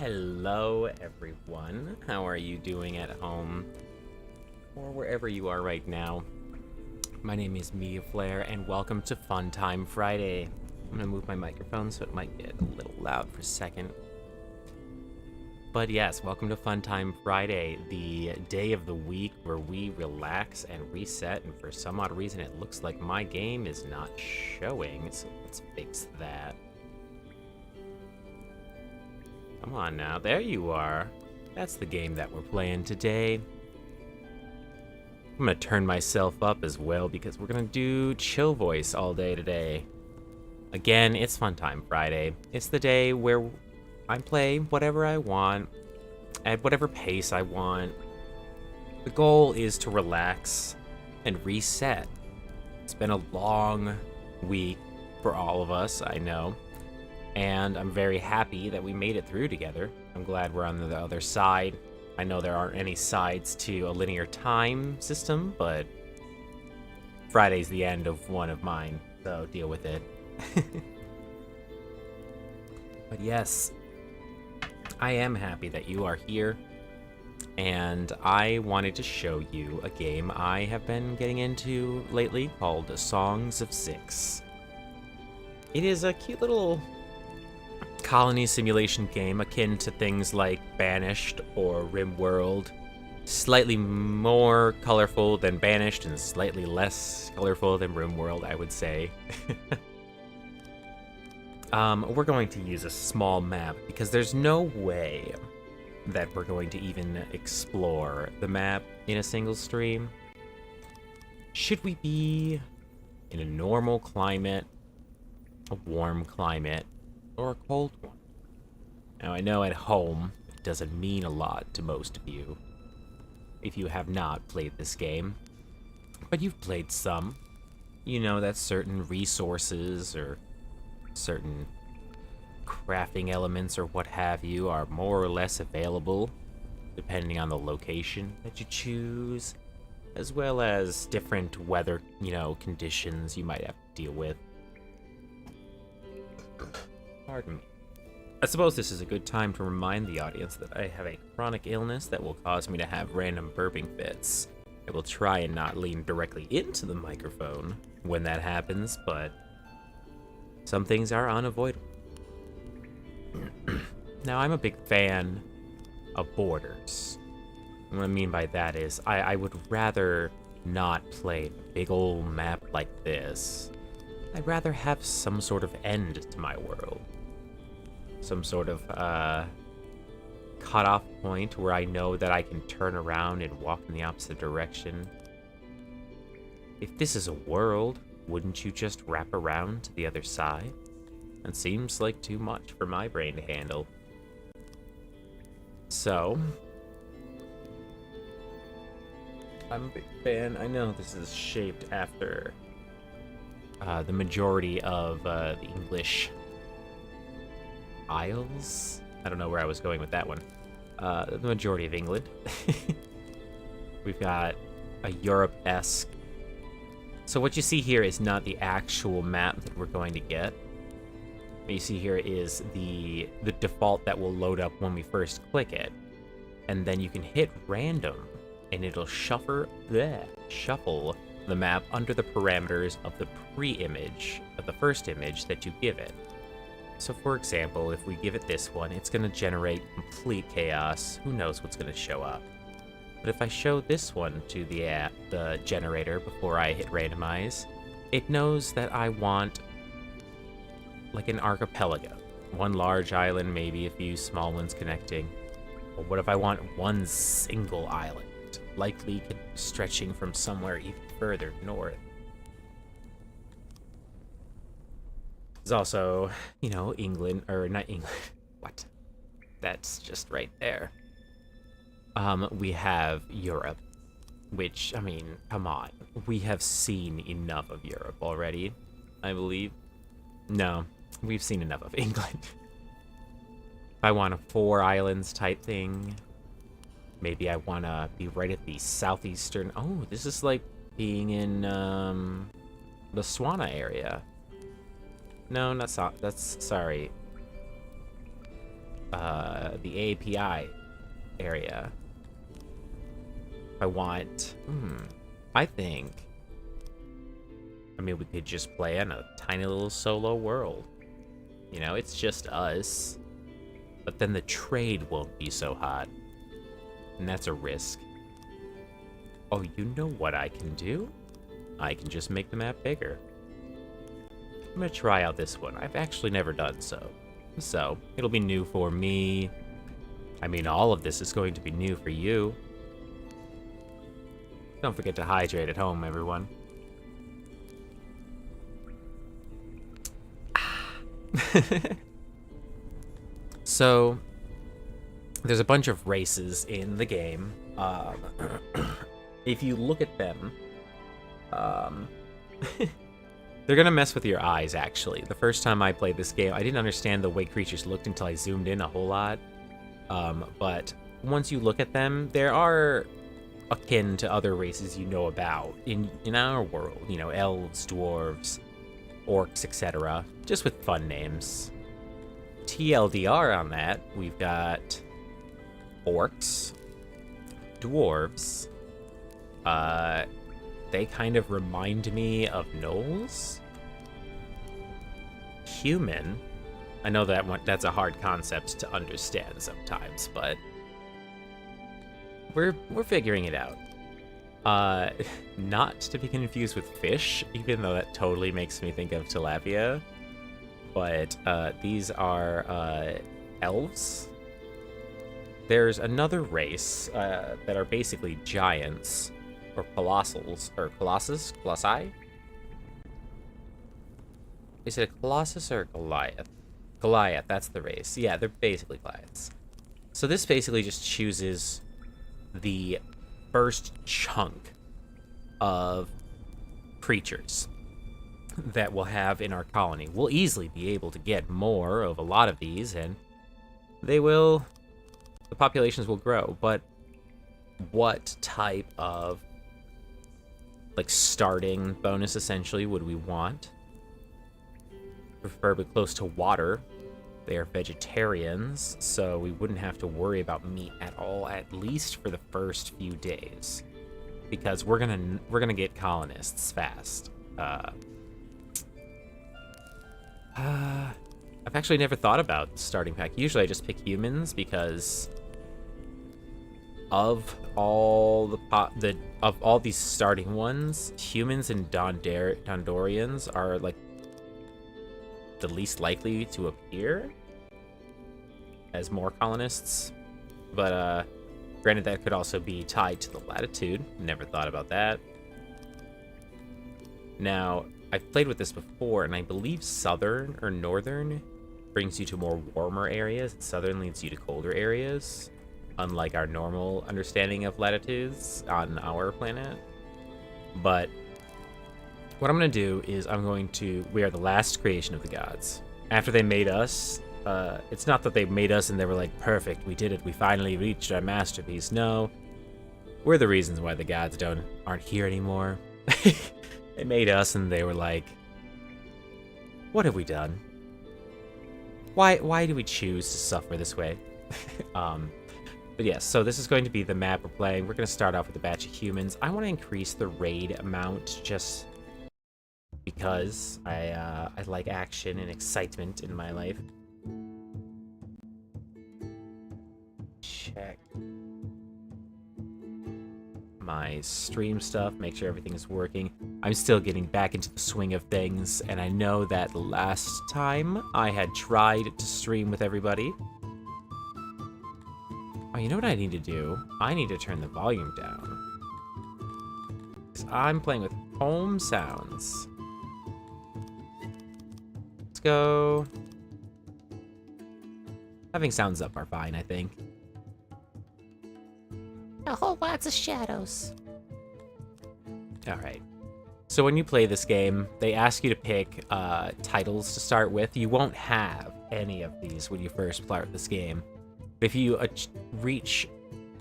Hello, everyone. How are you doing at home or wherever you are right now? My name is Mia Flair, and welcome to Funtime Friday. I'm gonna move my microphone so it might get a little loud for a second. But yes, welcome to Funtime Friday, the day of the week where we relax and reset, and for some odd reason it looks like my game is not showing, so let's fix that. Come on now, there you are. That's the game that we're playing today. I'm gonna turn myself up as well because we're gonna do chill voice all day today. Again, it's Funtime Friday. It's the day where I play whatever I want, at whatever pace I want. The goal is to relax and reset. It's been a long week for all of us, I know. And I'm very happy that we made it through together. I'm glad we're on the other side. I know there aren't any sides to a linear time system, but Friday's the end of one of mine, so deal with it. But yes, I am happy that you are here, and I wanted to show you a game I have been getting into lately called Songs of Six. It is a cute little colony simulation game akin to things like Banished or RimWorld. Slightly more colorful than Banished and slightly less colorful than RimWorld, I would say. We're going to use a small map because there's no way that we're going to even explore the map in a single stream. Should we be in a normal climate, a warm climate, or a cold one? Now, I know at home it doesn't mean a lot to most of you if you have not played this game, but you've played some. You know that certain resources or certain crafting elements or what have you are more or less available depending on the location that you choose, as well as different weather, conditions you might have to deal with. Pardon me. I suppose this is a good time to remind the audience that I have a chronic illness that will cause me to have random burping fits. I will try and not lean directly into the microphone when that happens, but some things are unavoidable. Now, I'm a big fan of borders. What I mean by that is I would rather not play a big old map like this. I'd rather have some sort of end to my world. Some sort of cutoff point where I know that I can turn around and walk in the opposite direction. If this is a world, wouldn't you just wrap around to the other side? That seems like too much for my brain to handle. So, I'm a big fan. I know this is shaped after the majority of the English Isles? I don't know where I was going with that one. The majority of England. We've got a Europe-esque. So what you see here is not the actual map that we're going to get. What you see here is the default that will load up when we first click it. And then you can hit random, and it'll shuffle the map under the parameters of the pre-image, of the first image that you give it. So for example, if we give it this one, it's going to generate complete chaos. Who knows what's going to show up? But if I show this one to the generator before I hit randomize, it knows that I want like an archipelago. One large island, maybe a few small ones connecting. Or what if I want one single island, likely stretching from somewhere even further north? There's also, England, or not England, what? That's just right there. We have Europe, which, come on. We have seen enough of Europe already, I believe. No, we've seen enough of England. If I want a 4 islands type thing, maybe I want to be right at the southeastern. Oh, this is like being in the Swana area. No, that's sorry. the API area. I want... I think... I mean, we could just play in a tiny little solo world. You know, it's just us. But then the trade won't be so hot. And that's a risk. Oh, you know what I can do? I can just make the map bigger. I'm gonna try out this one. I've actually never done so. So, it'll be new for me. I mean, all of this is going to be new for you. Don't forget to hydrate at home, everyone. So, there's a bunch of races in the game. If you look at them, they're gonna mess with your eyes, actually. The first time I played this game, I didn't understand the way creatures looked until I zoomed in a whole lot. But once you look at them, there are akin to other races you know about in our world. You know, elves, dwarves, orcs, etc. Just with fun names. TLDR on that, we've got orcs, dwarves. They kind of remind me of gnolls. Human. I know that's a hard concept to understand sometimes, but we're figuring it out. Not to be confused with fish, even though that totally makes me think of tilapia. But these are elves. There's another race that are basically giants, or colossals, or colossi? Is it a colossus or a Goliath? Goliath, that's the race. Yeah, they're basically Goliaths. So this basically just chooses the first chunk of creatures that we'll have in our colony. We'll easily be able to get more of a lot of these, and the populations will grow. But what type of, like, starting bonus, essentially, would we want? Preferably close to water. They are vegetarians, so we wouldn't have to worry about meat at all, at least for the first few days, because we're gonna get colonists fast. I've actually never thought about the starting pack. Usually I just pick humans because of all all these starting ones, humans and Dondorians are like the least likely to appear as more colonists. But granted, that could also be tied to the latitude. Never thought about that. Now, I've played with this before, and I believe southern or northern brings you to more warmer areas, and southern leads you to colder areas, unlike our normal understanding of latitudes on our planet. But what I'm going to do is we are the last creation of the gods. After they made us, it's not that they made us and they were like, perfect, we did it, we finally reached our masterpiece. No, we're the reasons why the gods aren't here anymore. They made us and they were like, what have we done? Why do we choose to suffer this way? But yes, so this is going to be the map we're playing. We're going to start off with a batch of humans. I want to increase the raid amount just because I like action and excitement in my life. Check my stream stuff, make sure everything is working. I'm still getting back into the swing of things, and I know that last time I had tried to stream with everybody. Oh, you know what I need to do? I need to turn the volume down. Because I'm playing with home sounds. Let's go. Having sounds up are fine, I think. A whole lots of shadows. Alright. So when you play this game, they ask you to pick titles to start with. You won't have any of these when you first start this game. But if you reach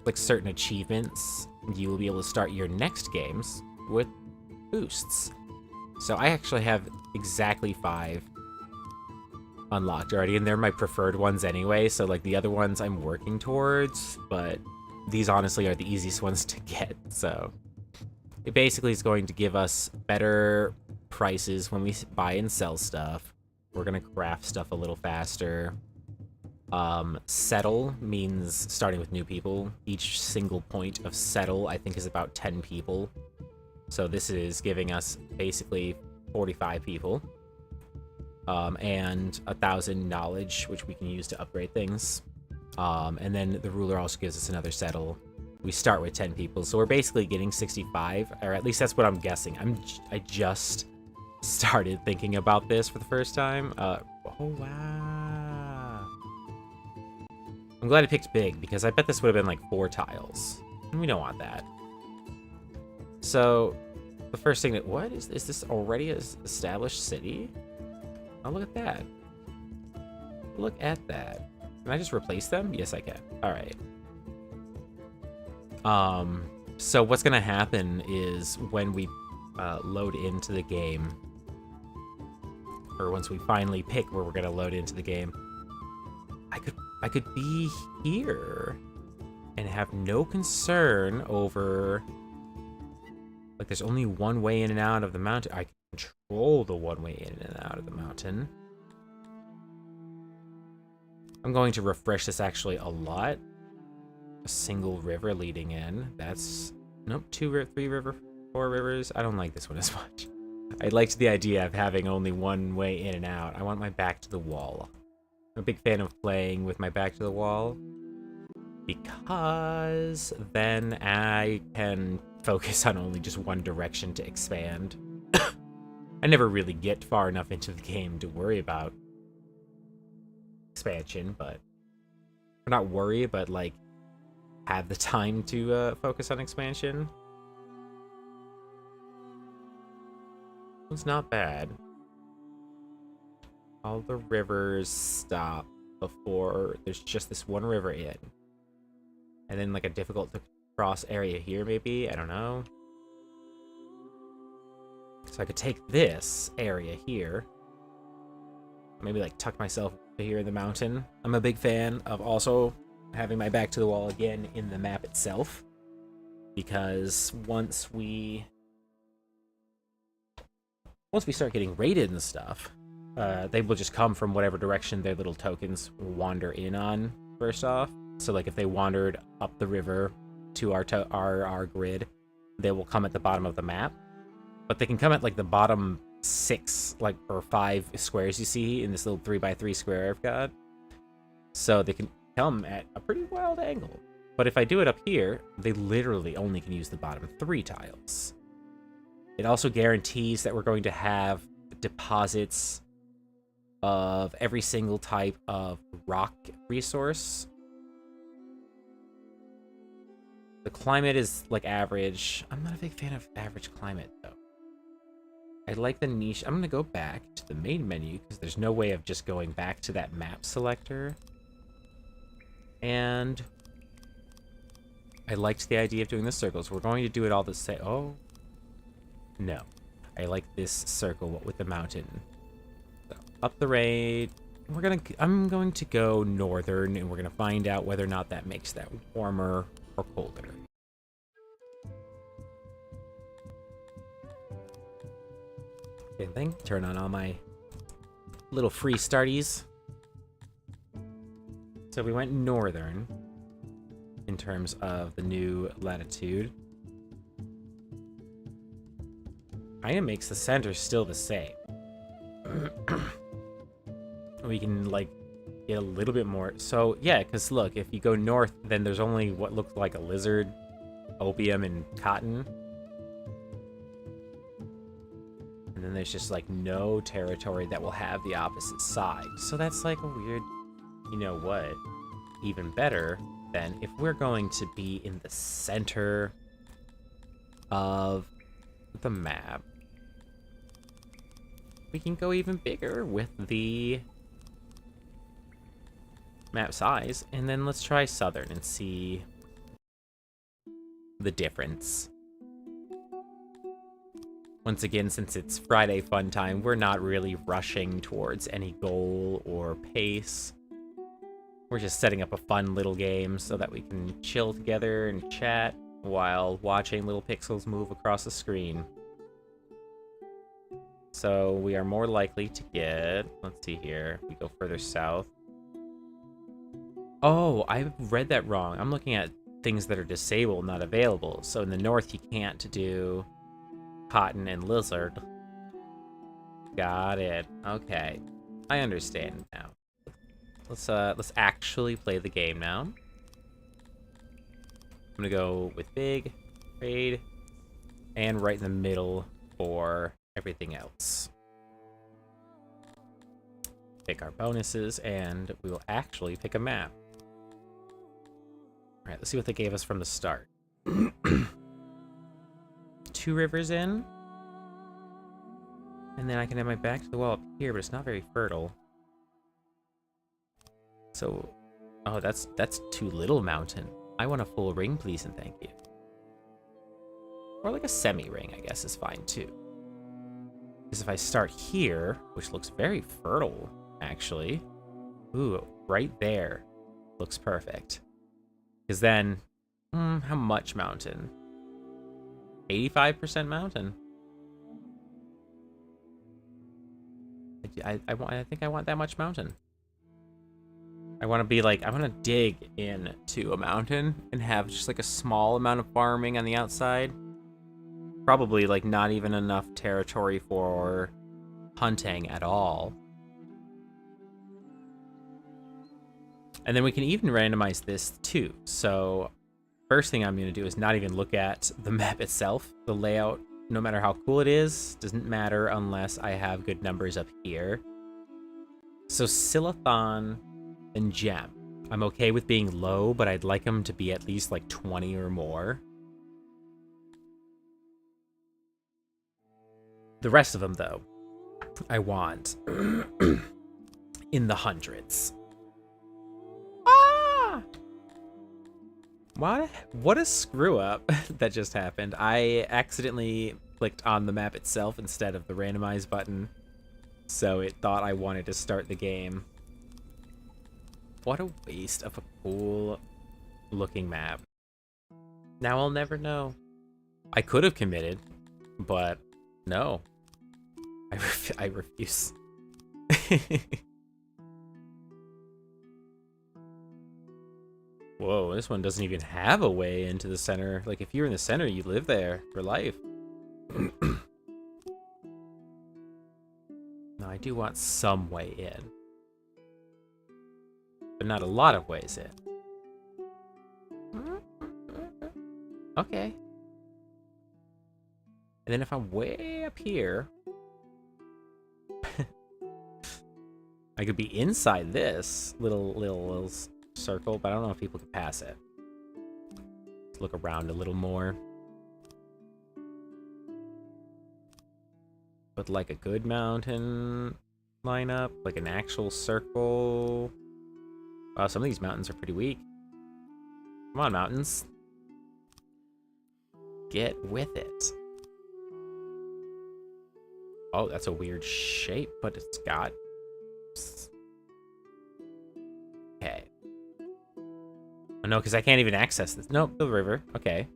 like certain achievements, you will be able to start your next games with boosts. So I actually have exactly 5 unlocked already, and they're my preferred ones anyway, so like the other ones I'm working towards, but these honestly are the easiest ones to get. So it basically is going to give us better prices when we buy and sell stuff. We're gonna craft stuff a little faster. Settle means starting with new people. Each single point of settle, I think, is about 10 people. So this is giving us basically 45 people. And 1,000 knowledge, which we can use to upgrade things. And then the ruler also gives us another settle. We start with 10 people, so we're basically getting 65, or at least that's what I'm guessing. I just started thinking about this for the first time. Oh, wow. I'm glad I picked big, because I bet this would have been like 4 tiles. And we don't want that. So, the first thing that... What? Is this already an established city? Oh, look at that. Look at that. Can I just replace them? Yes, I can. Alright. So what's gonna happen is when we load into the game, or once we finally pick where we're gonna load into the game, I could be here and have no concern over, like, there's only one way in and out of the mountain. I can control the one way in and out of the mountain. I'm going to refresh this actually a lot. A single river leading in. That's... Nope, 3 river, 4 rivers. I don't like this one as much. I liked the idea of having only one way in and out. I want my back to the wall. I'm a big fan of playing with my back to the wall, because then I can focus on only just one direction to expand. I never really get far enough into the game to worry about expansion, but... Or not worry, but, like, have the time to focus on expansion. It's not bad. All the rivers stop before there's just this one river in. And then, like, a difficult to cross area here, maybe? I don't know. So I could take this area here. Maybe, like, tuck myself here in the mountain. I'm a big fan of also having my back to the wall again in the map itself. Because once we start getting raided and stuff, they will just come from whatever direction their little tokens wander in on, first off. So, like, if they wandered up the river to our grid, they will come at the bottom of the map. But they can come at, like, the bottom 6, like, or 5 squares you see in this little 3x3 square I've got. So they can come at a pretty wild angle. But if I do it up here, they literally only can use the bottom 3 tiles. It also guarantees that we're going to have deposits of every single type of rock resource. The climate is, like, average. I'm not a big fan of average climate, though. I like the niche. I'm going to go back to the main menu, because there's no way of just going back to that map selector. And I liked the idea of doing the circles. We're going to do it all the same. Oh, no. I like this circle with the mountain. So, up the raid. I'm going to go northern, and we're going to find out whether or not that makes that warmer or colder. Same thing. Turn on all my little free starties. So we went northern in terms of the new latitude. Kinda makes the center still the same. We can, like, get a little bit more. So, yeah, because look, if you go north, then there's only what looks like a lizard, opium, and cotton. And then there's just, like, no territory that will have the opposite side. So that's, like, a weird, you know what? Even better than if we're going to be in the center of the map. We can go even bigger with the map size. And then let's try southern and see the difference. Once again, since it's Friday fun time, we're not really rushing towards any goal or pace. We're just setting up a fun little game so that we can chill together and chat while watching little pixels move across the screen. So we are more likely to get, let's see here, we go further south. Oh, I read that wrong. I'm looking at things that are disabled, not available. So in the north, you can't do cotton and lizard. Got it. Okay. I understand now. Let's actually play the game now. I'm gonna go with big, trade, and right in the middle for everything else. Pick our bonuses, and we will actually pick a map. Alright, let's see what they gave us from the start. 2 rivers in. And then I can have my back to the wall up here, but it's not very fertile. So, oh, that's too little mountain. I want a full ring, please and thank you. Or like a semi-ring, I guess, is fine too. Because if I start here, which looks very fertile, actually. Ooh, right there. Looks perfect. Because then, how much mountain? 85% mountain. I think I want that much mountain. I want to be like, I want to dig into a mountain and have just like a small amount of farming on the outside. Probably like not even enough territory for hunting at all. And then we can even randomize this too. So first thing I'm going to do is not even look at the map itself. The layout, no matter how cool it is, doesn't matter unless I have good numbers up here. So Silathon and Gem. I'm okay with being low, but I'd like them to be at least like 20 or more. The rest of them, though, I want in the hundreds. Ah! What a screw up that just happened. I accidentally clicked on the map itself instead of the randomize button, so it thought I wanted to start the game. What a waste of a cool looking map. Now I'll never know. I could have committed, but no. I refuse. Whoa, this one doesn't even have a way into the center. Like, if you're in the center, you live there for life. No, I do want some way in. But not a lot of ways in. Okay. And then if I'm way up here, I could be inside this little circle, but I don't know if people could pass it. Let's look around a little more. But like a good mountain lineup, like an actual circle. Wow, some of these mountains are pretty weak. Come on, mountains. Get with it. Oh, that's a weird shape, but it's got... Okay. Oh, no, because I can't even access this. Nope, the river. Okay.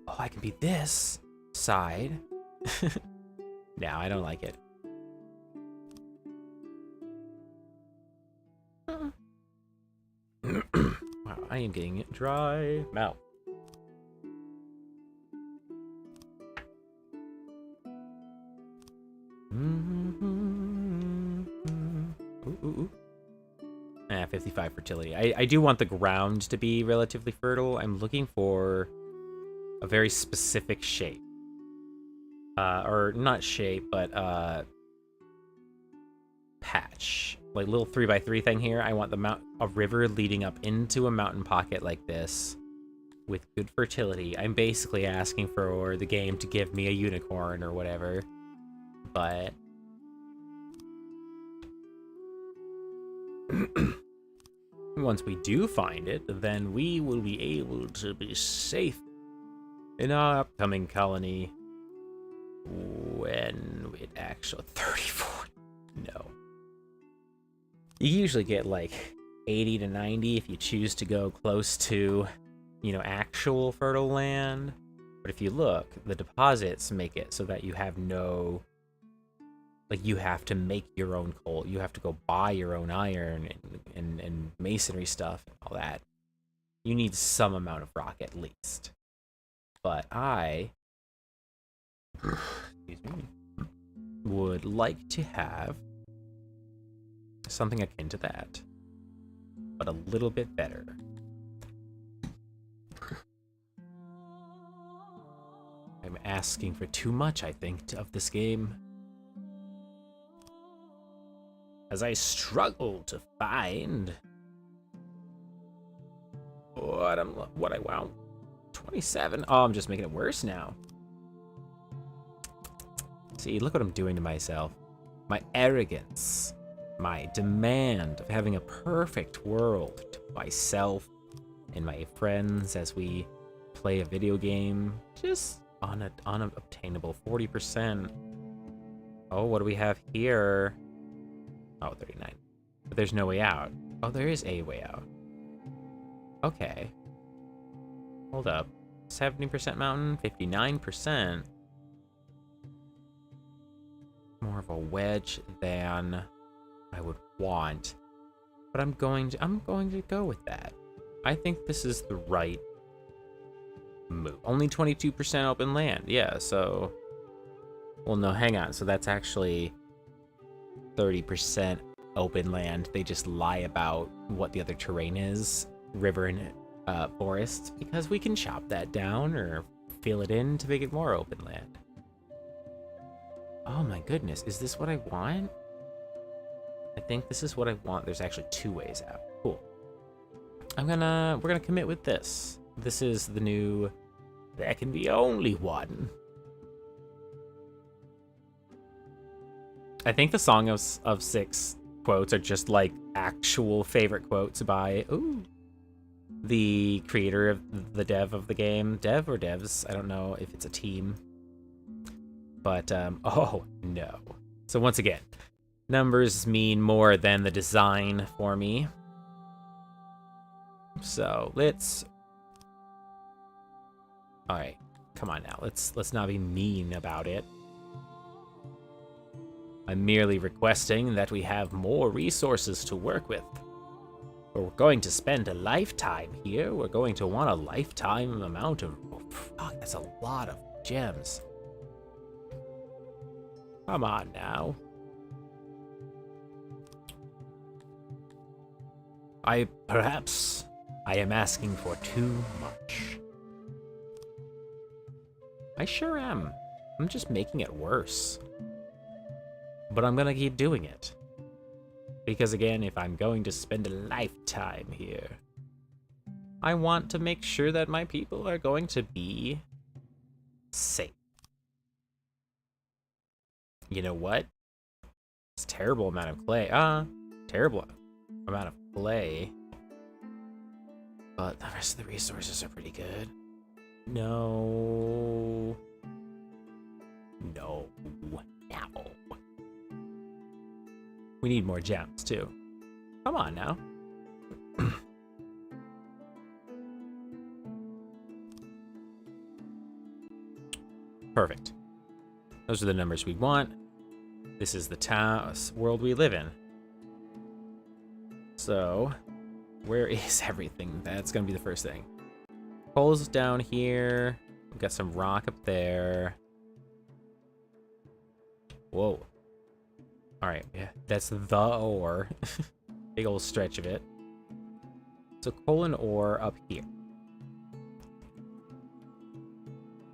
Oh, I can be this side. No, I don't like it. Wow, I am getting dry mouth. Ooh. 55 fertility. I do want the ground to be relatively fertile. I'm looking for a very specific shape. Or not shape, but patch. Like little 3x3 thing here. I want a river leading up into a mountain pocket like this with good fertility. I'm basically asking for the game to give me a unicorn or whatever. But once we do find it, then we will be able to be safe in our upcoming colony. when it actually 34. No. You usually get like 80 to 90 if you choose to go close to, you know, actual fertile land. But if you look, the deposits make it so that you have no, like, you have to make your own coal. You have to go buy your own iron and masonry stuff and all that. You need some amount of rock at least. But I, excuse me, would like to have something akin to that, but a little bit better. I'm asking for too much, I think, of this game. As I struggle to find what I want. 27. Oh, I'm just making it worse now. See, look what I'm doing to myself. My arrogance, my demand of having a perfect world to myself and my friends as we play a video game, just unobtainable. 40%. Oh, what do we have here? Oh, 39. But there's no way out. Oh, there is a way out. Okay. Hold up. 70% mountain, 59%. More of a wedge than I would want. But I'm going to go with that. I think this is the right move. Only 22% open land. Yeah, so well, no, hang on. So that's actually 30% open land. They just lie about what the other terrain is, river and forest, because we can chop that down or fill it in to make it more open land. Oh my goodness, is this what I want? I think this is what I want. There's actually two ways out. Cool. We're gonna commit with this. This is the new, there can be only one. I think the Song of Six quotes are just like actual favorite quotes by the creator of the dev of the game. Dev or devs? I don't know if it's a team. But, oh, no. So once again, numbers mean more than the design for me. So let's... Alright, come on now. Let's not be mean about it. I'm merely requesting that we have more resources to work with. We're going to spend a lifetime here. We're going to want a lifetime amount of... Oh, fuck, that's a lot of gems. Come on now. Perhaps I am asking for too much. I sure am. I'm just making it worse. But I'm gonna keep doing it. Because again, if I'm going to spend a lifetime here, I want to make sure that my people are going to be safe. You know what? It's a terrible amount of clay. Terrible amount of clay. But the rest of the resources are pretty good. No. No. No. We need more gems, too. Come on now. Perfect. Those are the numbers we want. This is the world we live in. So, where is everything? That's gonna be the first thing. Coal's down here. We've got some rock up there. Whoa. Alright, yeah, that's the ore. Big old stretch of it. So coal and ore up here.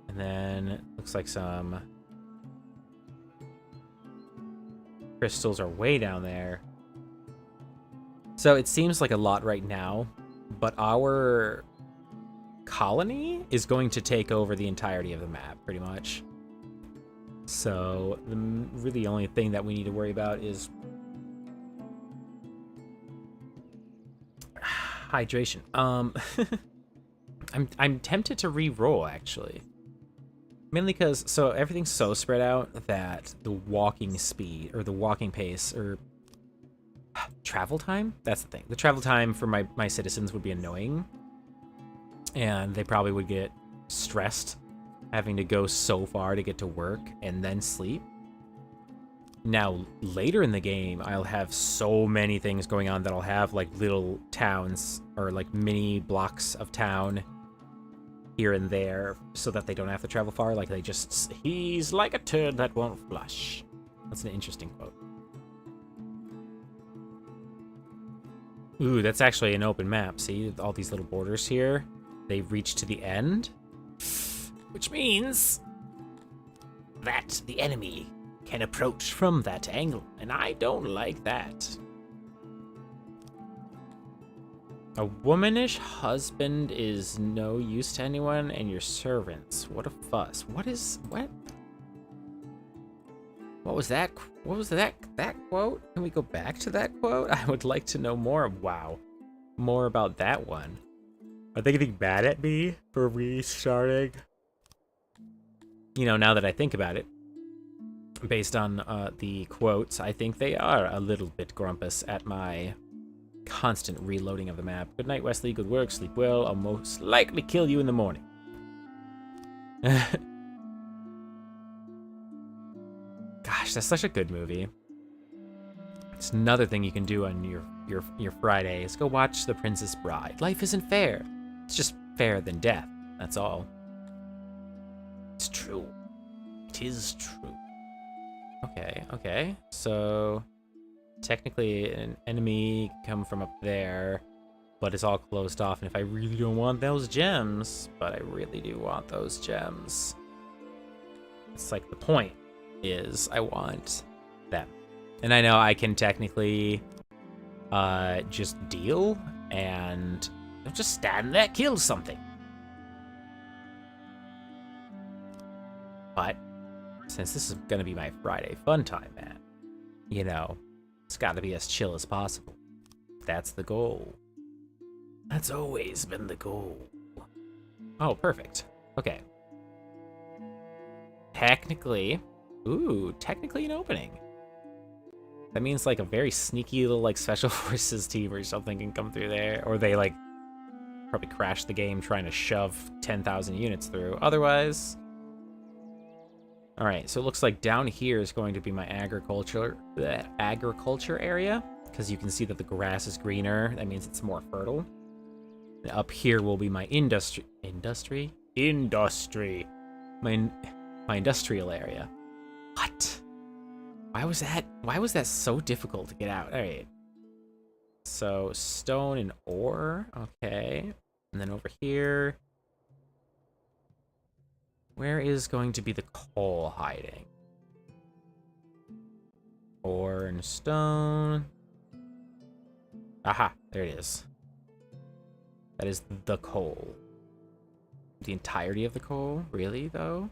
And then, looks like some crystals are way down there. So it seems like a lot right now, but our colony is going to take over the entirety of the map, pretty much. So the really only thing that we need to worry about is hydration. I'm tempted to re-roll, actually. Mainly because, so everything's so spread out that the walking speed, or the walking pace, or travel time? That's the thing. The travel time for my citizens would be annoying. And they probably would get stressed having to go so far to get to work and then sleep. Now, later in the game, I'll have so many things going on that I'll have like little towns or like mini blocks of town here and there so that they don't have to travel far. Like he's like a turd that won't flush. That's an interesting quote. Ooh, that's actually an open map. See all these little borders here? They reach to the end, which means that the enemy can approach from that angle, and I don't like that. A womanish husband is no use to anyone, and your servants. What a fuss. What was that? What was that quote? Can we go back to that quote? I would like to know more. Wow. More about that one. Are they getting mad at me for restarting? You know, now that I think about it, based on the quotes, I think they are a little bit grumpus at my constant reloading of the map. Good night, Wesley. Good work. Sleep well. I'll most likely kill you in the morning. Gosh, that's such a good movie. It's another thing you can do on your Friday is go watch The Princess Bride. Life isn't fair. It's just fairer than death. That's all. It's true. It is true. Okay. So technically an enemy can come from up there, but it's all closed off. And if I really don't want those gems, but I really do want those gems, it's like the point is I want them. And I know I can technically just deal and just stand there, kill something. But since this is gonna be my Friday fun time, man, you know, it's gotta be as chill as possible. That's the goal. That's always been the goal. Oh, perfect. Okay. Technically an opening. That means like a very sneaky little like special forces team or something can come through there, or they like probably crash the game trying to shove 10,000 units through. Otherwise, all right. So it looks like down here is going to be my agriculture area, because you can see that the grass is greener. That means it's more fertile. And up here will be my industry. My industrial area. What? Why was that so difficult to get out? All right. So stone and ore. Okay. And then over here, where is going to be the coal hiding? Ore and stone. Aha, there it is. That is the coal. The entirety of the coal? Really, though?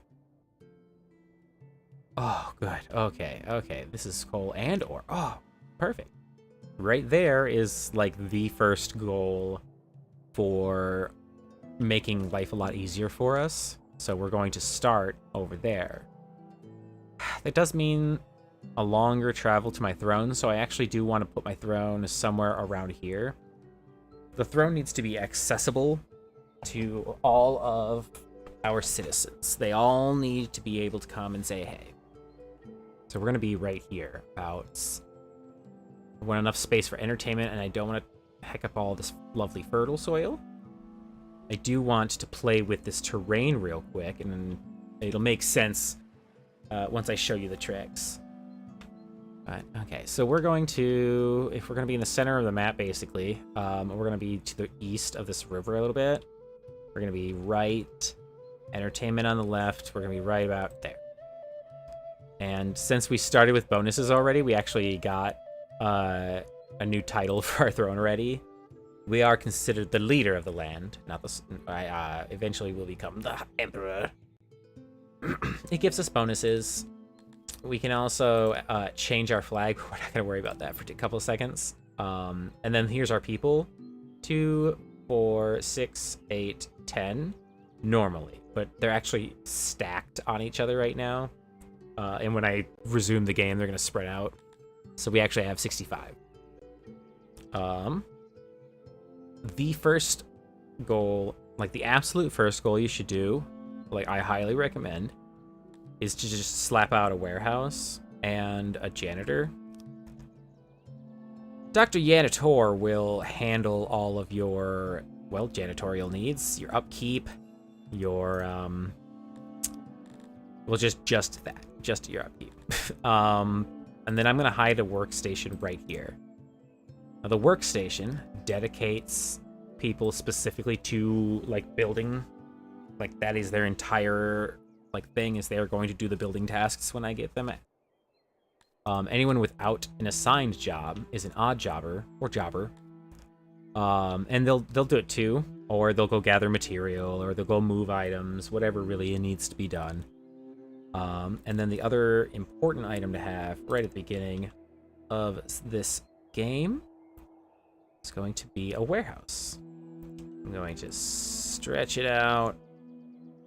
Oh, good. Okay. This is coal and ore. Oh, perfect. Right there is, like, the first goal for making life a lot easier for us. So we're going to start over there. That does mean a longer travel to my throne, so I actually do want to put my throne somewhere around here. The throne needs to be accessible to all of our citizens. They all need to be able to come and say, hey. So we're going to be right here. I want enough space for entertainment, and I don't want to heck up all this lovely fertile soil. I do want to play with this terrain real quick, and then it'll make sense once I show you the tricks. Okay, so we're going to, if we're going to be in the center of the map, basically, we're going to be to the east of this river a little bit. We're going to be right, entertainment on the left. We're going to be right about there. And since we started with bonuses already, we actually got a new title for our throne already. We are considered the leader of the land. Not the. Eventually, will become the emperor. It gives us bonuses. We can also change our flag. We're not gonna worry about that for a couple of seconds. And then here's our people: 2, 4, 6, 8, 10. Normally, but they're actually stacked on each other right now. And when I resume the game, they're going to spread out. So we actually have 65. The first goal, like the absolute first goal you should do, like I highly recommend, is to just slap out a warehouse and a janitor. Dr. Janitor will handle all of your, well, janitorial needs, your upkeep, your, well, just that, just your upkeep. And then I'm going to hide a workstation right here. Now, the workstation dedicates people specifically to, like, building. Like, that is their entire, like, thing, is they are going to do the building tasks when I get them. Anyone without an assigned job is an odd jobber or jobber. And they'll do it too, or they'll go gather material, or they'll go move items, whatever really needs to be done. And then the other important item to have right at the beginning of this game is going to be a warehouse. I'm going to stretch it out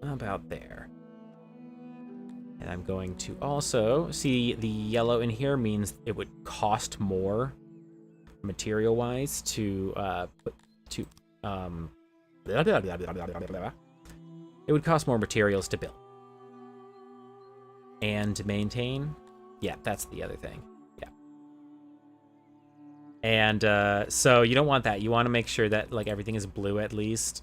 about there. And I'm going to also see the yellow in here means it would cost more material-wise to it would cost more materials to build and to maintain. Yeah, that's the other thing. Yeah. And so you don't want that. You want to make sure that like everything is blue at least.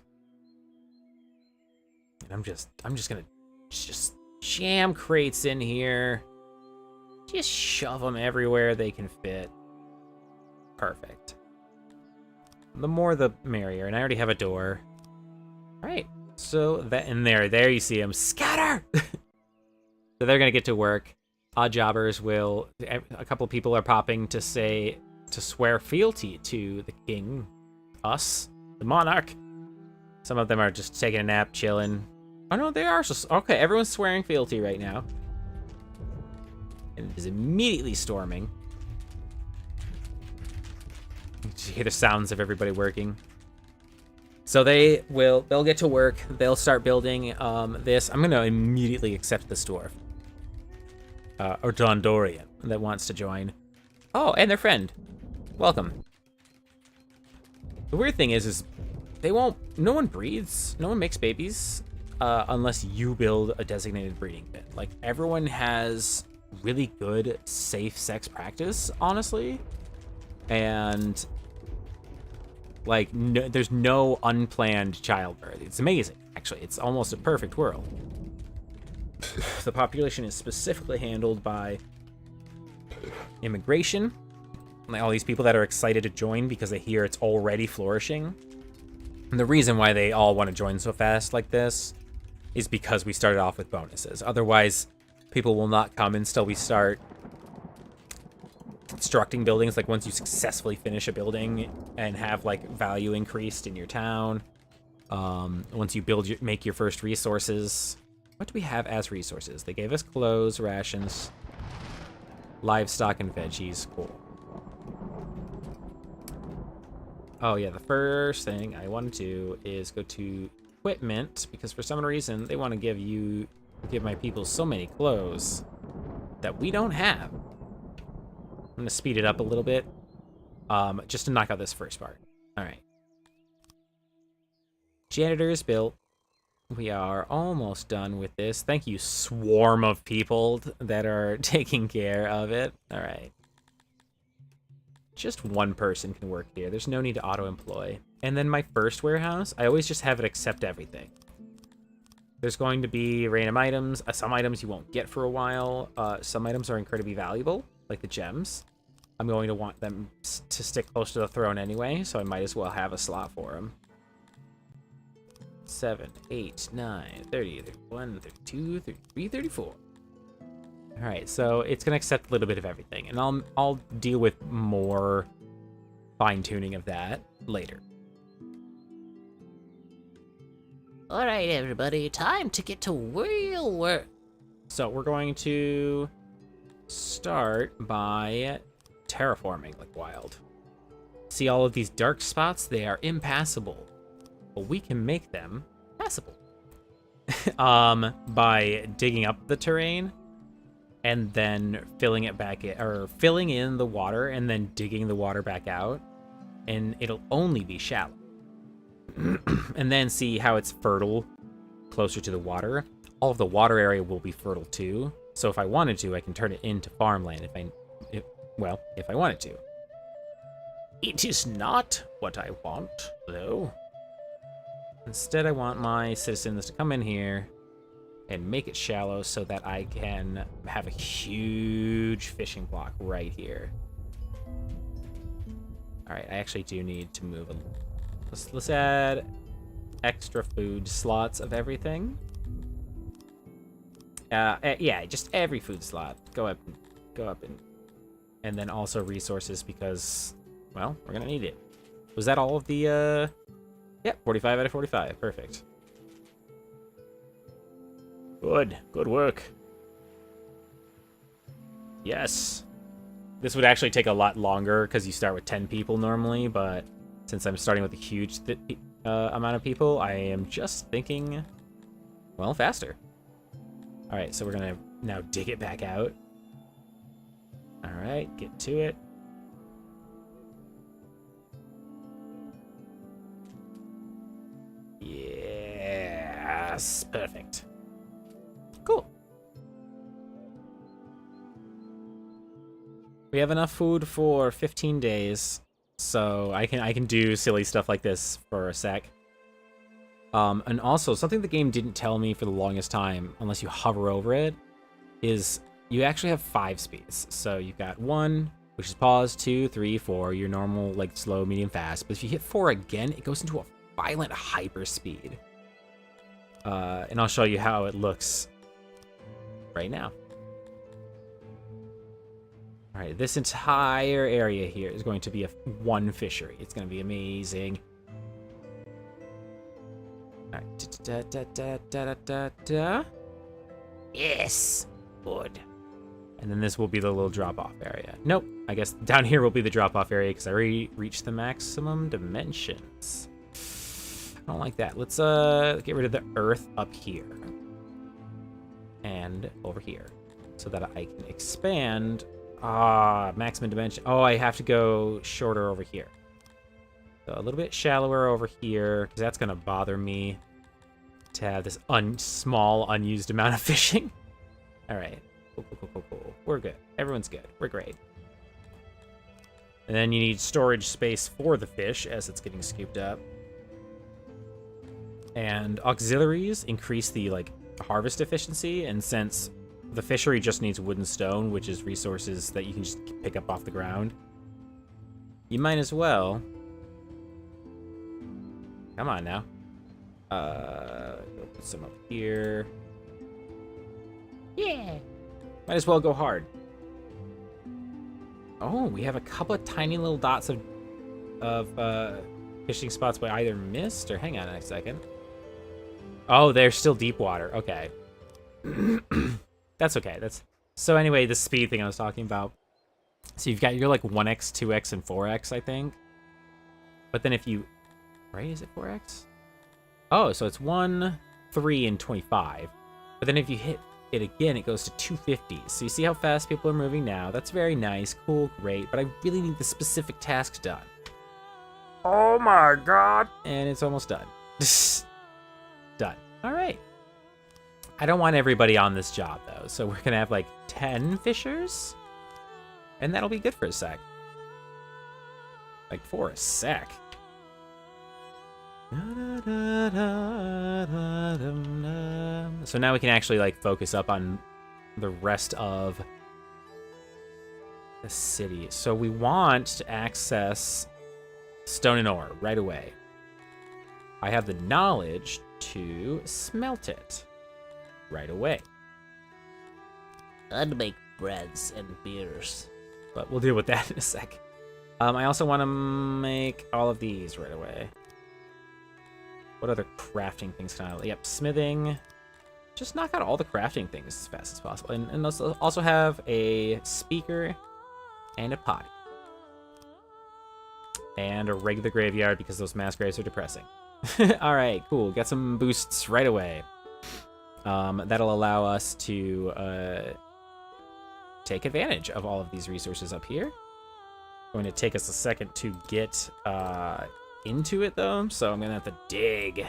And I'm just gonna just jam crates in here. Just shove them everywhere they can fit. Perfect. The more the merrier. And I already have a door. All right. So that in there you see them. Scatter! So they're gonna get to work. Odd jobbers will. A couple people are popping to swear fealty to the king, us, the monarch. Some of them are just taking a nap, chilling. Oh no, they are. Okay, everyone's swearing fealty right now. And it is immediately storming. You hear the sounds of everybody working. So they'll get to work. They'll start building this. I'm gonna immediately accept this dwarf. Or Dondorian that wants to join. Oh, and their friend. Welcome. The weird thing is they won't, no one breeds, no one makes babies unless you build a designated breeding bin. Like, everyone has really good, safe sex practice, honestly. And, like, there's no unplanned childbirth. It's amazing, actually. It's almost a perfect world. The population is specifically handled by immigration. Like all these people that are excited to join because they hear it's already flourishing. And the reason why they all want to join so fast like this is because we started off with bonuses. Otherwise, people will not come until we start constructing buildings. Like once you successfully finish a building and have like value increased in your town. Once you make your first resources. What do we have as resources? They gave us clothes, rations, livestock, and veggies. Cool. Oh yeah, the first thing I want to do is go to equipment, because for some reason they want to give my people so many clothes that we don't have. I'm gonna speed it up a little bit, just to knock out this first part. All right. Janitor is built. We are almost done with this. Thank you, swarm of people that are taking care of it. All right. Just one person can work here. There's no need to auto-employ. And then my first warehouse, I always just have it accept everything. There's going to be random items. Some items you won't get for a while. Some items are incredibly valuable, like the gems. I'm going to want them to stick close to the throne anyway, so I might as well have a slot for them. 7, 8, 9, 30, 31, 32, 33, 34. All right, so it's gonna accept a little bit of everything, and I'll deal with more fine-tuning of that later. All right, everybody, time to get to real work. So we're going to start by terraforming like wild. See all of these dark spots? They are impassable. But we can make them passable. by digging up the terrain and then filling it back in, or filling in the water and then digging the water back out, and it'll only be shallow. And then see how it's fertile closer to the water. All of the water area will be fertile too. So if I wanted to, I can turn it into farmland if I wanted to. It is not what I want, though. Instead, I want my citizens to come in here and make it shallow so that I can have a huge fishing block right here. All right, I actually do need to move. Let's add extra food slots of everything. Yeah, just every food slot. Go up, and then also resources because, well, we're gonna need it. Was that all of the? Yeah, 45 out of 45. Perfect. Good work. Yes. This would actually take a lot longer because you start with 10 people normally, but since I'm starting with a huge amount of people, I am just thinking, well, faster. All right, so we're gonna now dig it back out. All right, get to it. Yes, perfect. Cool. We have enough food for 15 days, so I can do silly stuff like this for a sec. And also, something the game didn't tell me for the longest time, unless you hover over it, is you actually have 5 speeds. So you've got 1, which is pause, 2, 3, 4, your normal, like, slow, medium, fast. But if you hit 4 again, it goes into a violent hyper speed. And I'll show you how it looks right now. All right, this entire area here is going to be one fishery. It's going to be amazing. All right. Yes. Good. And then this will be the little drop-off area. Nope. I guess down here will be the drop-off area because I already reached the maximum dimensions. I don't like that. Let's get rid of the earth up here. And over here. So that I can expand. Maximum dimension. Oh, I have to go shorter over here. So a little bit shallower over here, because that's going to bother me to have this small, unused amount of fishing. All right. Cool. We're good. Everyone's good. We're great. And then you need storage space for the fish as it's getting scooped up. And auxiliaries increase the, like, harvest efficiency, and since the fishery just needs wood and stone, which is resources that you can just pick up off the ground, you might as well... Come on now. Go put some up here. Yeah. Might as well go hard. Oh, we have a couple of tiny little dots of fishing spots we either missed or... Hang on a second. Oh, they're still deep water. Okay. That's okay. So anyway, the speed thing I was talking about. So you've got your like 1x, 2x, and 4x, I think. But then if you... Right? Is it 4x? Oh, so it's 1, 3, and 25. But then if you hit it again, it goes to 250. So you see how fast people are moving now. That's very nice. Cool. Great. But I really need the specific task done. Oh my god. And it's almost done. Done. All right. I don't want everybody on this job, though. So we're going to have like 10 fishers. And that'll be good for a sec. Like for a sec. So now we can actually like focus up on the rest of the city. So we want to access stone and ore right away. I have the knowledge to smelt it right away. I'd make breads and beers. But we'll deal with that in a sec. I also want to make all of these right away. What other crafting things can I... Yep, smithing. Just knock out all the crafting things as fast as possible. And also have a speaker and a potty. And a regular graveyard because those mass graves are depressing. All right, cool. Got some boosts right away. That'll allow us to take advantage of all of these resources up here. Going to take us a second to get into it, though, so I'm going to have to dig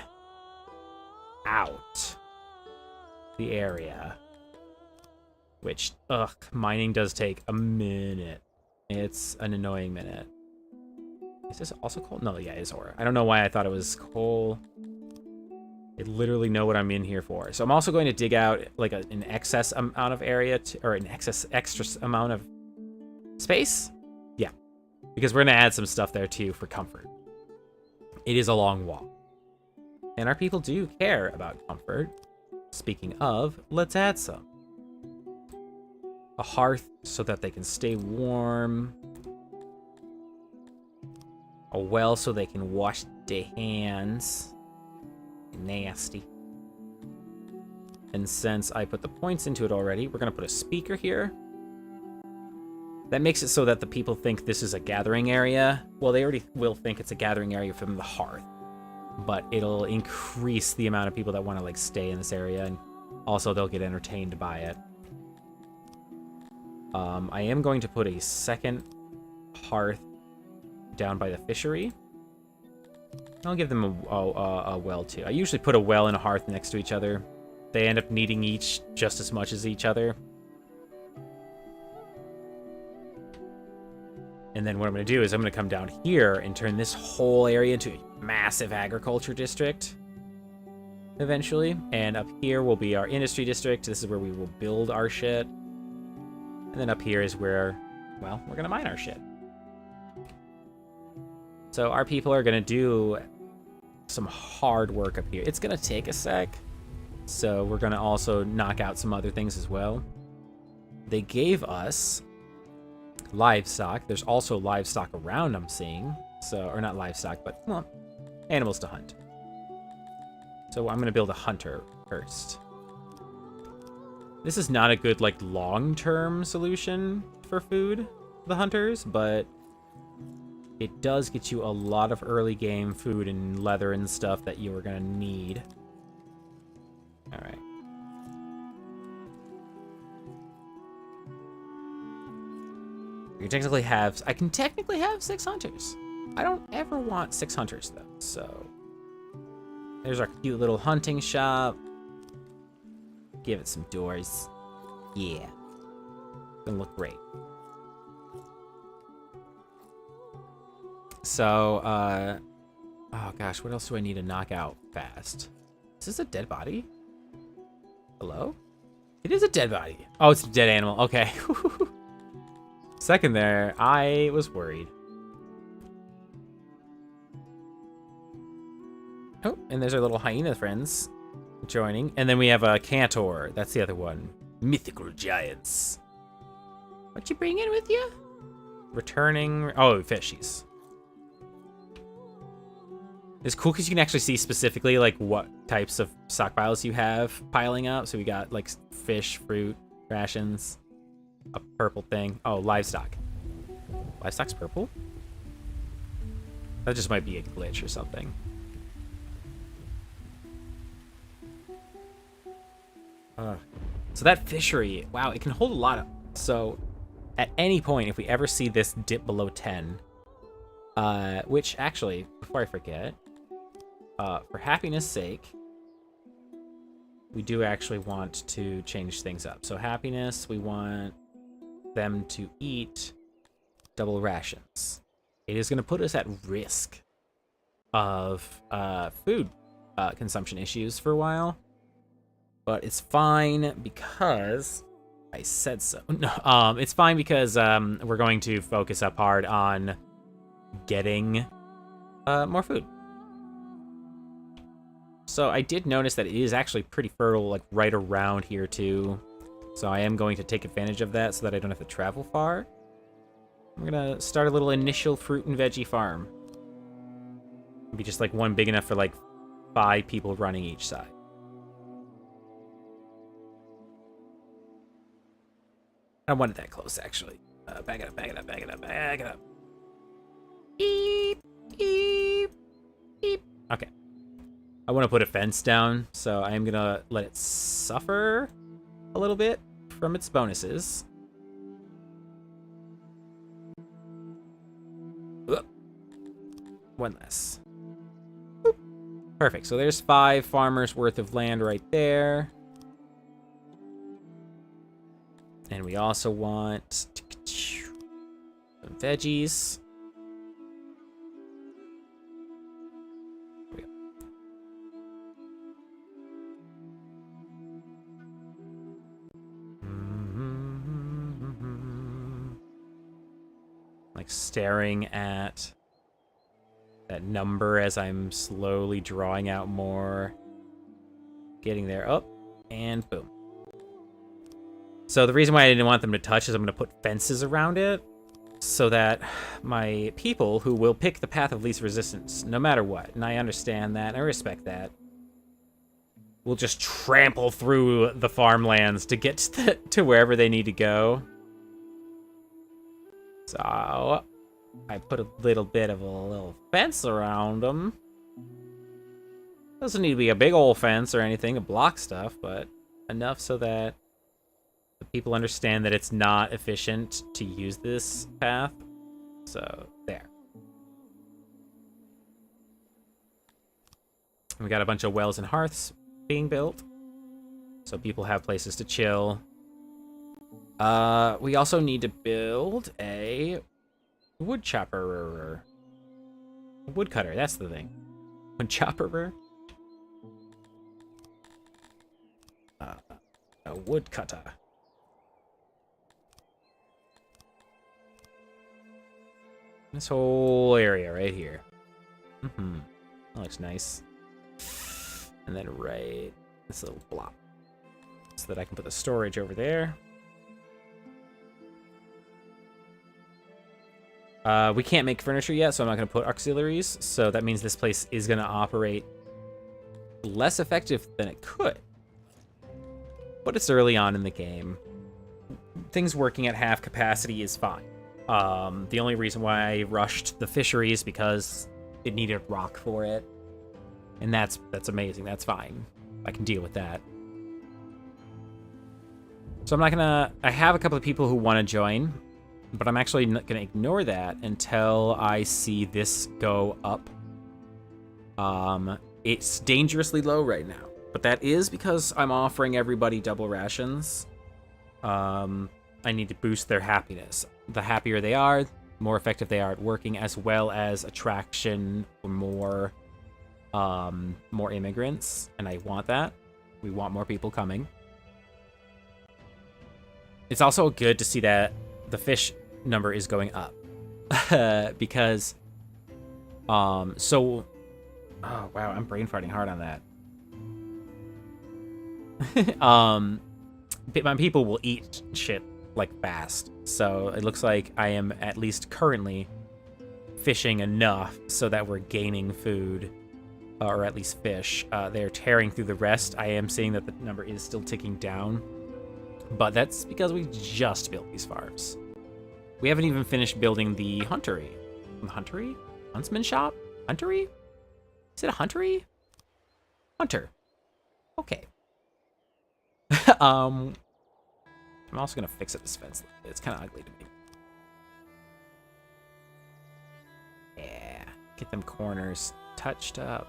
out the area. Which, mining does take a minute. It's an annoying minute. Is this also coal? No, yeah, it's ore. I don't know why I thought it was coal. I literally know what I'm in here for. So I'm also going to dig out like an excess amount of area, or an extra amount of space. Yeah, because we're going to add some stuff there too for comfort. It is a long walk. And our people do care about comfort. Speaking of, let's add some. A hearth so that they can stay warm. A well so they can wash their hands. Nasty. And since I put the points into it already, we're going to put a speaker here. That makes it so that the people think this is a gathering area. Well, they already will think it's a gathering area from the hearth. But it'll increase the amount of people that want to like stay in this area, and also they'll get entertained by it. I am going to put a second hearth down by the fishery. I'll give them a well too. I usually put a well and a hearth next to each other. They end up needing each just as much as each other. And then what I'm going to do is I'm going to come down here and turn this whole area into a massive agriculture district eventually. And up here will be our industry district. This is where we will build our shit. And then up here is where, well, we're going to mine our shit. So our people are going to do some hard work up here. It's going to take a sec. So we're going to also knock out some other things as well. They gave us livestock. There's also livestock around, I'm seeing. So, or not livestock, but, well, animals to hunt. So I'm going to build a hunter first. This is not a good, like, long-term solution for food, the hunters, but it does get you a lot of early game food and leather and stuff that you are going to need. All right. I can technically have 6 hunters. I don't ever want 6 hunters, though, so. There's our cute little hunting shop. Give it some doors. Yeah. Gonna look great. So, oh gosh, what else do I need to knock out fast? Is this a dead body? Hello? It is a dead body. Oh, it's a dead animal. Okay. Second there, I was worried. Oh, and there's our little hyena friends joining. And then we have a Cantor. That's the other one. Mythical Giants. What you bringing with you? Returning. Oh, fishies. It's cool because you can actually see specifically like what types of stockpiles you have piling up. So we got like fish, fruit, rations, a purple thing. Oh, livestock. Livestock's purple? That just might be a glitch or something. So that fishery, wow, it can hold a lot of. So at any point, if we ever see this dip below 10, which actually, before I forget, for happiness' sake, we do actually want to change things up. So happiness, we want them to eat double rations. It is going to put us at risk of food consumption issues for a while. But it's fine because I said so. No, it's fine because we're going to focus up hard on getting more food. So I did notice that it is actually pretty fertile, like right around here too. So I am going to take advantage of that so that I don't have to travel far. I'm gonna start a little initial fruit and veggie farm. It'll be just like one big enough for like 5 people running each side. I wanted that close, actually. Back it up, back it up, back it up, back it up. Beep, beep, beep. Okay. I want to put a fence down, so I am gonna let it suffer a little bit from its bonuses. Oop. One less. Boop. Perfect. So there's 5 farmers worth of land right there. And we also want some veggies. Like staring at that number as I'm slowly drawing out more. Getting there. Up. And boom. So the reason why I didn't want them to touch is I'm going to put fences around it so that my people who will pick the path of least resistance, no matter what, and I understand that, and I respect that, will just trample through the farmlands to get to wherever they need to go. So I put a little bit of a little fence around them. Doesn't need to be a big old fence or anything to block stuff, but enough so that the people understand that it's not efficient to use this path. So there. We got a bunch of wells and hearths being built, so people have places to chill. We also need to build a wood chopper. Woodcutter, that's the thing. Wood chopper. A woodcutter. This whole area right here. That looks nice. And then right this little block, so that I can put the storage over there. We can't make furniture yet, so I'm not going to put auxiliaries. So that means this place is going to operate less effective than it could. But it's early on in the game. Things working at half capacity is fine. The only reason why I rushed the fishery is because it needed rock for it. And that's amazing. That's fine. I can deal with that. So I'm not gonna... I have a couple of people who want to join, but I'm actually not gonna ignore that until I see this go up. It's dangerously low right now, but that is because I'm offering everybody double rations. I need to boost their happiness. The happier they are, more effective they are at working, as well as attraction for more immigrants, and I want that. We want more people coming. It's also good to see that the fish number is going up. Because, oh wow, I'm brain farting hard on that. My people will eat shit like fast, so it looks like I am at least currently fishing enough so that we're gaining food, or at least fish. They're tearing through the rest. I am seeing that the number is still ticking down, but that's because we just built these farms. We haven't even finished building the huntery. Huntery? Huntsman shop? Huntery? Is it a huntery? Hunter. Okay. I'm also gonna fix up this fence. It's kind of ugly to me. Yeah. Get them corners touched up.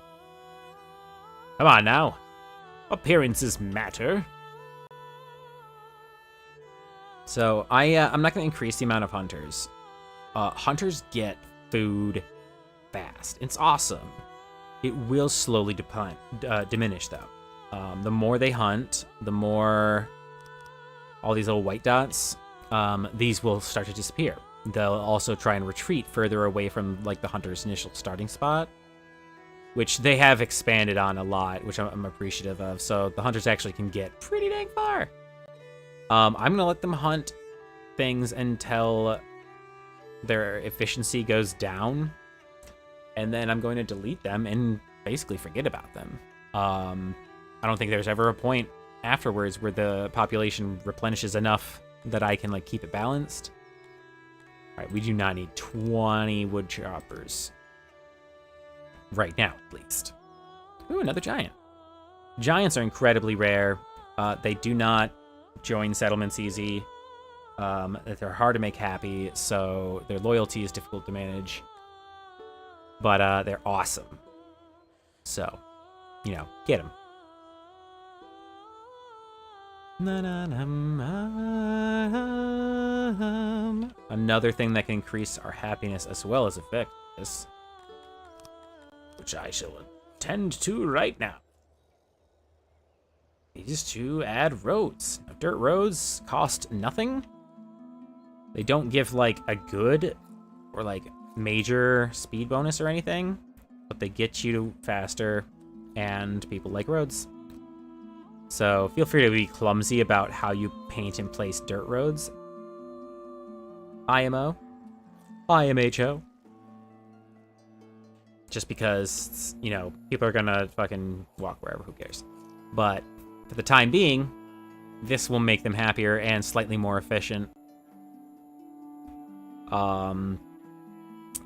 Come on now. Appearances matter. So I'm not gonna increase the amount of hunters. Hunters get food fast. It's awesome. It will slowly diminish though. The more they hunt, the more all these little white dots, these will start to disappear. They'll also try and retreat further away from like the hunter's initial starting spot, which they have expanded on a lot, which I'm appreciative of. So the hunters actually can get pretty dang far. I'm gonna let them hunt things until their efficiency goes down, and then I'm going to delete them and basically forget about them. I don't think there's ever a point afterwards where the population replenishes enough that I can like keep it balanced. All right, we do not need 20 wood choppers right now, at least. Ooh, another giant. Giants are incredibly rare. They do not join settlements easy. They're hard to make happy, so their loyalty is difficult to manage. But they're awesome. So, you know, get them. Another thing that can increase our happiness as well as affect this, which I shall attend to right now, is to add roads. Now, dirt roads cost nothing. They don't give, like, a good or, like, major speed bonus or anything, but they get you faster, and people like roads. So feel free to be clumsy about how you paint and place dirt roads. IMO. IMHO. Just because, you know, people are gonna fucking walk wherever, who cares. But for the time being, this will make them happier and slightly more efficient.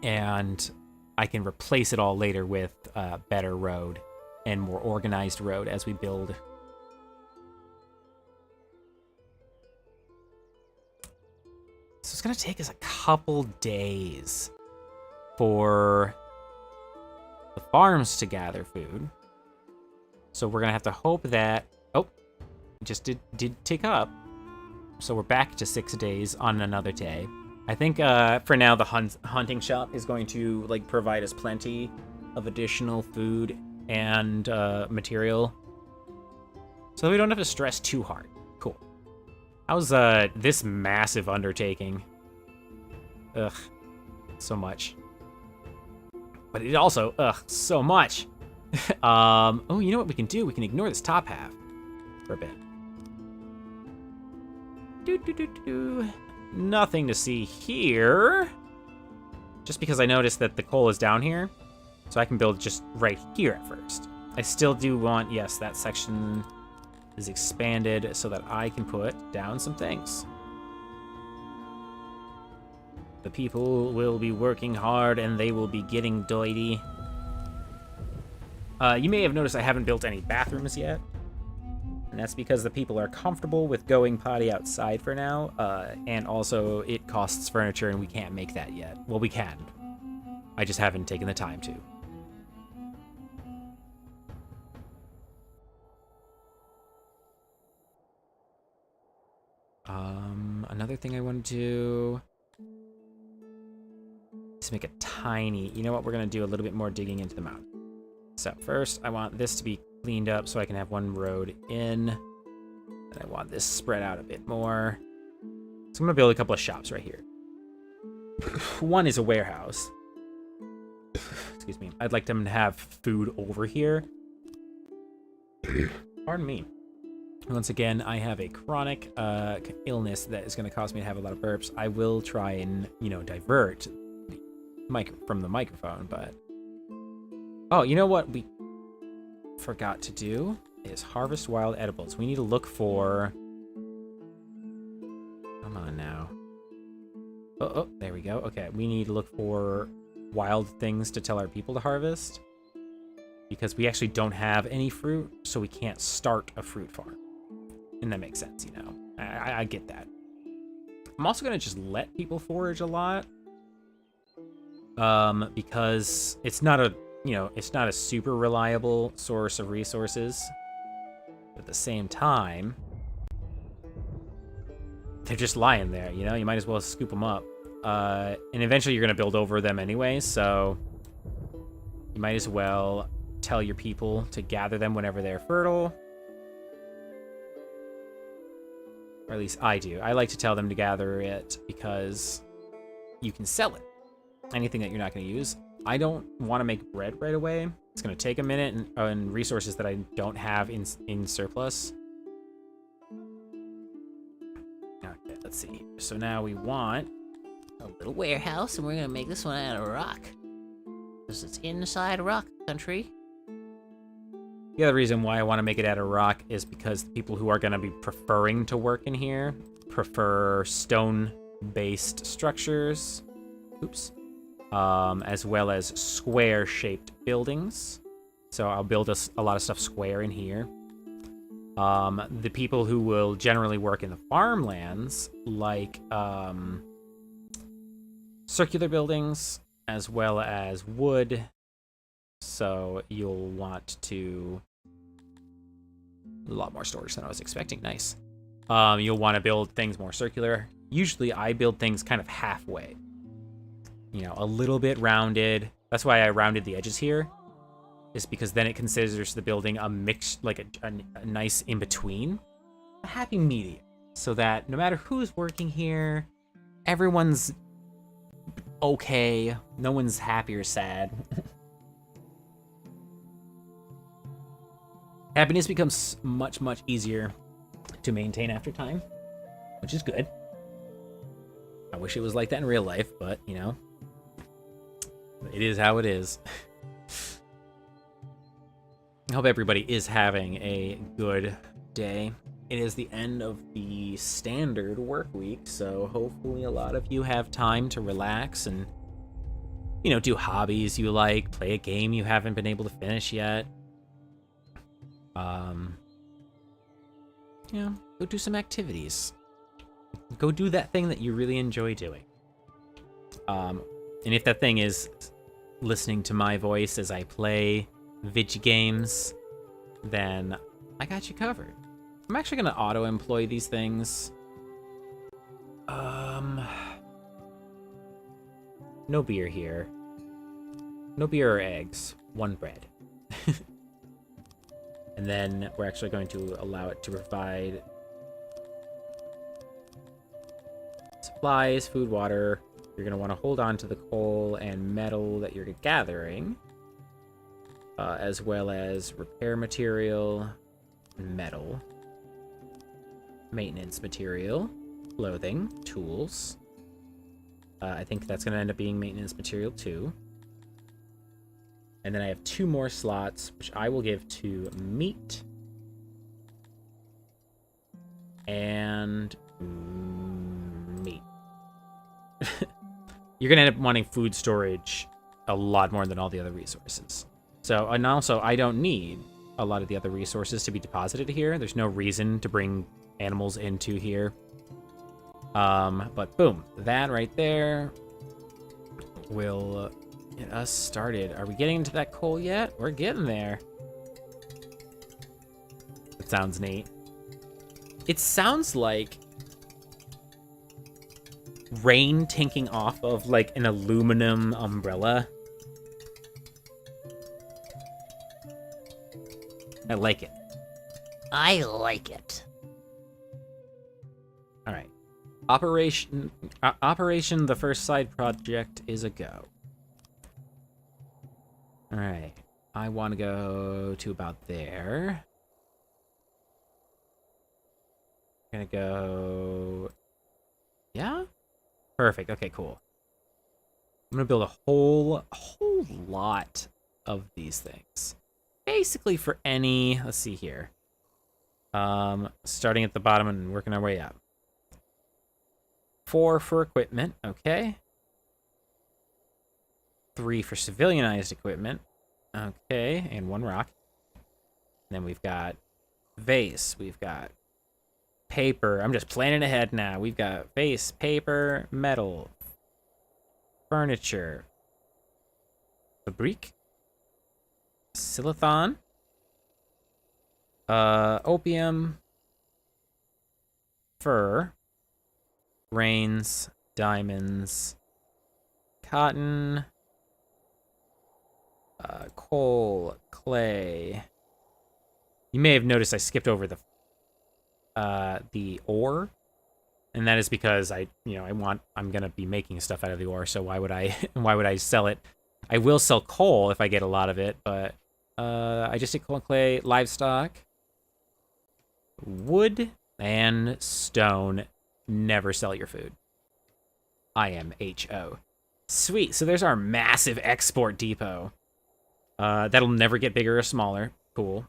And I can replace it all later with better road and more organized road as we build. So it's gonna take us a couple days for the farms to gather food. So we're gonna have to hope that, oh, it just did tick up. So we're back to 6 days on another day. I think for now the hunting shop is going to like provide us plenty of additional food and material, so we don't have to stress too hard. Cool. How's this massive undertaking? Ugh, so much. But it also, so much. Oh, you know what we can do? We can ignore this top half for a bit. Nothing to see here. Just because I noticed that the coal is down here, so I can build just right here at first. I still do want, yes, that section is expanded so that I can put down some things. The people will be working hard and they will be getting doity. You may have noticed I haven't built any bathrooms yet. And that's because the people are comfortable with going potty outside for now. And also it costs furniture and we can't make that yet. Well, we can. I just haven't taken the time to. Another thing I want to do is make a tiny, you know what, we're going to do a little bit more digging into the mountain. So first I want this to be cleaned up so I can have one road in. And I want this spread out a bit more. So I'm going to build a couple of shops right here. One is a warehouse. Excuse me. I'd like them to have food over here. Pardon me. Once again, I have a chronic illness that is going to cause me to have a lot of burps. I will try and, you know, divert from the microphone, but... Oh, you know what we forgot to do is harvest wild edibles. We need to look for... Come on now. Oh, there we go. Okay, we need to look for wild things to tell our people to harvest. Because we actually don't have any fruit, so we can't start a fruit farm. And that makes sense, you know. I get that. I'm also going to just let people forage a lot. Because it's not a, you know, it's not a super reliable source of resources. But at the same time, they're just lying there, you know? You might as well scoop them up. And eventually you're going to build over them anyway, so you might as well tell your people to gather them whenever they're fertile. Or at least I do. I like to tell them to gather it because you can sell it. Anything that you're not going to use. I don't want to make bread right away. It's going to take a minute and resources that I don't have in surplus. Okay, let's see. So now we want A little warehouse, and we're gonna make this one out of rock. Because it's inside rock country. The other reason why I want to make it out of rock is because the people who are going to be preferring to work in here prefer stone-based structures. Oops. As well as square-shaped buildings. So I'll build a lot of stuff square in here. The people who will generally work in the farmlands like circular buildings as well as wood. So you'll want to... A lot more storage than I was expecting. Nice. You'll want to build things more circular. Usually I build things kind of halfway. You know, a little bit rounded. That's why I rounded the edges here. Is because then it considers the building a mix, like a nice in-between. A happy medium. So that no matter who's working here, everyone's okay. No one's happy or sad. Happiness becomes much, much easier to maintain after time, which is good. I wish it was like that in real life, but, you know, it is how it is. I hope everybody is having a good day. It is the end of the standard work week, so hopefully a lot of you have time to relax and, you know, do hobbies you like, play a game you haven't been able to finish yet. You know, go do some activities. Go do that thing that you really enjoy doing. And if that thing is listening to my voice as I play video games, then I got you covered. I'm actually going to auto-employ these things. No beer here. No beer or eggs. One bread. And then we're actually going to allow it to provide supplies, food, water. You're going to want to hold on to the coal and metal that you're gathering, as well as repair material, metal, maintenance material, clothing, tools. I think that's going to end up being maintenance material too. And then I have 2 more slots, which I will give to meat and meat. You're going to end up wanting food storage a lot more than all the other resources. So, and also, I don't need a lot of the other resources to be deposited here. There's no reason to bring animals into here. But boom, that right there will... get us started. Are we getting into that coal yet? We're getting there. That sounds neat. It sounds like rain tinking off of like an aluminum umbrella. I like it. I like it. All right. Operation the first side project is a go. All right, I want to go to about there. Gonna go... Yeah? Perfect, okay, cool. I'm gonna build a whole lot of these things. Basically for any... Let's see here. Starting at the bottom and working our way up. 4 for equipment, okay. 3 for civilianized equipment. Okay, and 1 rock. And then we've got vase. We've got paper. I'm just planning ahead now. We've got vase, paper, metal, furniture, fabrique, silathon, opium, fur, grains, diamonds, cotton, coal, clay. You may have noticed I skipped over the ore, and that is because I'm gonna be making stuff out of the ore. So why would I sell it? I will sell coal if I get a lot of it, but I just did coal and clay, livestock, wood, and stone. Never sell your food. I am HO. Sweet. So there's our massive export depot. That'll never get bigger or smaller. Cool.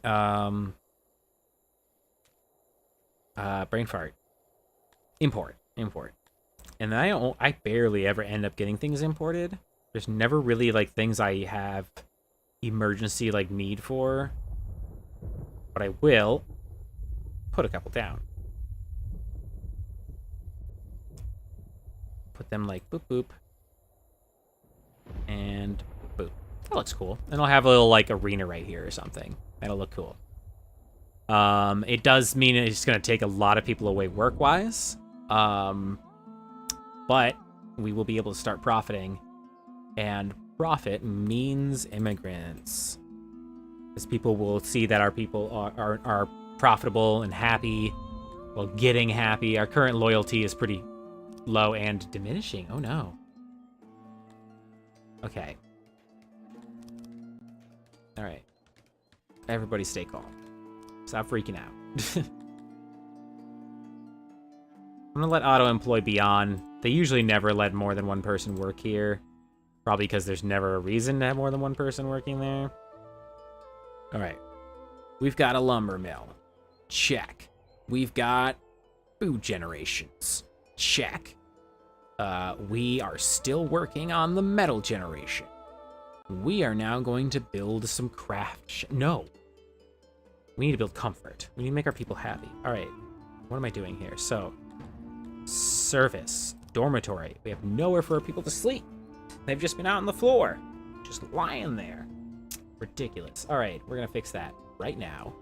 Brain fart. Import. And then I barely ever end up getting things imported. There's never really like things I have emergency, like, need for. But I will put a couple down. Put them, like, boop, boop. And boop. That looks cool. And I'll have a little, like, arena right here or something. That'll look cool. It does mean it's going to take a lot of people away work-wise. But we will be able to start profiting. And profit means immigrants. Because people will see that our people are profitable and happy while getting happy. Our current loyalty is pretty low and diminishing. Oh, no. Okay. All right. Everybody stay calm. Stop freaking out. I'm going to let auto-employ be on. They usually never let more than one person work here. Probably because there's never a reason to have more than one person working there. All right. We've got a lumber mill. Check. We've got food generations. Check. We are still working on the metal generation. We are now going to build some craft. No. We need to build comfort. We need to make our people happy. All right. What am I doing here? So, service. Dormitory. We have nowhere for our people to sleep. They've just been out on the floor. Just lying there. Ridiculous. All right. We're going to fix that right now.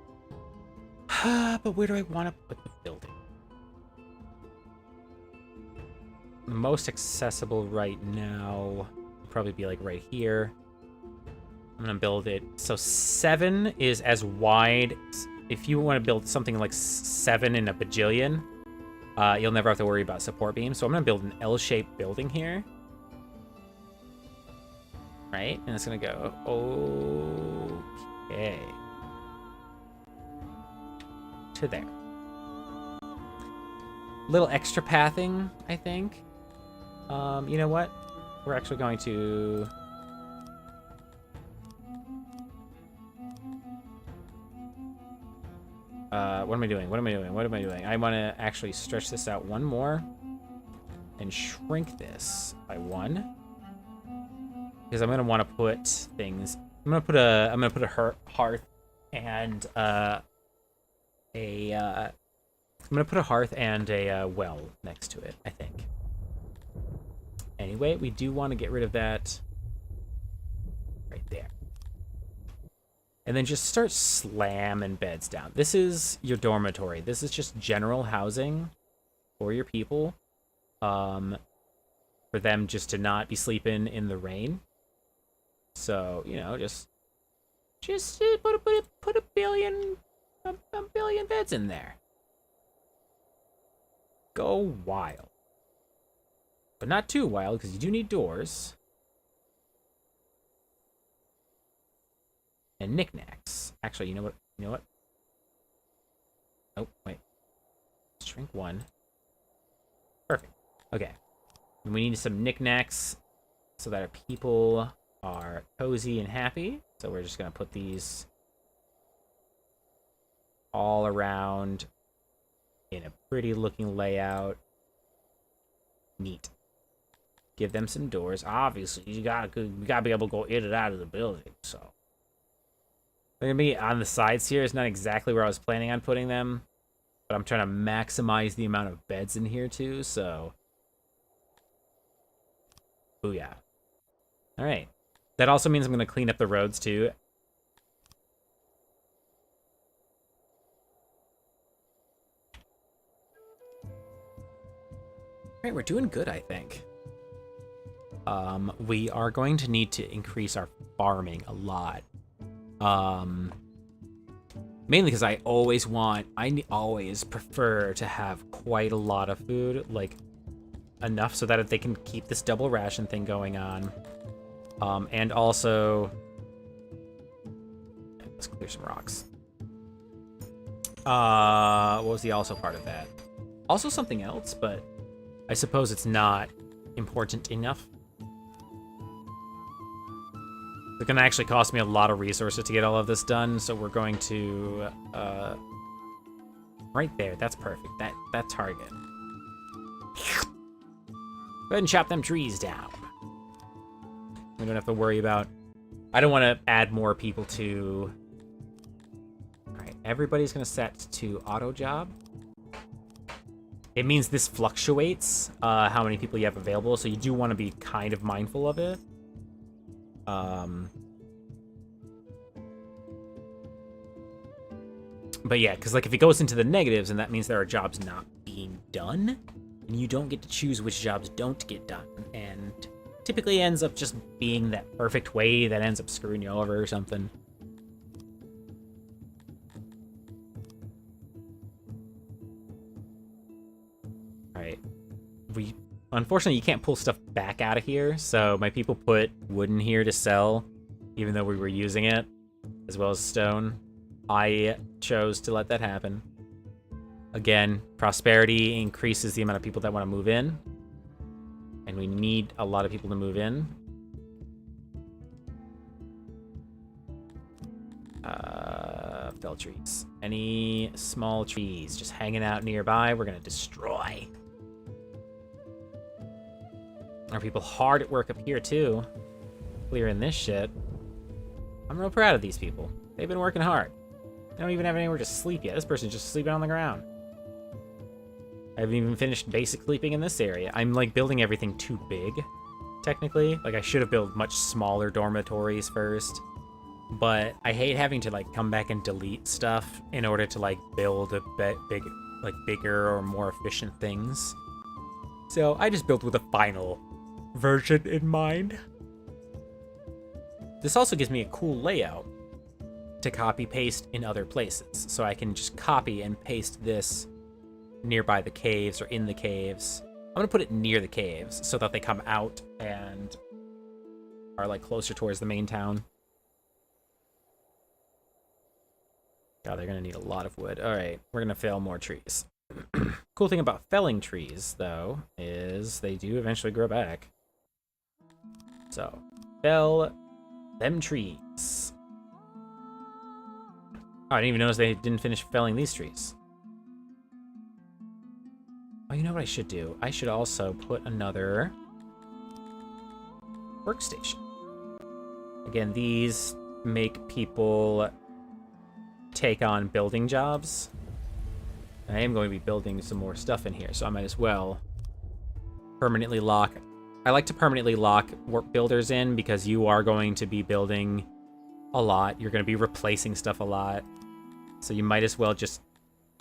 But where do I want to put the building? The most accessible right now would probably be like right here. I'm gonna build it. So 7 is as wide. If you want to build something like 7 in a bajillion, you'll never have to worry about support beams. So I'm gonna build an L-shaped building here. Right? And it's gonna go, okay. To there. Little extra pathing, I think. You know what? We're actually going to... what am I doing? What am I doing? What am I doing? I want to actually stretch this out one more and shrink this by 1 because I'm gonna want to put things. I'm gonna put a hearth and I'm gonna put a hearth and a well next to it, I think. Anyway, we do want to get rid of that right there. And then just start slamming beds down. This is your dormitory. This is just general housing for your people. For them just to not be sleeping in the rain. So, you know, just put a billion beds in there. Go wild. But not too wild, because you do need doors. And knickknacks. Actually, you know what? You know what? Oh, wait. Shrink 1. Perfect. Okay. And we need some knickknacks so that our people are cozy and happy. So we're just going to put these all around in a pretty looking layout. Neat. Give them some doors. Obviously, we gotta be able to go in and out of the building, so. They're gonna be on the sides here. It's not exactly where I was planning on putting them, but I'm trying to maximize the amount of beds in here too, so. Booyah. Alright. That also means I'm gonna clean up the roads too. Alright, we're doing good, I think. We are going to need to increase our farming a lot. Mainly because I always prefer to have quite a lot of food, like enough so that they can keep this double ration thing going on. And also, let's clear some rocks. What was the also part of that? Also something else, but I suppose it's not important enough. It's gonna actually cost me a lot of resources to get all of this done, so we're going to, right there, that's perfect, that target. Go ahead and chop them trees down. We don't have to worry about I don't want to add more people to... Alright, everybody's going to set to auto job. It means this fluctuates how many people you have available, so you do want to be kind of mindful of it. But yeah, because like if it goes into the negatives, and that means there are jobs not being done, and you don't get to choose which jobs don't get done, and typically ends up just being that perfect way that ends up screwing you over or something. Alright. Unfortunately, you can't pull stuff back out of here, so my people put wood in here to sell, even though we were using it, as well as stone. I chose to let that happen. Again, prosperity increases the amount of people that want to move in, and we need a lot of people to move in. Fell trees. Any small trees just hanging out nearby, we're gonna destroy. Are people hard at work up here too? Clearing this shit. I'm real proud of these people. They've been working hard. They don't even have anywhere to sleep yet. This person's just sleeping on the ground. I haven't even finished basic sleeping in this area. I'm like building everything too big, technically. Like I should have built much smaller dormitories first. But I hate having to like come back and delete stuff in order to like build a bigger or more efficient things. So I just built with a final version in mind. This also gives me a cool layout to copy paste in other places. So I can just copy and paste this nearby the caves or in the caves. I'm gonna put it near the caves so that they come out and are like closer towards the main town. God, they're gonna need a lot of wood. All right, we're gonna fell more trees. Cool thing about felling trees, though, is they do eventually grow back. So, fell them trees. Oh, I didn't even notice they didn't finish felling these trees. Oh, you know what I should do? I should also put another workstation. Again, these make people take on building jobs. And I am going to be building some more stuff in here, so I might as well permanently lock. I like to permanently lock work builders in because you are going to be building a lot. You're going to be replacing stuff a lot. So you might as well just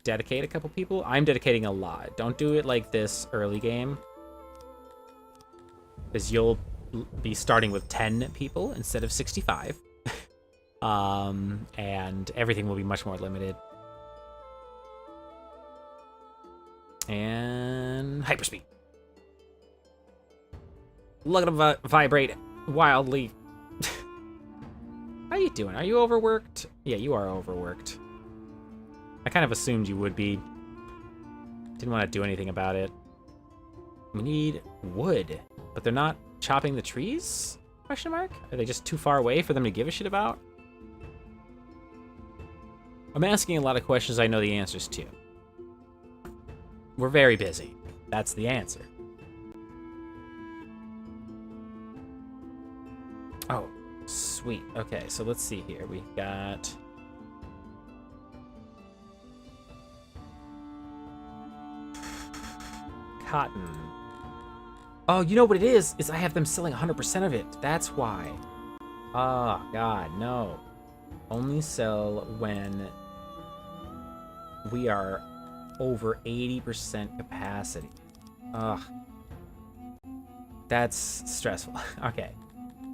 dedicate a couple people. I'm dedicating a lot. Don't do it like this early game, because you'll be starting with 10 people instead of 65. And everything will be much more limited. And hyperspeed. Look at him vibrate wildly. How you doing? Are you overworked? Yeah, you are overworked. I kind of assumed you would be. Didn't want to do anything about it. We need wood, but they're not chopping the trees? Question mark? Are they just too far away for them to give a shit about? I'm asking a lot of questions I know the answers to. We're very busy. That's the answer. Oh, sweet. Okay, so let's see here. We've got... cotton. Oh, you know what it is I have them selling 100% of it. That's why. Oh, God, no. Only sell when we are over 80% capacity. Ugh. That's stressful. Okay.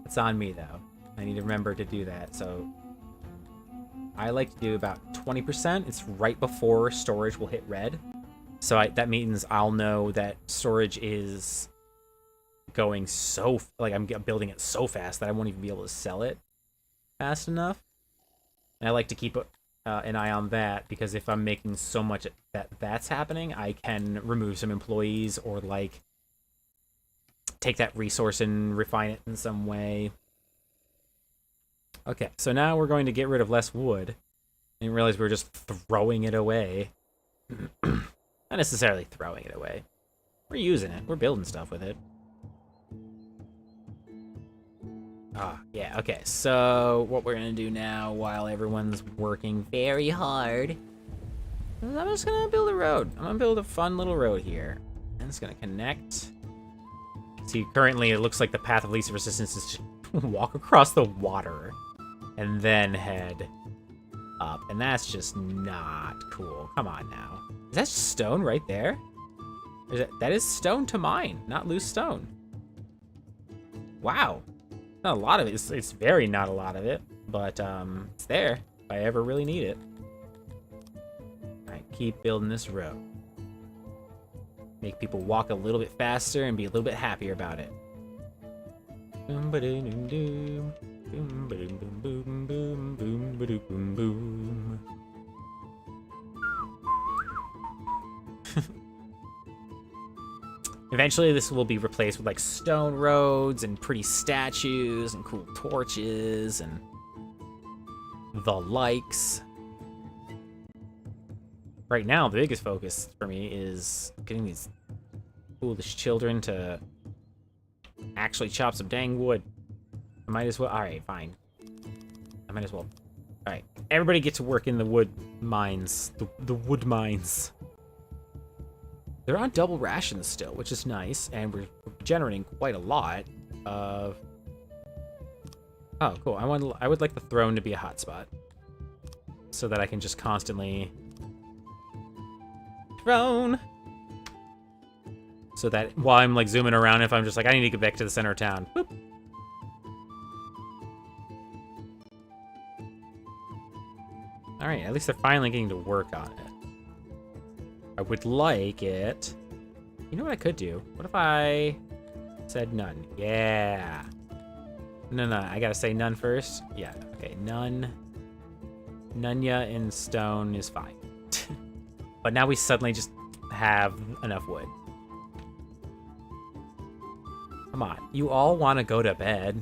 It's on me, though. I need to remember to do that. So I like to do about 20%. It's right before storage will hit red. So that means I'll know that storage is going so... like, I'm building it so fast that I won't even be able to sell it fast enough. And I like to keep an eye on that, because if I'm making so much that's happening, I can remove some employees or, like, take that resource and refine it in some way. Okay, so now we're going to get rid of less wood. I didn't realize we were just throwing it away. Not necessarily throwing it away. We're using it. We're building stuff with it. Ah, yeah, okay. So what we're gonna do now while everyone's working very hard is I'm just gonna build a road. I'm gonna build a fun little road here. And it's gonna connect. See, currently it looks like the path of least resistance is to walk across the water and then head up. And that's just not cool. Come on now. Is that stone right there? That is stone to mine, not loose stone. Wow. Not a lot of it. It's very not a lot of it, but it's there if I ever really need it. All right, keep building this road. Make people walk a little bit faster and be a little bit happier about it. Boom ba doom doom doom. Boom ba doom boom boom boom boom ba doom boom boom. Eventually, this will be replaced with like stone roads and pretty statues and cool torches and the likes. Right now, the biggest focus for me is getting these foolish children to actually chop some dang wood. I might as well. All right, fine. I might as well. All right, everybody get to work in the wood mines. The wood mines. They're on double rations still, which is nice, and we're generating quite a lot of... Oh, cool. I would like the throne to be a hotspot, so that I can just constantly... Throne! So that while I'm, like, zooming around, if I'm just like, I need to get back to the center of town. Boop. Alright, at least they're finally getting to work on it. I would like it. You know what I could do? What if I said none? Yeah. No, I gotta say none first. Yeah, okay, none. Nunya in stone is fine. But now we suddenly just have enough wood. Come on, you all want to go to bed.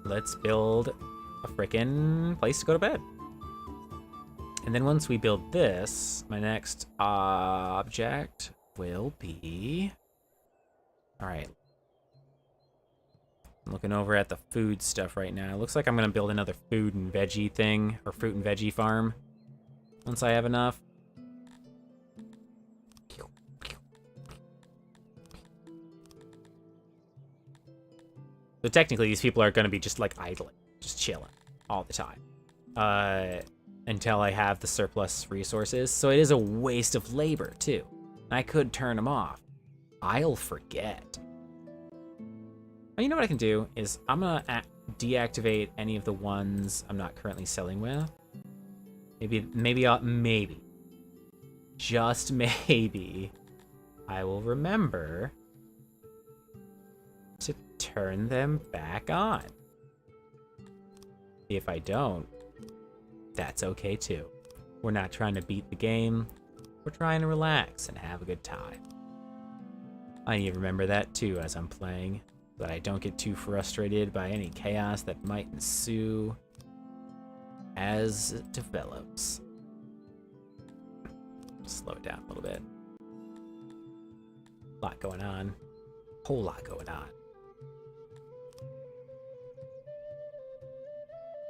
Let's build a frickin' place to go to bed. And then once we build this, my next object will be... Alright. I'm looking over at the food stuff right now. It looks like I'm going to build another food and veggie thing, or fruit and veggie farm, once I have enough. So technically, these people are going to be just like idling, just chilling all the time. Until I have the surplus resources. So it is a waste of labor, too. I could turn them off. I'll forget. Well, you know what I can do is I'm going to deactivate any of the ones I'm not currently selling with. Maybe, just maybe, I will remember to turn them back on. If I don't, that's okay too. We're not trying to beat the game. We're trying to relax and have a good time. I need to remember that too as I'm playing, so that I don't get too frustrated by any chaos that might ensue as it develops. Slow it down a little bit. A lot going on. Whole lot going on.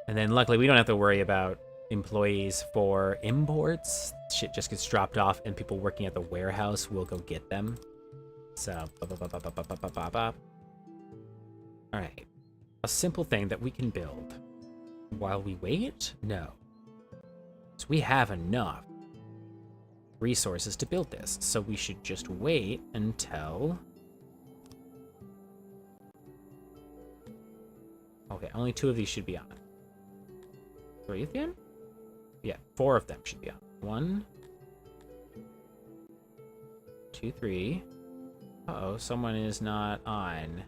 And then luckily we don't have to worry about employees for imports. Shit just gets dropped off and people working at the warehouse will go get them. So, alright. A simple thing that we can build while we wait? No. So we have enough resources to build this. So we should just wait until... Okay, only 2 of these should be on. 3 at the end? Yeah, 4 of them should be on. 1, 2, 3. Uh-oh, someone is not on.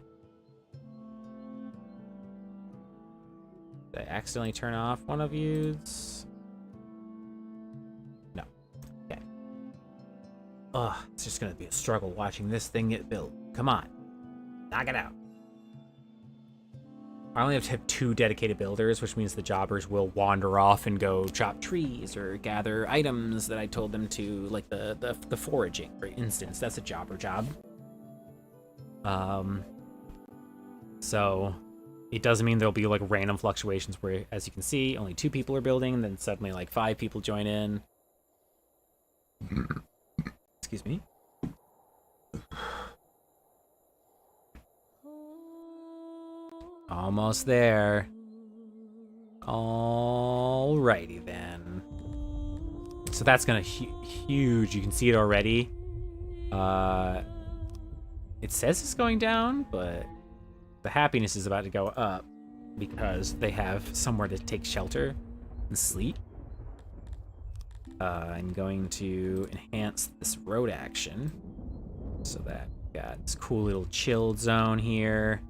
Did I accidentally turn off one of you's? No. Okay. Ugh, it's just gonna be a struggle watching this thing get built. Come on. Knock it out. I only have to have 2 dedicated builders, which means the jobbers will wander off and go chop trees or gather items that I told them to, like the foraging, for instance. That's a jobber job. So it doesn't mean there'll be like random fluctuations where, as you can see, only 2 people are building, and then suddenly like 5 people join in. Excuse me. Almost there. Alrighty then. So that's gonna huge. You can see it already. It says it's going down, but the happiness is about to go up because they have somewhere to take shelter and sleep. I'm going to enhance this road action so that we got this cool little chilled zone here.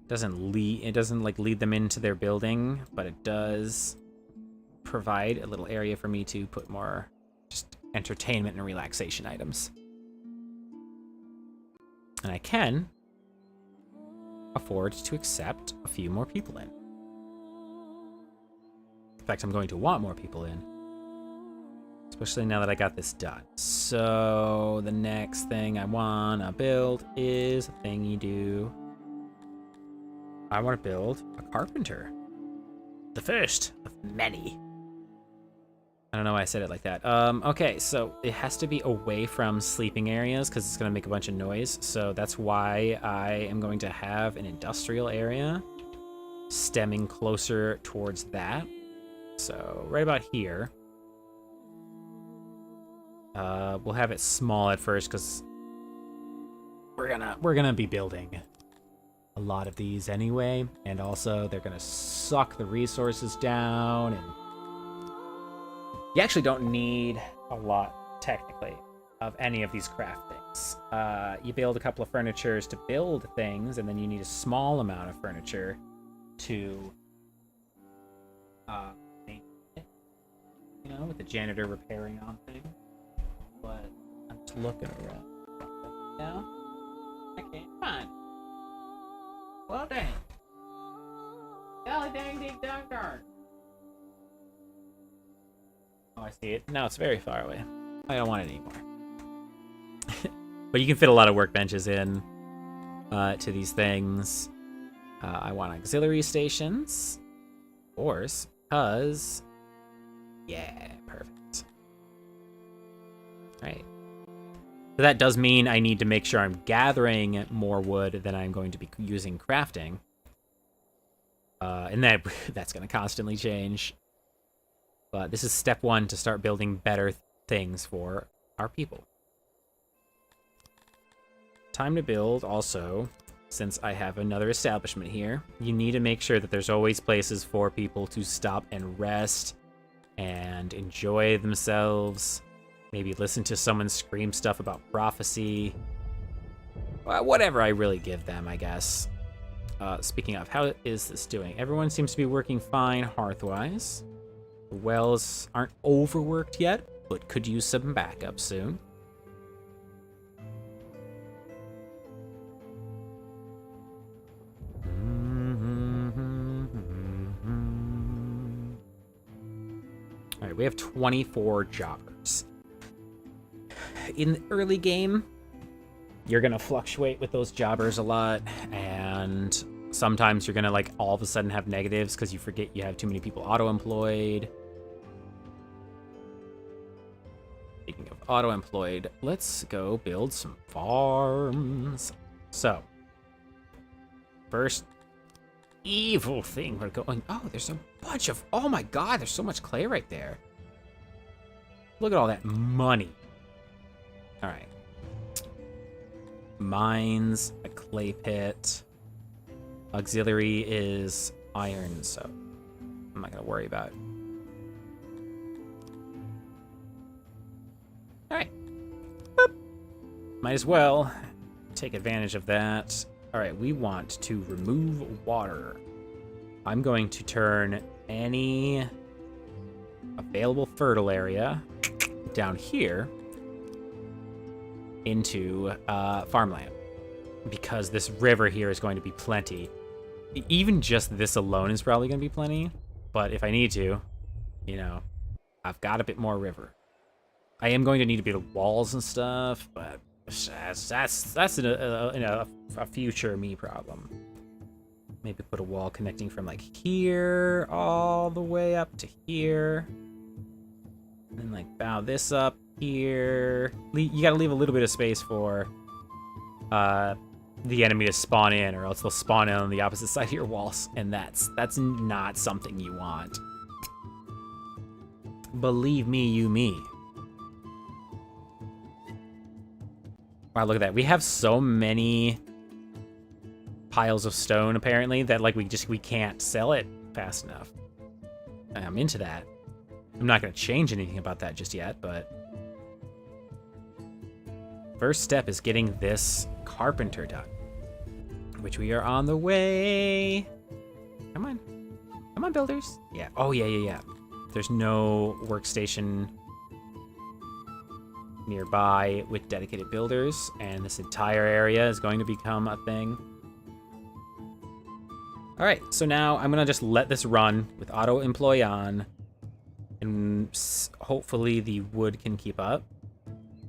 It doesn't like lead them into their building, but it does provide a little area for me to put more just entertainment and relaxation items. And I can afford to accept a few more people in. In fact, I'm going to want more people in, especially now that I got this done. So the next thing I want to build is a thingy do. I want to build a carpenter. The first of many. I don't know why I said it like that. Okay, so it has to be away from sleeping areas because it's going to make a bunch of noise. So that's why I am going to have an industrial area stemming closer towards that. So right about here. We'll have it small at first because we're gonna be building a lot of these anyway, and also they're gonna suck the resources down, and you actually don't need a lot technically of any of these craft things. You build a couple of furnitures to build things, and then you need a small amount of furniture to make it, you know, with the janitor repairing on things. But I'm just looking around now. I can't find. Well, dang. Golly dang ding dong darn. Oh, I see it. Now it's very far away. I don't want it anymore. But you can fit a lot of workbenches in to these things. I want auxiliary stations. Of course, because... yeah, perfect. All right. So that does mean I need to make sure I'm gathering more wood than I'm going to be using crafting. And that's going to constantly change. But this is step 1 to start building better things for our people. Time to build also, since I have another establishment here, you need to make sure that there's always places for people to stop and rest and enjoy themselves. Maybe listen to someone scream stuff about prophecy. Well, whatever I really give them, I guess. Speaking of, how is this doing? Everyone seems to be working fine hearth-wise. The wells aren't overworked yet, but could use some backup soon. All right, we have 24 jobbers. In the early game, you're gonna fluctuate with those jobbers a lot, and sometimes you're gonna like all of a sudden have negatives because you forget you have too many people auto-employed. Speaking of auto-employed, let's go build some farms. So, first evil thing we're going... oh, there's a bunch of... oh my god, there's so much clay right there. Look at all that money. All right. Mines, a clay pit. Auxiliary is iron, so I'm not going to worry about it. All right. Boop. Might as well take advantage of that. All right, we want to remove water. I'm going to turn any available fertile area down here into farmland, because this river here is going to be plenty. Even just this alone is probably going to be plenty, but if I need to, you know, I've got a bit more river. I am going to need to build walls and stuff, but That's a future me problem. Maybe put a wall connecting from like here all the way up to here. And then like bow this up here. You gotta leave a little bit of space for the enemy to spawn in, or else they'll spawn in on the opposite side of your walls, and that's not something you want. Believe me, you me. Wow, look at that. We have so many piles of stone, apparently, that like we can't sell it fast enough. I'm into that. I'm not going to change anything about that just yet, but first step is getting this carpenter done, which we are on the way. Come on. Come on, builders. Yeah. Oh, yeah. There's no workstation nearby with dedicated builders, and this entire area is going to become a thing. All right, so now I'm gonna just let this run with auto employ on, and hopefully the wood can keep up.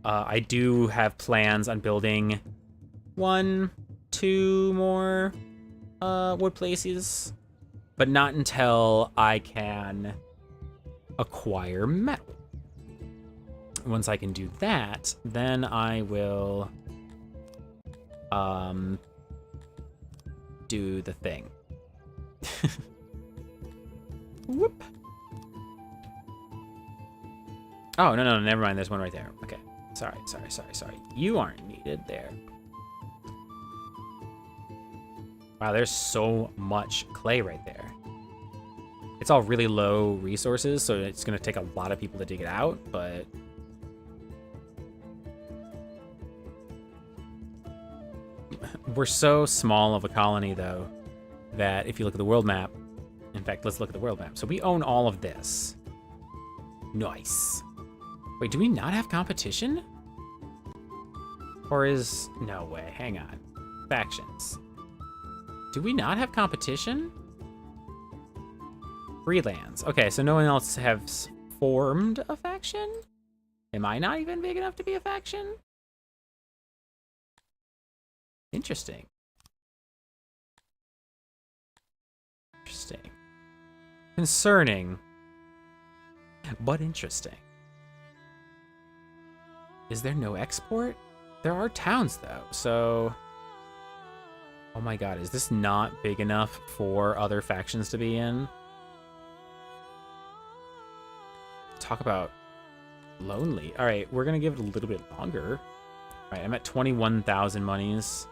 I do have plans on building 1, 2 more wood places, but not until I can acquire metal. Once I can do that, then I will do the thing. Whoop. Oh, no, never mind. There's one right there. Okay. Sorry. You aren't needed there. Wow, there's so much clay right there. It's all really low resources, so it's going to take a lot of people to dig it out, but we're so small of a colony, though, that if you look at the world map, in fact, let's look at the world map. So we own all of this. Nice. Wait, do we not have competition? Or is... No way, hang on. Factions. Do we not have competition? Freelance. Okay, so no one else has formed a faction? Am I not even big enough to be a faction? Interesting. Concerning, but interesting. Is there no export? There are towns, though, so... Oh my god, is this not big enough for other factions to be in? Talk about lonely. Alright, we're gonna give it a little bit longer. Alright, I'm at 21,000 monies.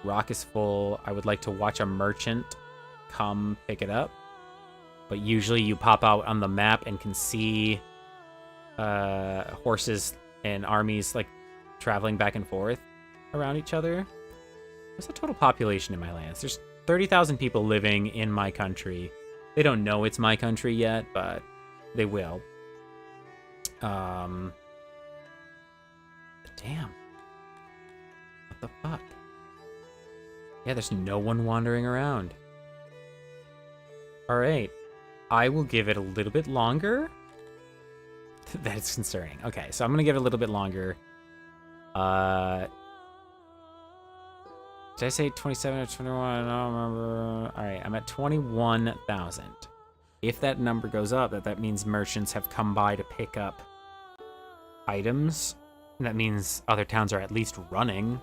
Rock is full. I would like to watch a merchant come pick it up. But usually you pop out on the map and can see horses and armies like traveling back and forth around each other. What's the total population in my lands? There's 30,000 people living in my country. They don't know it's my country yet, but they will. Damn. What the fuck? Yeah, there's no one wandering around. All right. I will give it a little bit longer. That's concerning. Okay, so I'm going to give it a little bit longer. Did I say 27 or 21? I don't remember. All right, I'm at 21,000. If that number goes up, that means merchants have come by to pick up items. And that means other towns are at least running.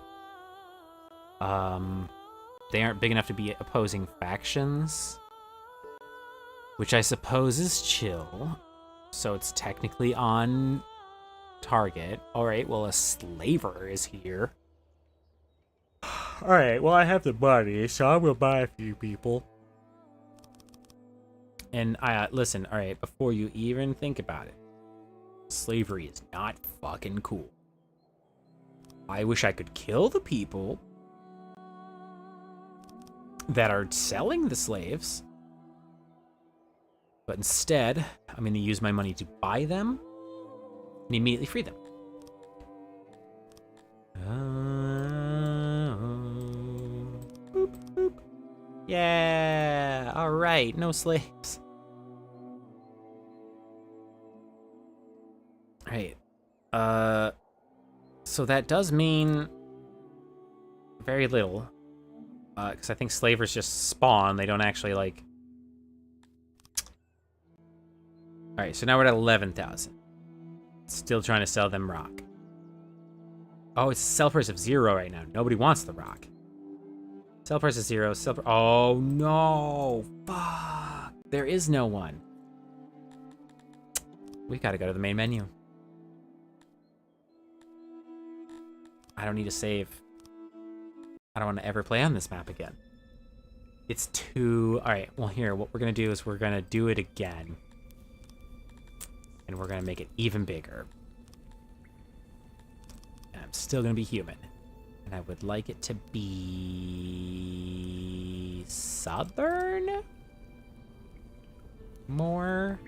They aren't big enough to be opposing factions, which I suppose is chill. So it's technically on target. All right, well, a slaver is here. All right, well, I have the money, so I will buy a few people. And listen, all right, before you even think about it, slavery is not fucking cool. I wish I could kill the people that are selling the slaves. But instead, I'm going to use my money to buy them and immediately free them. Boop, boop. Yeah, all right, no slaves. All right, So that does mean very little. Because I think slavers just spawn. They don't actually, like... Alright, so now we're at 11,000. Still trying to sell them rock. Oh, it's a sell price of 0 right now. Nobody wants the rock. Sell price is 0. Oh, no. Fuck. There is no one. We gotta go to the main menu. I don't need to save. I don't want to ever play on this map again. It's too... Alright, well here, what we're going to do is we're going to do it again. And we're going to make it even bigger. And I'm still going to be human. And I would like it to be... southern? More?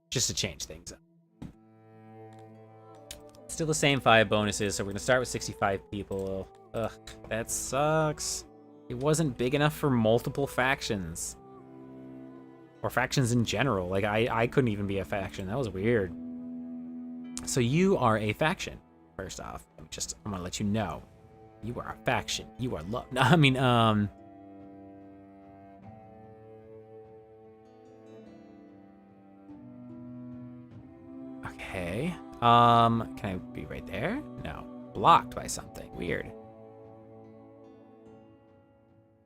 Just to change things up. Still the same 5 bonuses, so we're going to start with 65 people. Ugh, that sucks. It wasn't big enough for multiple factions. Or factions in general. Like, I couldn't even be a faction. That was weird. So you are a faction, first off. I'm going to let you know. You are a faction. You are love. No, I mean, okay. Can I be right there? No. Blocked by something. Weird.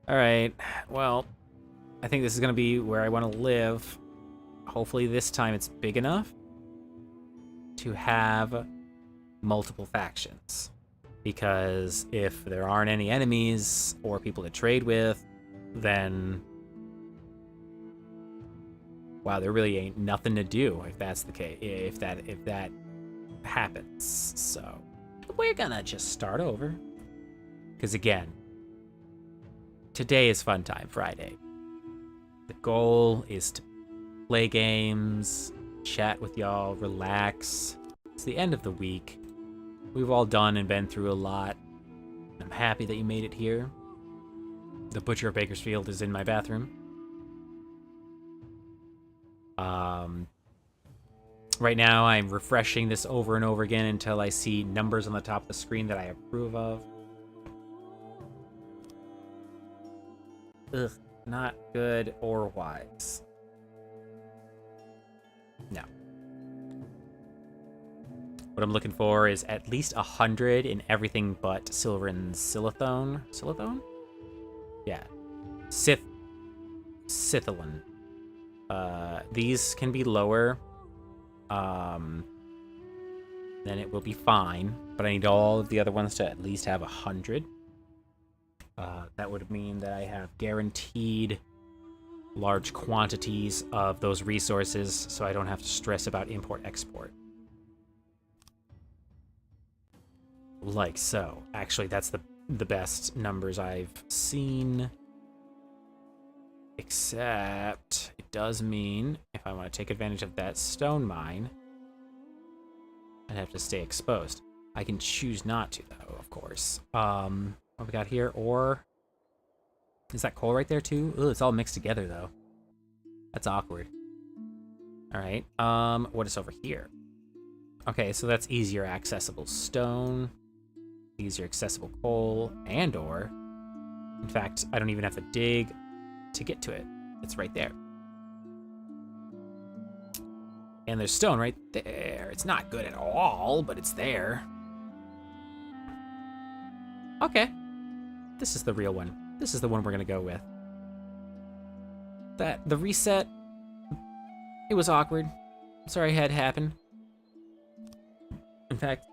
Alright. Well, I think this is going to be where I want to live. Hopefully this time it's big enough to have multiple factions. Because if there aren't any enemies or people to trade with, then... wow, there really ain't nothing to do if that's the case. If that happens. So we're gonna just start over. Because again, today is Funtime Friday. The goal is to play games, chat with y'all, relax. It's the end of the week. We've all done and been through a lot. I'm happy that you made it here. The Butcher of Bakersfield is in my bathroom. Right now, I'm refreshing this over and over again until I see numbers on the top of the screen that I approve of. Ugh, not good or wise. No. What I'm looking for is at least 100 in everything but silver and silithone. Silithone? Yeah. Sithilin. These can be lower. Then it will be fine. But I need all of the other ones to at least have 100. That would mean that I have guaranteed large quantities of those resources, so I don't have to stress about import-export. Like so. Actually, that's the best numbers I've seen. Except, it does mean, if I want to take advantage of that stone mine, I'd have to stay exposed. I can choose not to, though, of course. What we got here? Ore. Is that coal right there, too? Ugh, it's all mixed together, though. That's awkward. Alright, what is over here? Okay, so that's easier accessible stone, easier accessible coal, and ore. In fact, I don't even have to dig to get to it. It's right there. And there's stone right there. It's not good at all, but it's there. Okay. This is the real one. This is the one we're gonna go with. The reset, it was awkward. I'm sorry it had happened. In fact,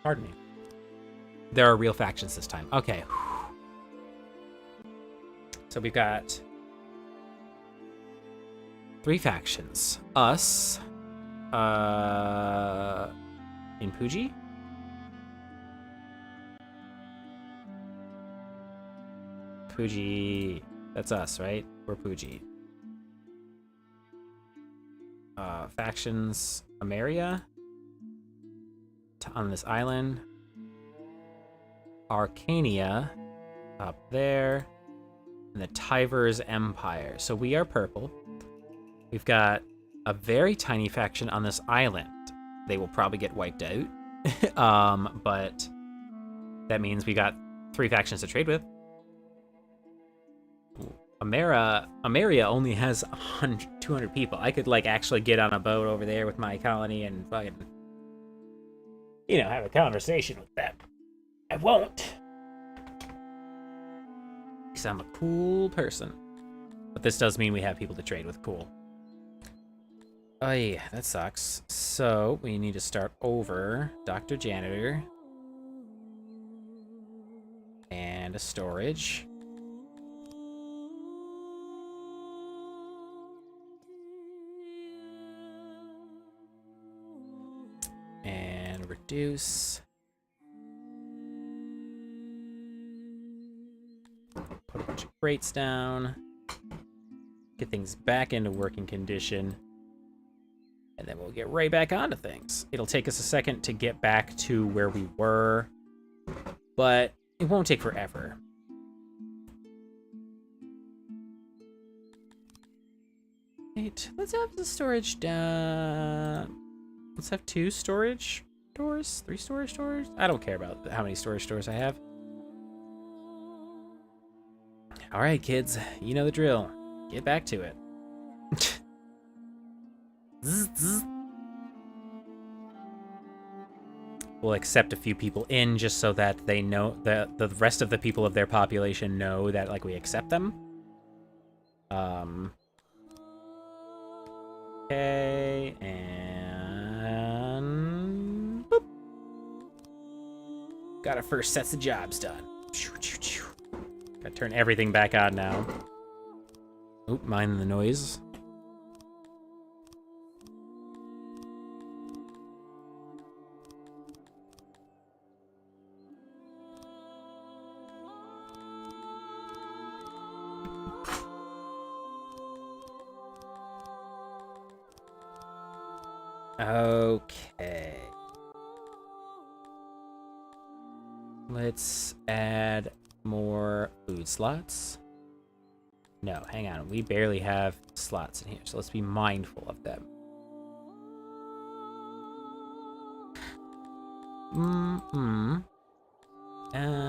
pardon me. There are real factions this time. Okay. So we've got 3 factions. Us. In Puji? Puji. That's us, right? We're Puji. Factions. Ameria. On this island. Arcania. Up there. and the Tivers Empire. So we are purple. We've got a very tiny faction on this island. They will probably get wiped out. But that means we got 3 factions to trade with. Ameria only has 200 people. I could, like, actually get on a boat over there with my colony and fucking, you know, have a conversation with them. I won't. Because I'm a cool person. But this does mean we have people to trade with. Cool. Oh, yeah, that sucks. So, we need to start over. Dr. Janitor. And a storage. And reduce. Put a bunch of crates down. Get things back into working condition. And then we'll get right back onto things. It'll take us a second to get back to where we were, but it won't take forever. Right, let's have the storage down. Let's have 2 storage doors, 3 storage doors. I don't care about how many storage doors I have. All right, kids, you know the drill. Get back to it. We'll accept a few people in just so that they know that the rest of the people of their population know that, like, we accept them. Okay, and boop. Got our first sets of jobs done. Gotta turn everything back on now. Oop, mind the noise. Okay. Let's add more food slots. No, hang on. We barely have slots in here, so let's be mindful of them. And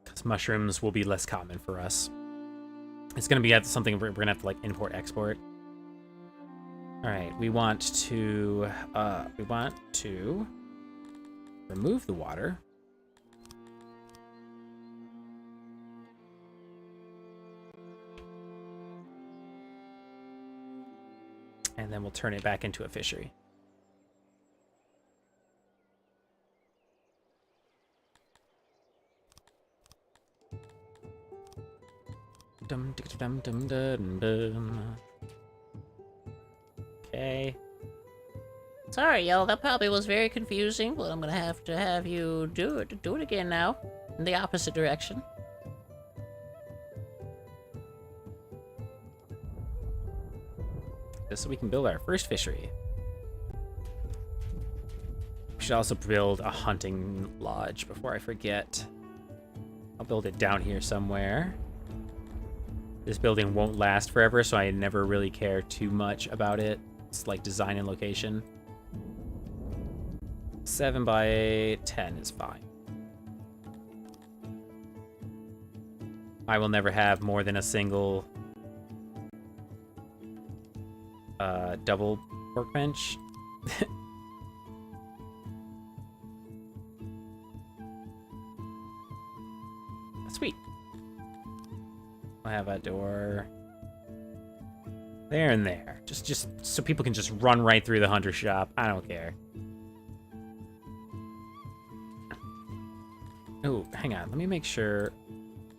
because mushrooms will be less common for us. It's gonna be something we're gonna have to, like, import export. All right, we want to remove the water. And then we'll turn it back into a fishery. Okay. Sorry, y'all. That probably was very confusing, but I'm gonna have to have you do it again now, in the opposite direction. Just so we can build our first fishery. We should also build a hunting lodge before I forget. I'll build it down here somewhere. This building won't last forever, so I never really care too much about it. It's like design and location. 7 by 10 is fine. I will never have more than a single double workbench. Sweet. I'll have a door there and there. Just so people can just run right through the hunter shop. I don't care. Oh, hang on. Let me make sure.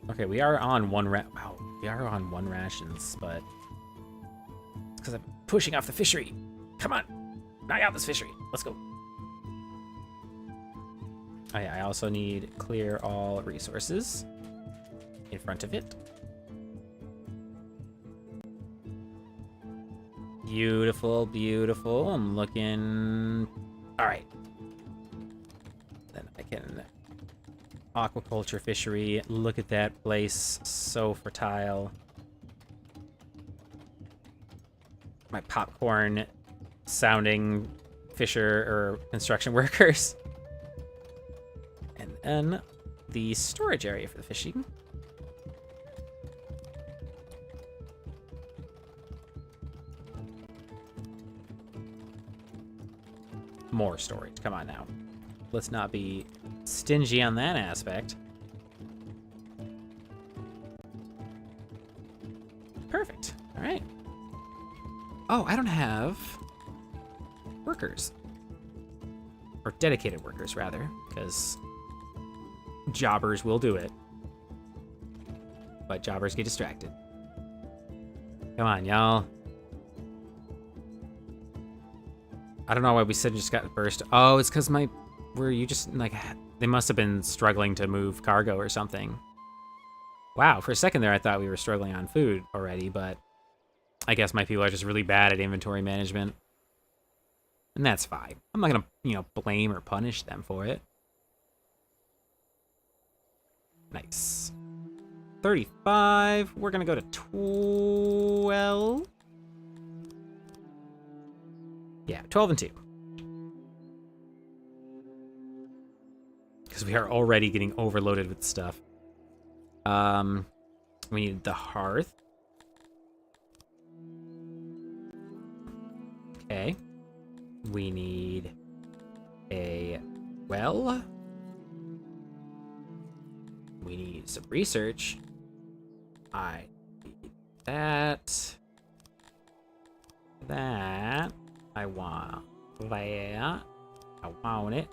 Okay, we are on one wow, we are on 1 rations, but it's because I'm pushing off the fishery. Come on, knock out this fishery. Let's go. Oh, yeah, I also need clear all resources in front of it. Beautiful, beautiful. I'm looking. All right. Then I can aquaculture fishery. Look at that place. So fertile. My popcorn sounding fisher or construction workers. And then the storage area for the fishing. More storage. Come on now. Let's not be stingy on that aspect. Perfect. All right. Oh, I don't have workers. Or dedicated workers, rather, because jobbers will do it. But jobbers get distracted. Come on, y'all. I don't know why we said just got burst. Oh, it's because were you just, like, they must have been struggling to move cargo or something. Wow, for a second there I thought we were struggling on food already, but I guess my people are just really bad at inventory management. And that's fine. I'm not gonna, blame or punish them for it. Nice. 35. We're gonna go to 12. Yeah, 12 and 2. Because we are already getting overloaded with stuff. We need the hearth. Okay. We need a well. We need some research. I need that. That. I want that. I want it.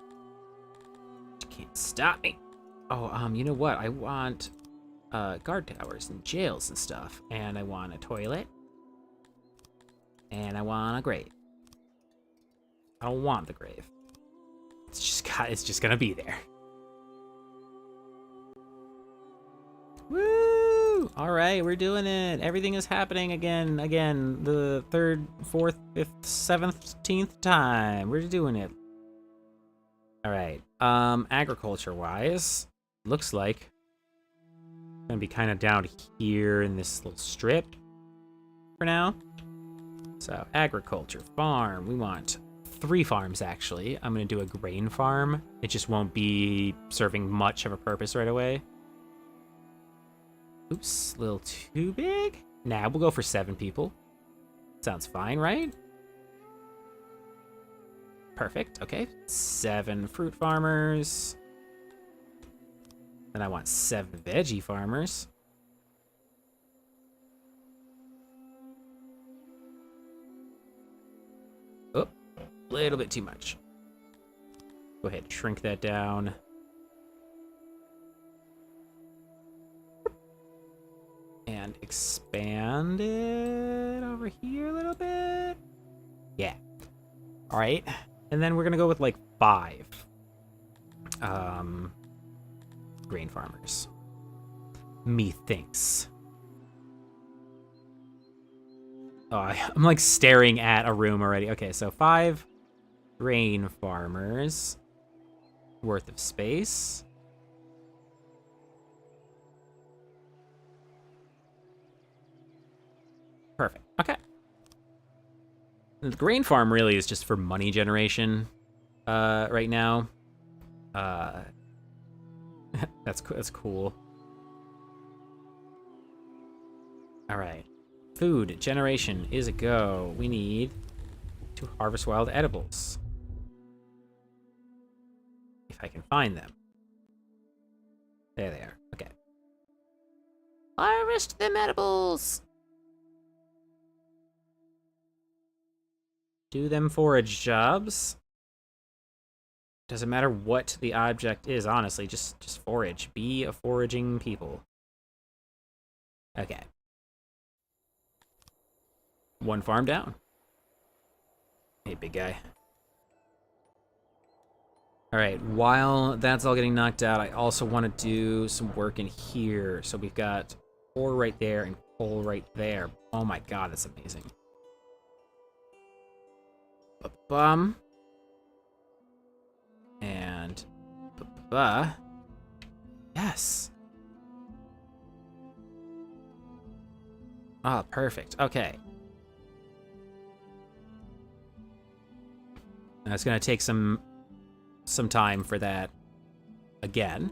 You can't stop me. Oh, you know what? I want guard towers and jails and stuff. And I want a toilet. And I want a grave. I don't want the grave. It's just gonna be there. Woo! All right, we're doing it. Everything is happening again. The 3rd, 4th, 5th, 17th time. We're doing it. All right. Agriculture-wise, looks like gonna be kind of down here in this little strip for now. So agriculture, farm. We want 3 farms actually. I'm gonna do a grain farm. It just won't be serving much of a purpose right away. Oops, a little too big? Nah, we'll go for 7 people. Sounds fine, right? Perfect, okay. 7 fruit farmers. Then I want 7 veggie farmers. Oh, a little bit too much. Go ahead, shrink that down. And expand it over here a little bit. Yeah. All right. And then we're going to go with like 5 grain farmers. Methinks. Oh, I'm like staring at a room already. Okay, so 5 grain farmers worth of space. Perfect. Okay. The grain farm really is just for money generation right now. That's cool. All right. Food generation is a go. We need to harvest wild edibles. If I can find them. There they are. Okay. Harvest them edibles. Do them forage jobs. Doesn't matter what the object is, honestly. Just forage. Be a foraging people. Okay. 1 farm down. Hey, big guy. Alright, while that's all getting knocked out, I also want to do some work in here. So we've got ore right there and coal right there. Oh my god, that's amazing. Bum. And Yes. Ah, perfect. Okay. Now it's gonna take some time for that again.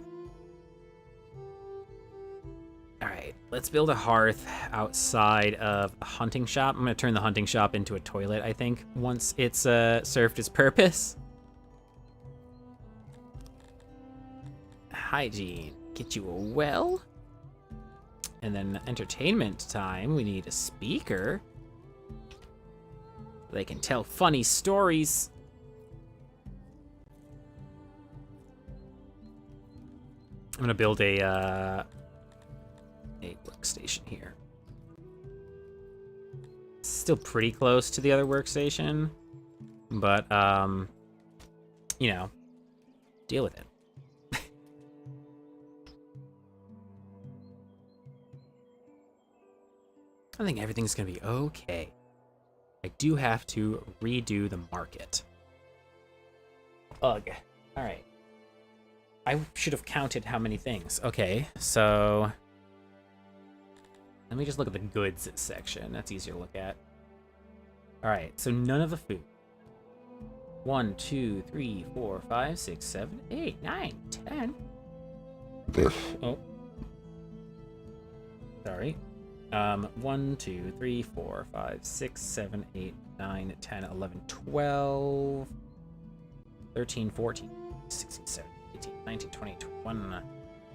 Alright, let's build a hearth outside of a hunting shop. I'm gonna turn the hunting shop into a toilet, I think, once it's served its purpose. Hygiene. Get you a well. And then entertainment time. We need a speaker. They can tell funny stories. I'm gonna build a workstation here. Still pretty close to the other workstation, but you know, deal with it. I think everything's gonna be okay. I do have to redo the market. Ugh. All right. I should have counted how many things. Okay, so let me just look at the goods section. That's easier to look at. All right, so none of the food. 1, 2, 3, 4, 5, 6, 7, 8, 9, 10. Oh. Sorry. 1, 2, 3, 4, 5, 6, 7, 8, 9, 10, 11, 12, 13, 14, 16, 17, 18, 19, 20, 21,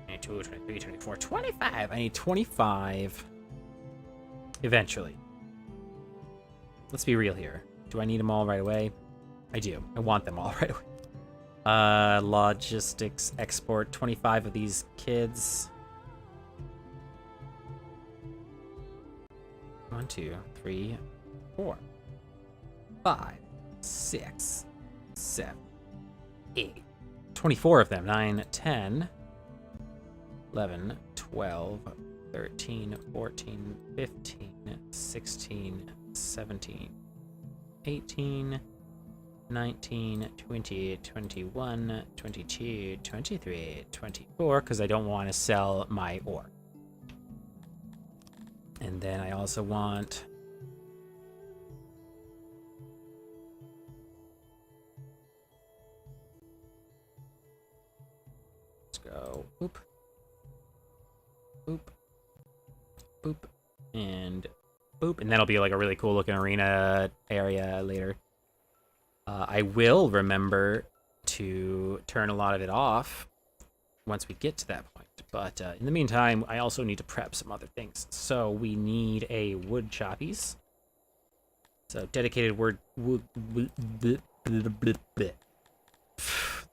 22, 23, 24, 25. I need 25 eventually. Let's be real here. Do I need them all right away? I do. I want them all right away. Logistics, export, 25 of these kids. 1, 2, 3, 4, 5, 6, 7, 8. 24 of them. 9, 10, 11, 12, 13, 14, 15, 16, 17, 18, 19, 20, 21, 22, 23, 24, because I don't want to sell my ore. And then I also want... Let's go. Boop. Boop. Boop. And boop. And that'll be like a really cool looking arena area later. I will remember to turn a lot of it off once we get to that point. But in the meantime, I also need to prep some other things. So we need a wood choppies. So dedicated wood.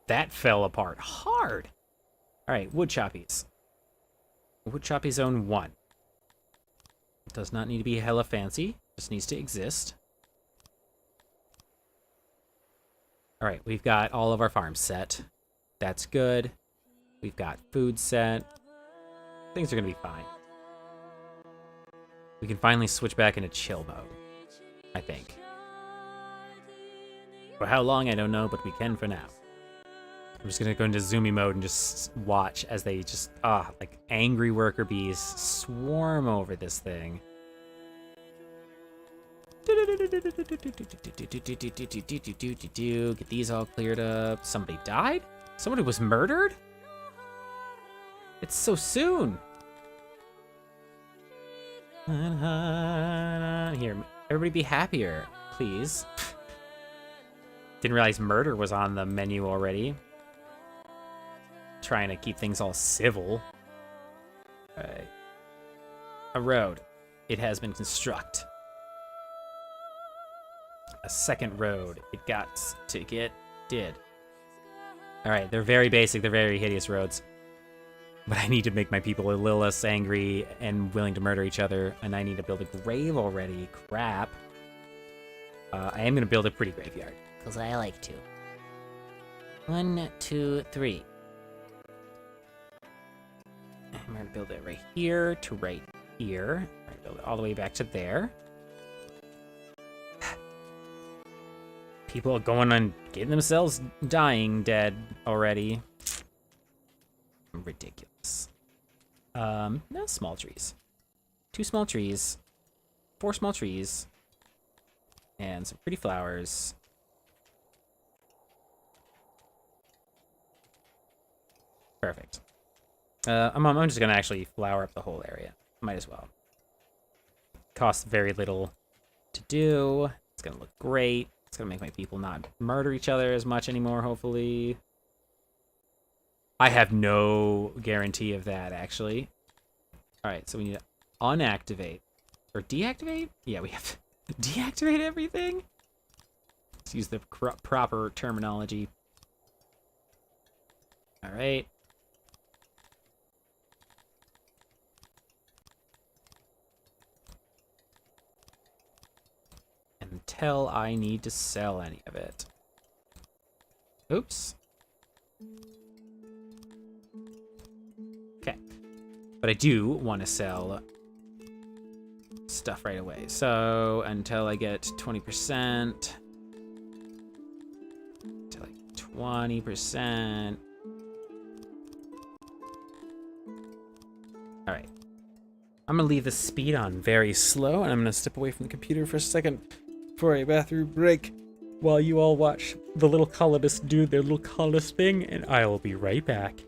That fell apart hard. All right, wood choppies. Wood choppy zone 1. It does not need to be hella fancy. Just needs to exist. All right, we've got all of our farms set. That's good. We've got food set. Things are gonna be fine. We can finally switch back into chill mode, I think. For how long, I don't know, but we can for now. I'm just gonna go into zoomy mode and just watch as they just, like angry worker bees swarm over this thing. Get these all cleared up. Somebody died? Somebody was murdered? It's so soon. Here, everybody be happier, please. Didn't realize murder was on the menu already. Trying to keep things all civil. Alright. A road. It has been constructed. A second road. It got to get did. Alright, they're very basic, they're very hideous roads. But I need to make my people a little less angry and willing to murder each other. And I need to build a grave already. Crap. I am going to build a pretty graveyard. Because I like to. 1, 2, 3. I'm going to build it right here to right here. I'm going to build it all the way back to there. People are going on getting themselves dying dead already. Ridiculous. No small trees. 2 small trees, 4 small trees, and some pretty flowers. Perfect. I'm just gonna actually flower up the whole area. Might as well. Costs very little to do. It's gonna look great. It's gonna make my people not murder each other as much anymore, hopefully. I have no guarantee of that, actually. Alright, so we need to unactivate. Or deactivate? Yeah, we have to deactivate everything? Let's use the proper terminology. Alright. Until I need to sell any of it. Oops. Okay. But I do want to sell stuff right away. So until I get 20%. Until like 20%. Alright. I'm gonna leave the speed on very slow, and I'm gonna step away from the computer for a second for a bathroom break while you all watch the little colonists do their little colonist thing, and I will be right back.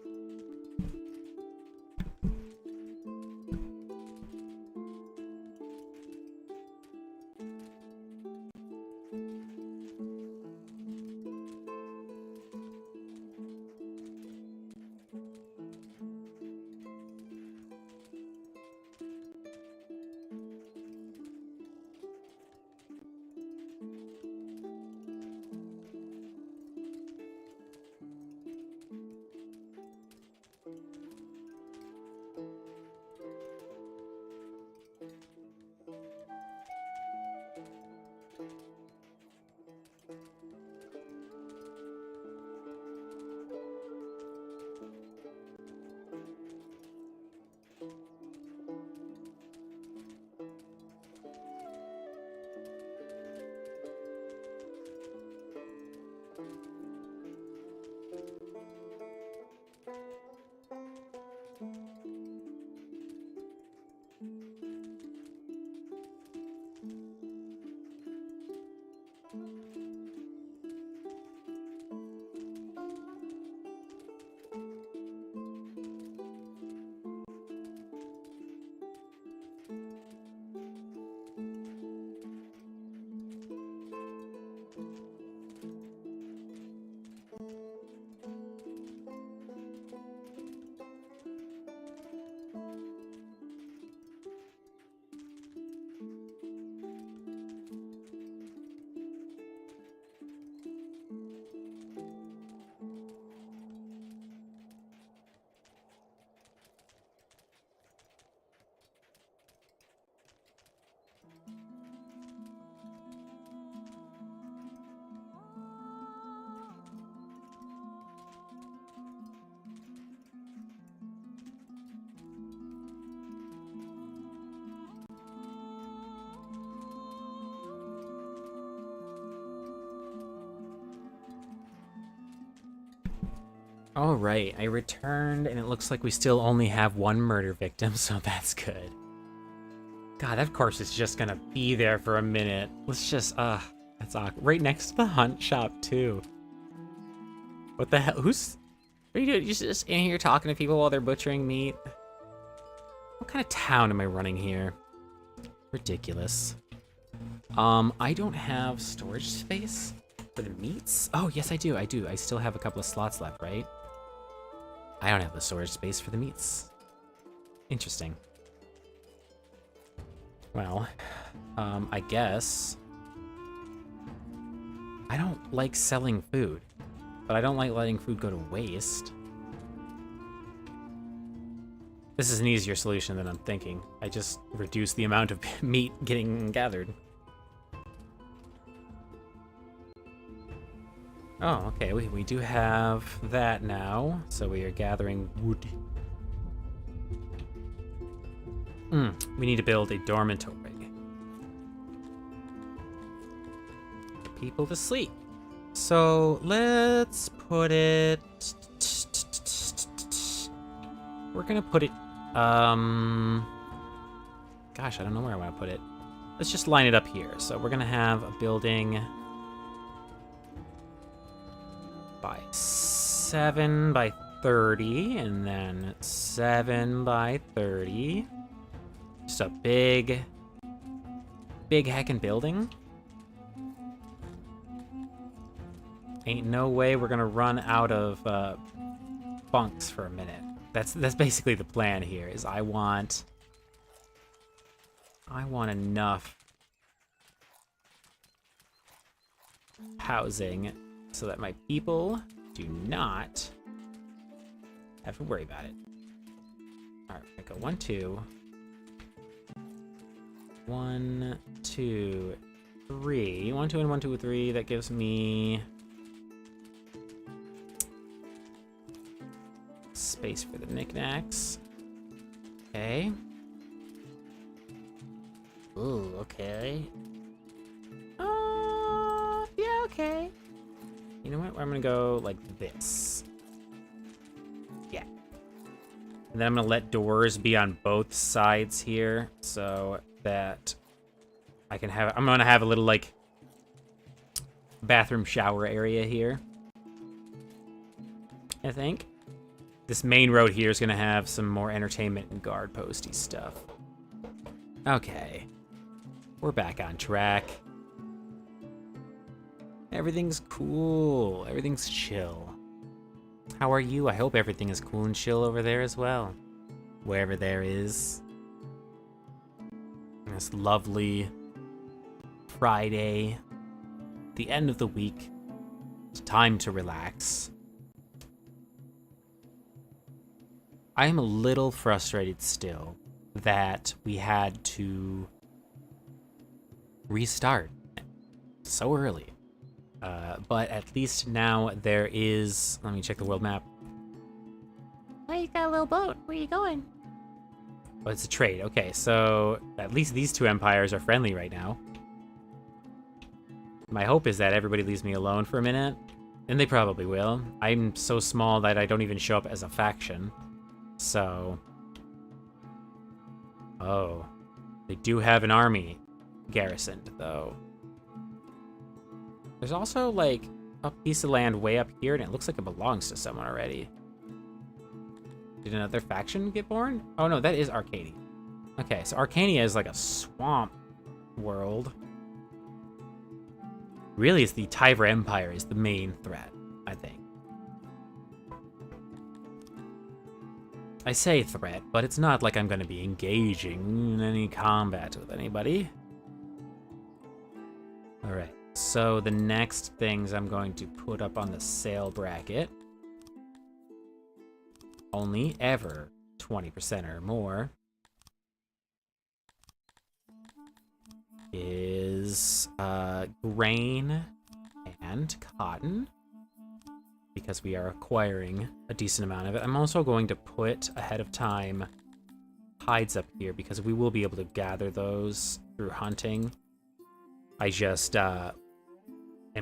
All right, I returned, and it looks like we still only have 1 murder victim, so that's good. God, that corpse is just gonna be there for a minute. Let's just, that's awkward. Right next to the hunt shop, too. What the hell? What are you doing? You just in here talking to people while they're butchering meat? What kind of town am I running here? Ridiculous. I don't have storage space for the meats? Oh, yes, I do. I still have a couple of slots left, right? I don't have the storage space for the meats. Interesting. Well, I guess I don't like selling food, but I don't like letting food go to waste. This is an easier solution than I'm thinking. I just reduce the amount of meat getting gathered. Oh, okay, we do have that now, so we are gathering wood. We need to build a dormitory. Put people to sleep. So let's put it We're gonna put it, gosh, I don't know where I want to put it. Let's just line it up here. So we're gonna have a building by 7 by 30, and then 7 by 30. Just a big heckin' building. Ain't no way we're gonna run out of bunks for a minute. That's basically the plan here. Is I want enough housing so that my people do not have to worry about it. All right, I go 1, 2. 1, 2, 3. 1, 2, and 1, 2, 3. That gives me space for the knickknacks. Okay. Ooh, okay. Yeah, okay. You know what? I'm gonna go like this. Yeah. And then I'm gonna let doors be on both sides here so that I can have, I'm gonna have a little like bathroom shower area here. I think. This main road here is gonna have some more entertainment and guard posty stuff. Okay. We're back on track. Everything's cool. Everything's chill. How are you? I hope everything is cool and chill over there as well. Wherever there is. This lovely Friday. The end of the week. It's time to relax. I am a little frustrated still that we had to restart so early. But at least now there is... Let me check the world map. Oh, you got a little boat. Where you going? Oh, it's a trade. Okay, so at least these two empires are friendly right now. My hope is that everybody leaves me alone for a minute. And they probably will. I'm so small that I don't even show up as a faction. So... Oh. They do have an army garrisoned, though. There's also, like, a piece of land way up here, and it looks like it belongs to someone already. Did another faction get born? Oh, no, that is Arcadia. Okay, so Arcania is like a swamp world. Really, it's the Tiber Empire is the main threat, I think. I say threat, but it's not like I'm going to be engaging in any combat with anybody. Alright, so the next things I'm going to put up on the sale bracket. Only ever 20% or more. Is grain and cotton. Because we are acquiring a decent amount of it. I'm also going to put ahead of time hides up here because we will be able to gather those through hunting. I just am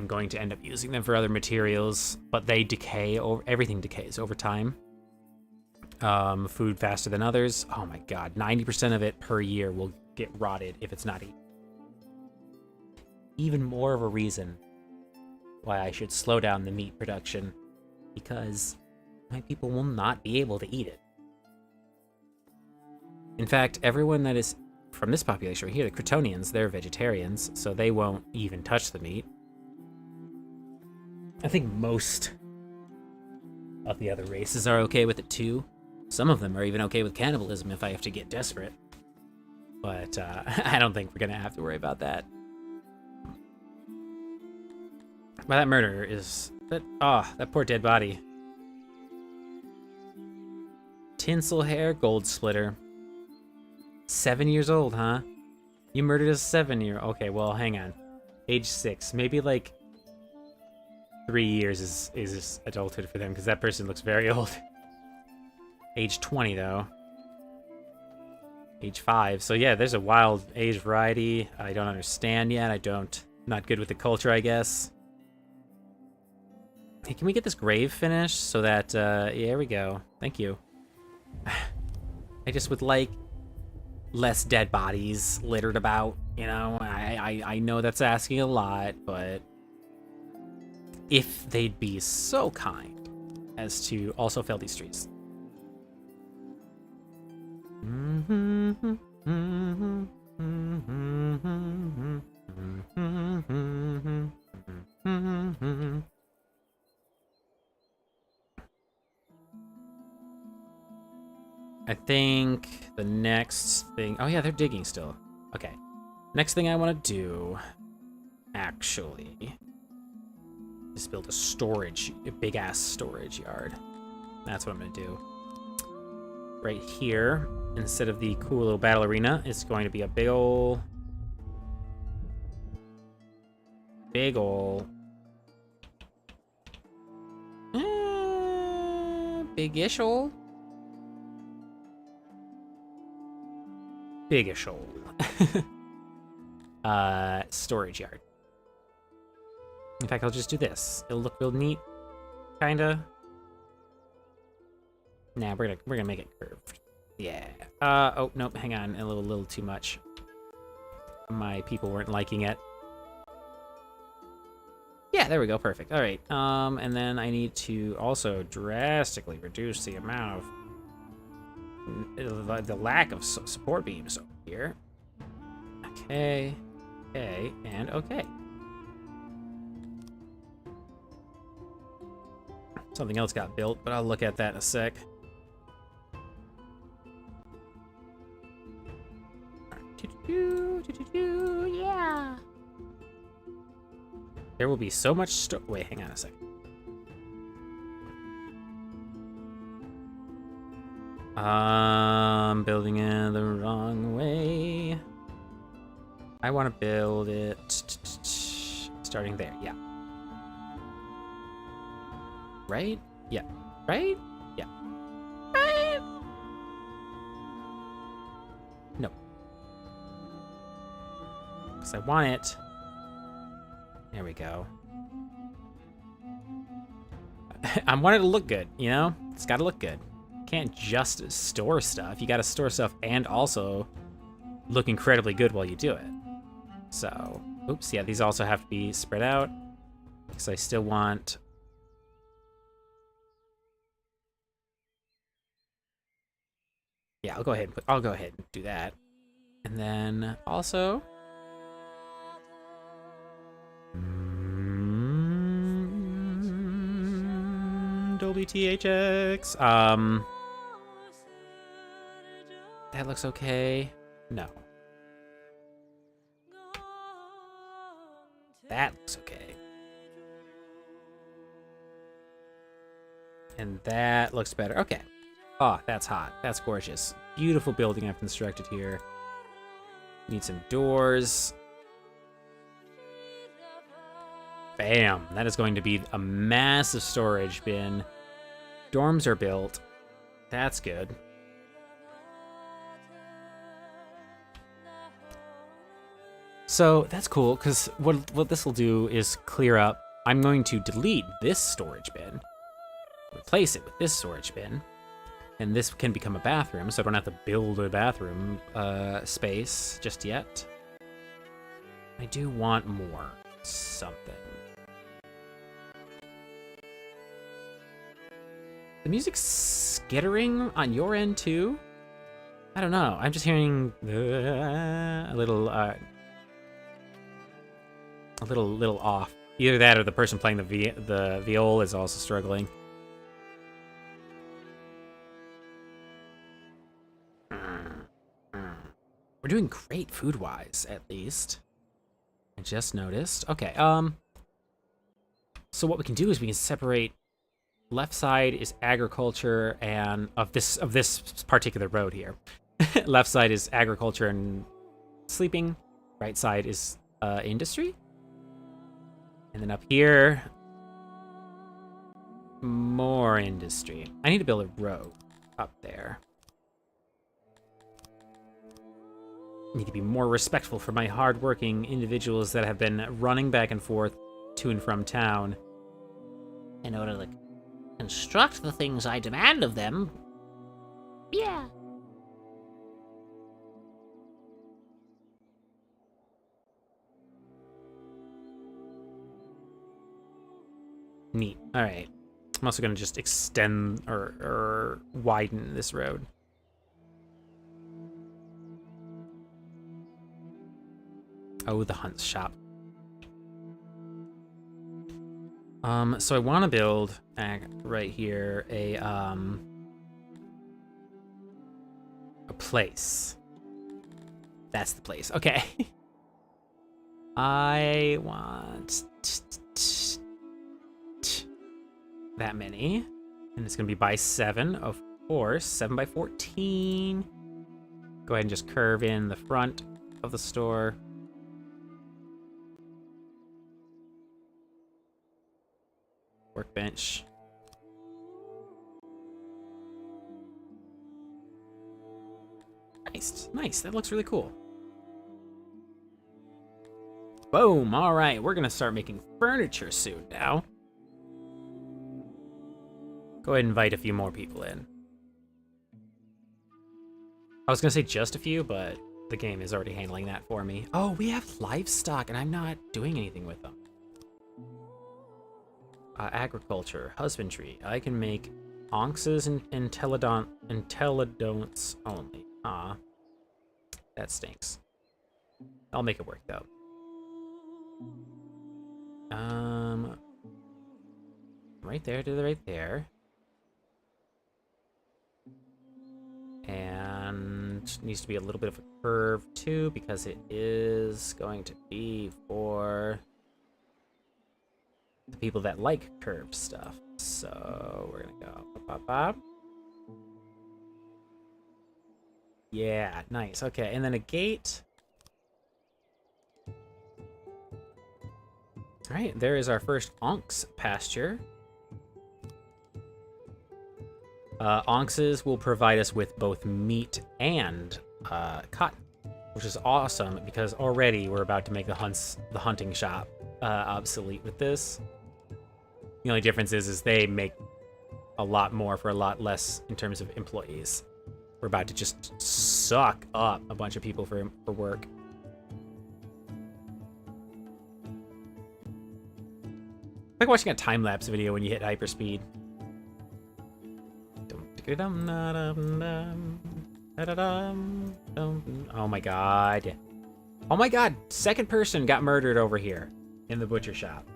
going to end up using them for other materials, but they decay, everything decays over time. Food faster than others. Oh my god, 90% of it per year will get rotted if it's not eaten. Even more of a reason why I should slow down the meat production, because my people will not be able to eat it. In fact, everyone that is from this population right here, the Cretonians, they're vegetarians, so they won't even touch the meat. I think most of the other races are okay with it too. Some of them are even okay with cannibalism if I have to get desperate. But I don't think we're gonna have to worry about that. Well, that murder is... that poor dead body. Tinsel hair, gold splitter. 7 years old, huh? You murdered a 7-year-old. Okay, well, hang on. Age 6. Maybe, like, 3 years is adulthood for them, because that person looks very old. Age 20, though. Age 5. So, yeah, there's a wild age variety. I don't understand yet. Not good with the culture, I guess. Hey, can we get this grave finished so that, yeah, here we go. Thank you. I just would like less dead bodies littered about, you know? I know that's asking a lot, but if they'd be so kind as to also fill these trees. I think the next thing... Oh, yeah, they're digging still. Okay. Next thing I want to do, actually, is build a big-ass storage yard. That's what I'm going to do. Right here, instead of the cool little battle arena, it's going to be a big ol'... big-ish ol'... big-ish ol' storage yard. In fact, I'll just do this. It'll look real neat, kinda. Nah, we're gonna make it curved. Yeah. Oh nope. Hang on, a little too much. My people weren't liking it. Yeah, there we go. Perfect. All right. And then I need to also drastically reduce the amount of the lack of support beams over here. Okay. Okay. And okay. Something else got built, but I'll look at that in a sec. Yeah. There will be so much wait, hang on a second. Building it the wrong way. I want to build it starting there. Yeah. Right? Yeah. Right? Yeah. Right? No. Because I want it. There we go. I want it to look good, you know? It's got to look good. Can't just store stuff. You got to store stuff and also look incredibly good while you do it. So, oops, yeah, these also have to be spread out because I still want... Yeah, I'll go ahead and do that. And then also... Dolby THX. That looks okay. No. That looks okay. And that looks better. Okay. Oh, that's hot. That's gorgeous. Beautiful building I've constructed here. Need some doors. Bam. That is going to be a massive storage bin. Dorms are built. That's good. So that's cool, because what this will do is clear up. I'm going to delete this storage bin, replace it with this storage bin, and this can become a bathroom, so I don't have to build a bathroom space just yet. I do want more something. The music's skittering on your end too? I don't know. I'm just hearing a little off. Either that or the person playing the viol is also struggling. We're doing great food-wise, at least. I just noticed. Okay, so what we can do is we can separate. Left side is agriculture and of this particular road here. Left side is agriculture and sleeping. Right side is industry. And then up here, more industry. I need to build a road up there. I need to be more respectful for my hardworking individuals that have been running back and forth to and from town. In order to construct the things I demand of them. Yeah. Neat. All right. I'm also going to just extend or widen this road. Oh, the hunt shop. So I want to build right here a place. That's the place. Okay. I want that many, and it's gonna be by 7, of course. 7 by 14. Go ahead and just curve in the front of the store. Workbench. Nice, nice. That looks really cool. Boom. All right, we're gonna start making furniture soon now. Go ahead and invite a few more people in. I was gonna say just a few, but the game is already handling that for me. Oh, we have livestock, and I'm not doing anything with them. Agriculture, husbandry. I can make onxes and teledonts only. That stinks. I'll make it work though. Right there to the right there. And needs to be a little bit of a curve too, because it is going to be for the people that like curved stuff. So we're gonna go pop, pop, pop. Yeah, nice. Okay, and then a gate. All right, there is our first onx pasture. Onxes will provide us with both meat and cotton, which is awesome because already we're about to make the hunting shop obsolete with this. The only difference is they make a lot more for a lot less in terms of employees. We're about to just suck up a bunch of people for work. Like watching a time-lapse video when you hit hyperspeed. Oh my god. Oh my god, second person got murdered over here in the butcher shop.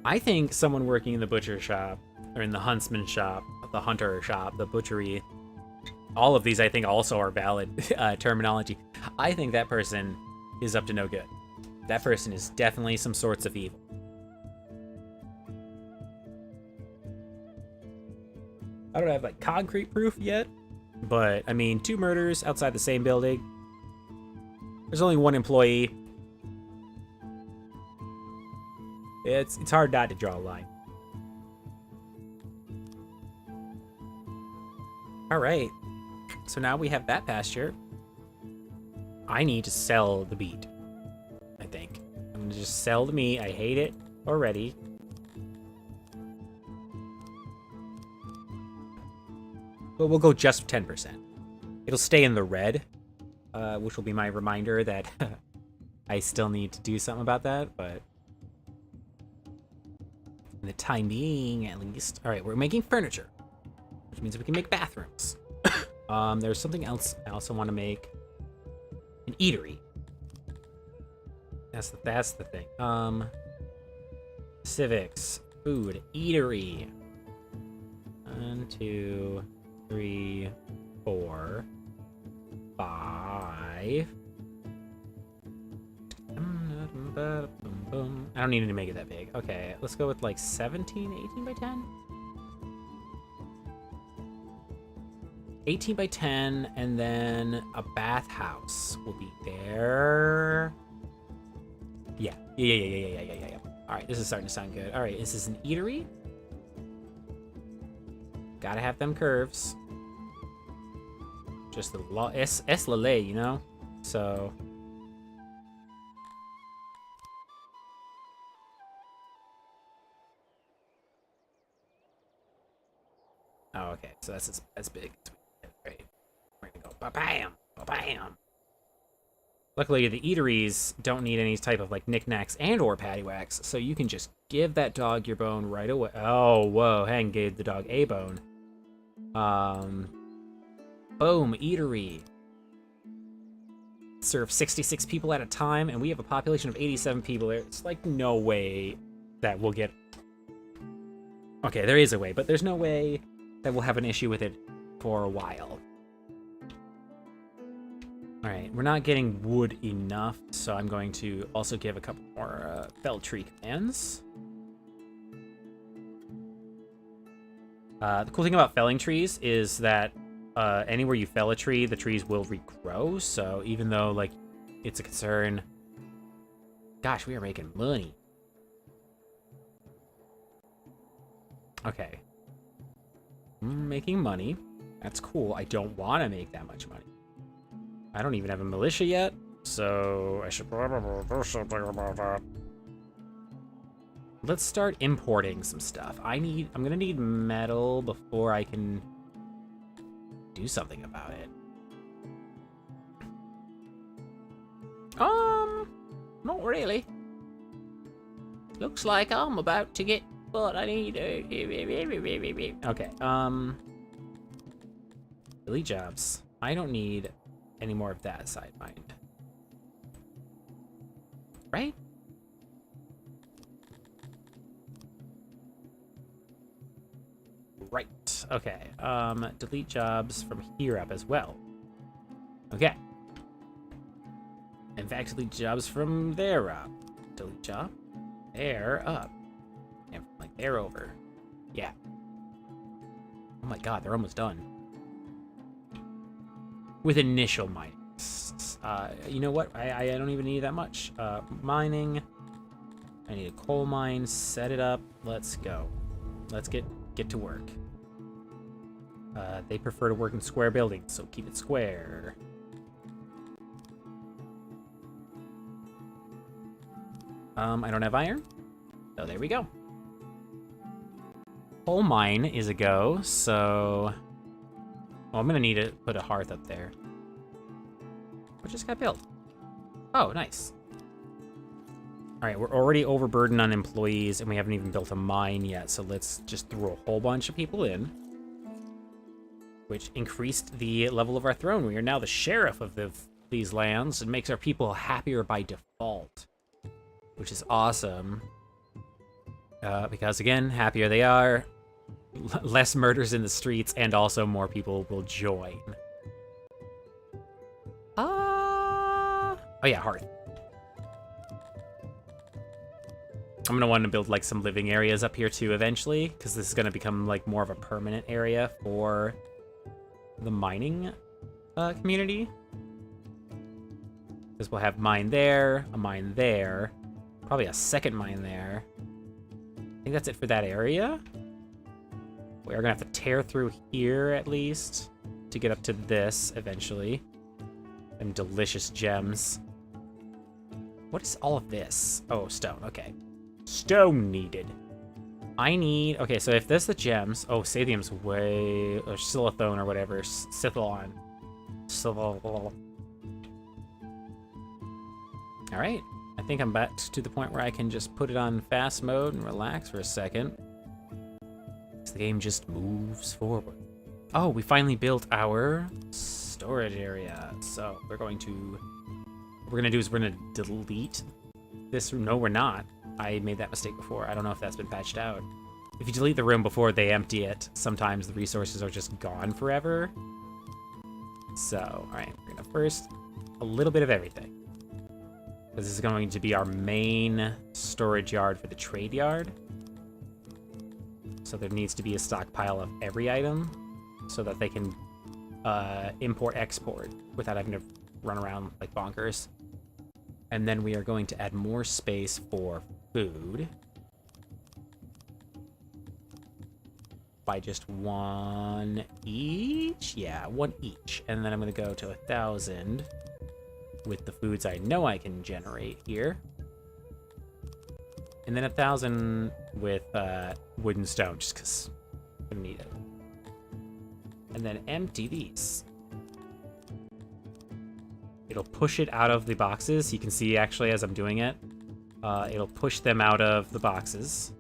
I think someone working in the butcher shop, or in the huntsman shop, the hunter shop, the butchery, all of these I think also are valid terminology. I think that person is up to no good. That person is definitely some sorts of evil. I don't have like concrete proof yet, but I mean, 2 murders outside the same building. There's only 1 employee. It's hard not to draw a line. All right, so now we have that pasture. I need to sell the meat, I think. I'm gonna just sell the meat. I hate it already. But we'll go just 10%. It'll stay in the red, which will be my reminder that I still need to do something about that, but in the time being, at least. All right, we're making furniture, which means we can make bathrooms. There's something else I also want to make. An eatery. That's the thing. Civics, food, eatery. 1, 2, 3, 4, 5. I don't need to make it that big. Okay, let's go with like 17, 18 by 10. 18 by 10, and then a bathhouse will be there. Yeah. All right, this is starting to sound good. All right, this is an eatery. Gotta have them curves. Just the es la ley, you know? So. Oh, okay. So that's big. Ba-bam! Ba-bam! Luckily, the eateries don't need any type of, like, knickknacks and or paddywhacks, so you can just give that dog your bone right away. Oh, whoa, Hang gave the dog a bone. Boom, eatery. Serve 66 people at a time, and we have a population of 87 people. It's like no way that we'll get... Okay, there is a way, but there's no way that we'll have an issue with it for a while. Alright, we're not getting wood enough, so I'm going to also give a couple more fell tree commands. The cool thing about felling trees is that anywhere you fell a tree, the trees will regrow, so even though, like, it's a concern... Gosh, we are making money. Okay. Making money. That's cool. I don't want to make that much money. I don't even have a militia yet, so I should probably do something about that. Let's start importing some stuff. I'm gonna need metal before I can do something about it. Not really. Looks like I'm about to get what I need. Okay, delete jobs. I don't need any more of that side mind. Right? Right. Okay. Delete jobs from here up as well. Okay. In fact, delete jobs from there up. Delete job. There up. And from like there over. Yeah. Oh my god, they're almost done. With initial mining. You know what? I don't even need that much. Mining. I need a coal mine. Set it up. Let's go. Let's get to work. They prefer to work in square buildings, so keep it square. I don't have iron. So there we go. Coal mine is a go, so... Well, I'm gonna need to put a hearth up there. What just got built? Oh, nice. Alright, we're already overburdened on employees, and we haven't even built a mine yet, so let's just throw a whole bunch of people in. Which increased the level of our throne. We are now the sheriff of these lands, and makes our people happier by default. Which is awesome. Because, again, happier they are, less murders in the streets, and also more people will join. Oh yeah, hearth. I'm gonna want to build like some living areas up here too eventually, because this is gonna become like more of a permanent area for the mining community. Because we'll have mine there, a mine there, probably a second mine there. I think that's it for that area. We're gonna have to tear through here at least to get up to this eventually. And delicious gems. What is all of this? Oh, stone, okay. Stone needed. I need, okay, so if there's the gems, oh, Sathium's way, or Silithone or whatever, Sithilon. All right, I think I'm back to the point where I can just put it on fast mode and relax for a second. So the game just moves forward. Oh, we finally built our storage area. So what we're gonna do is we're gonna delete this room. No, we're not. I made that mistake before. I don't know if that's been patched out. If you delete the room before they empty it, sometimes the resources are just gone forever. So, all right, we're gonna first a little bit of everything. This is going to be our main storage yard for the trade yard. So there needs to be a stockpile of every item so that they can import, export without having to run around like bonkers. And then we are going to add more space for food by just one each. Yeah, one each. And then I'm going to go to 1,000 with the foods I know I can generate here. And then 1,000 with wood and stone, just because I'm going to need it. And then empty these. it'll push it out of the boxes. You can see actually as I'm doing it, it'll push them out of the boxes.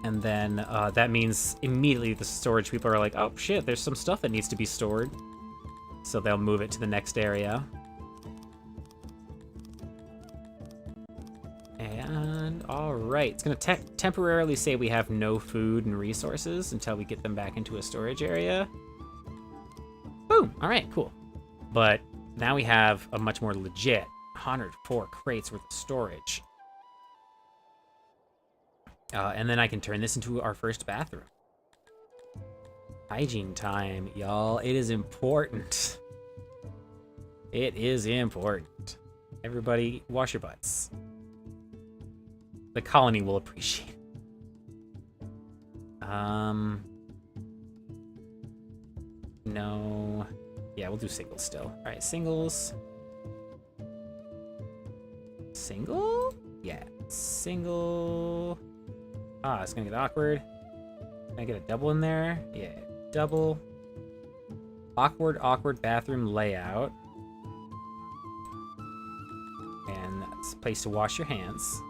And then that means immediately the storage people are like, oh shit, there's some stuff that needs to be stored. So they'll move it to the next area. And all right, it's gonna temporarily say we have no food and resources until we get them back into a storage area. Boom, all right, cool. But now we have a much more legit 104 crates worth of storage. And then I can turn this into our first bathroom. Hygiene time, y'all. It is important. It is important. Everybody, wash your butts. The colony will appreciate it. No. Yeah, we'll do singles still. All right, singles. Single? Yeah, single. Ah, it's gonna get awkward. Can I get a double in there? Yeah, double. Awkward bathroom layout. And that's a place to wash your hands.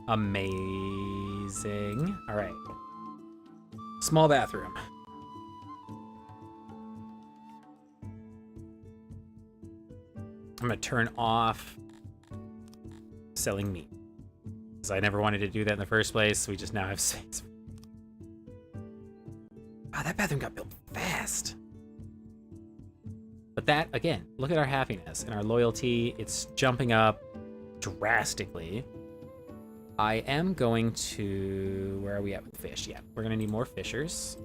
Amazing. All right. Small bathroom. I'm gonna turn off selling meat, because I never wanted to do that in the first place. We just now have space. Wow, that bathroom got built fast. But that, again, look at our happiness and our loyalty. It's jumping up drastically. I am going to... Where are we at with fish? Yeah, we're going to need more fishers.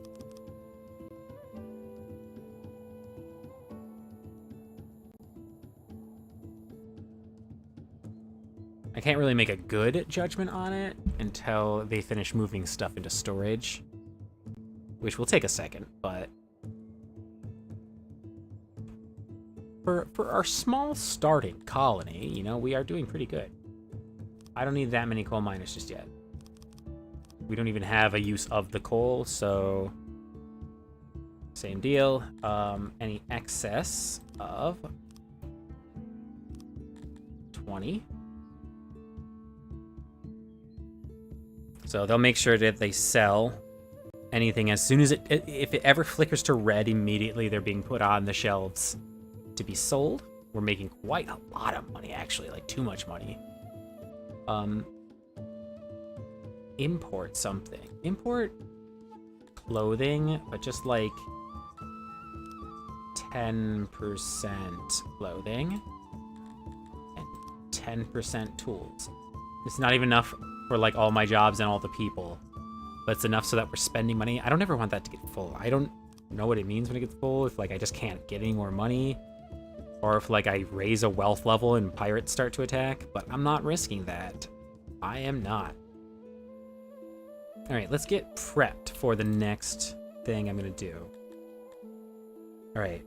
I can't really make a good judgment on it until they finish moving stuff into storage, which will take a second, but for our small starting colony, you know, we are doing pretty good. I don't need that many coal miners just yet. We don't even have a use of the coal, so same deal. Any excess of 20. So they'll make sure that they sell anything as soon as if it ever flickers to red, immediately they're being put on the shelves to be sold. We're making quite a lot of money, actually, like too much money. Import something. Import clothing, but just like 10% clothing and 10% tools. It's not even enough for like all my jobs and all the people, but it's enough so that we're spending money. I don't ever want that to get full. I don't know what it means when it gets full, if like I just can't get any more money, or if like I raise a wealth level and pirates start to attack, but I'm not risking that. I am not. All right, let's get prepped for the next thing I'm gonna do. All right,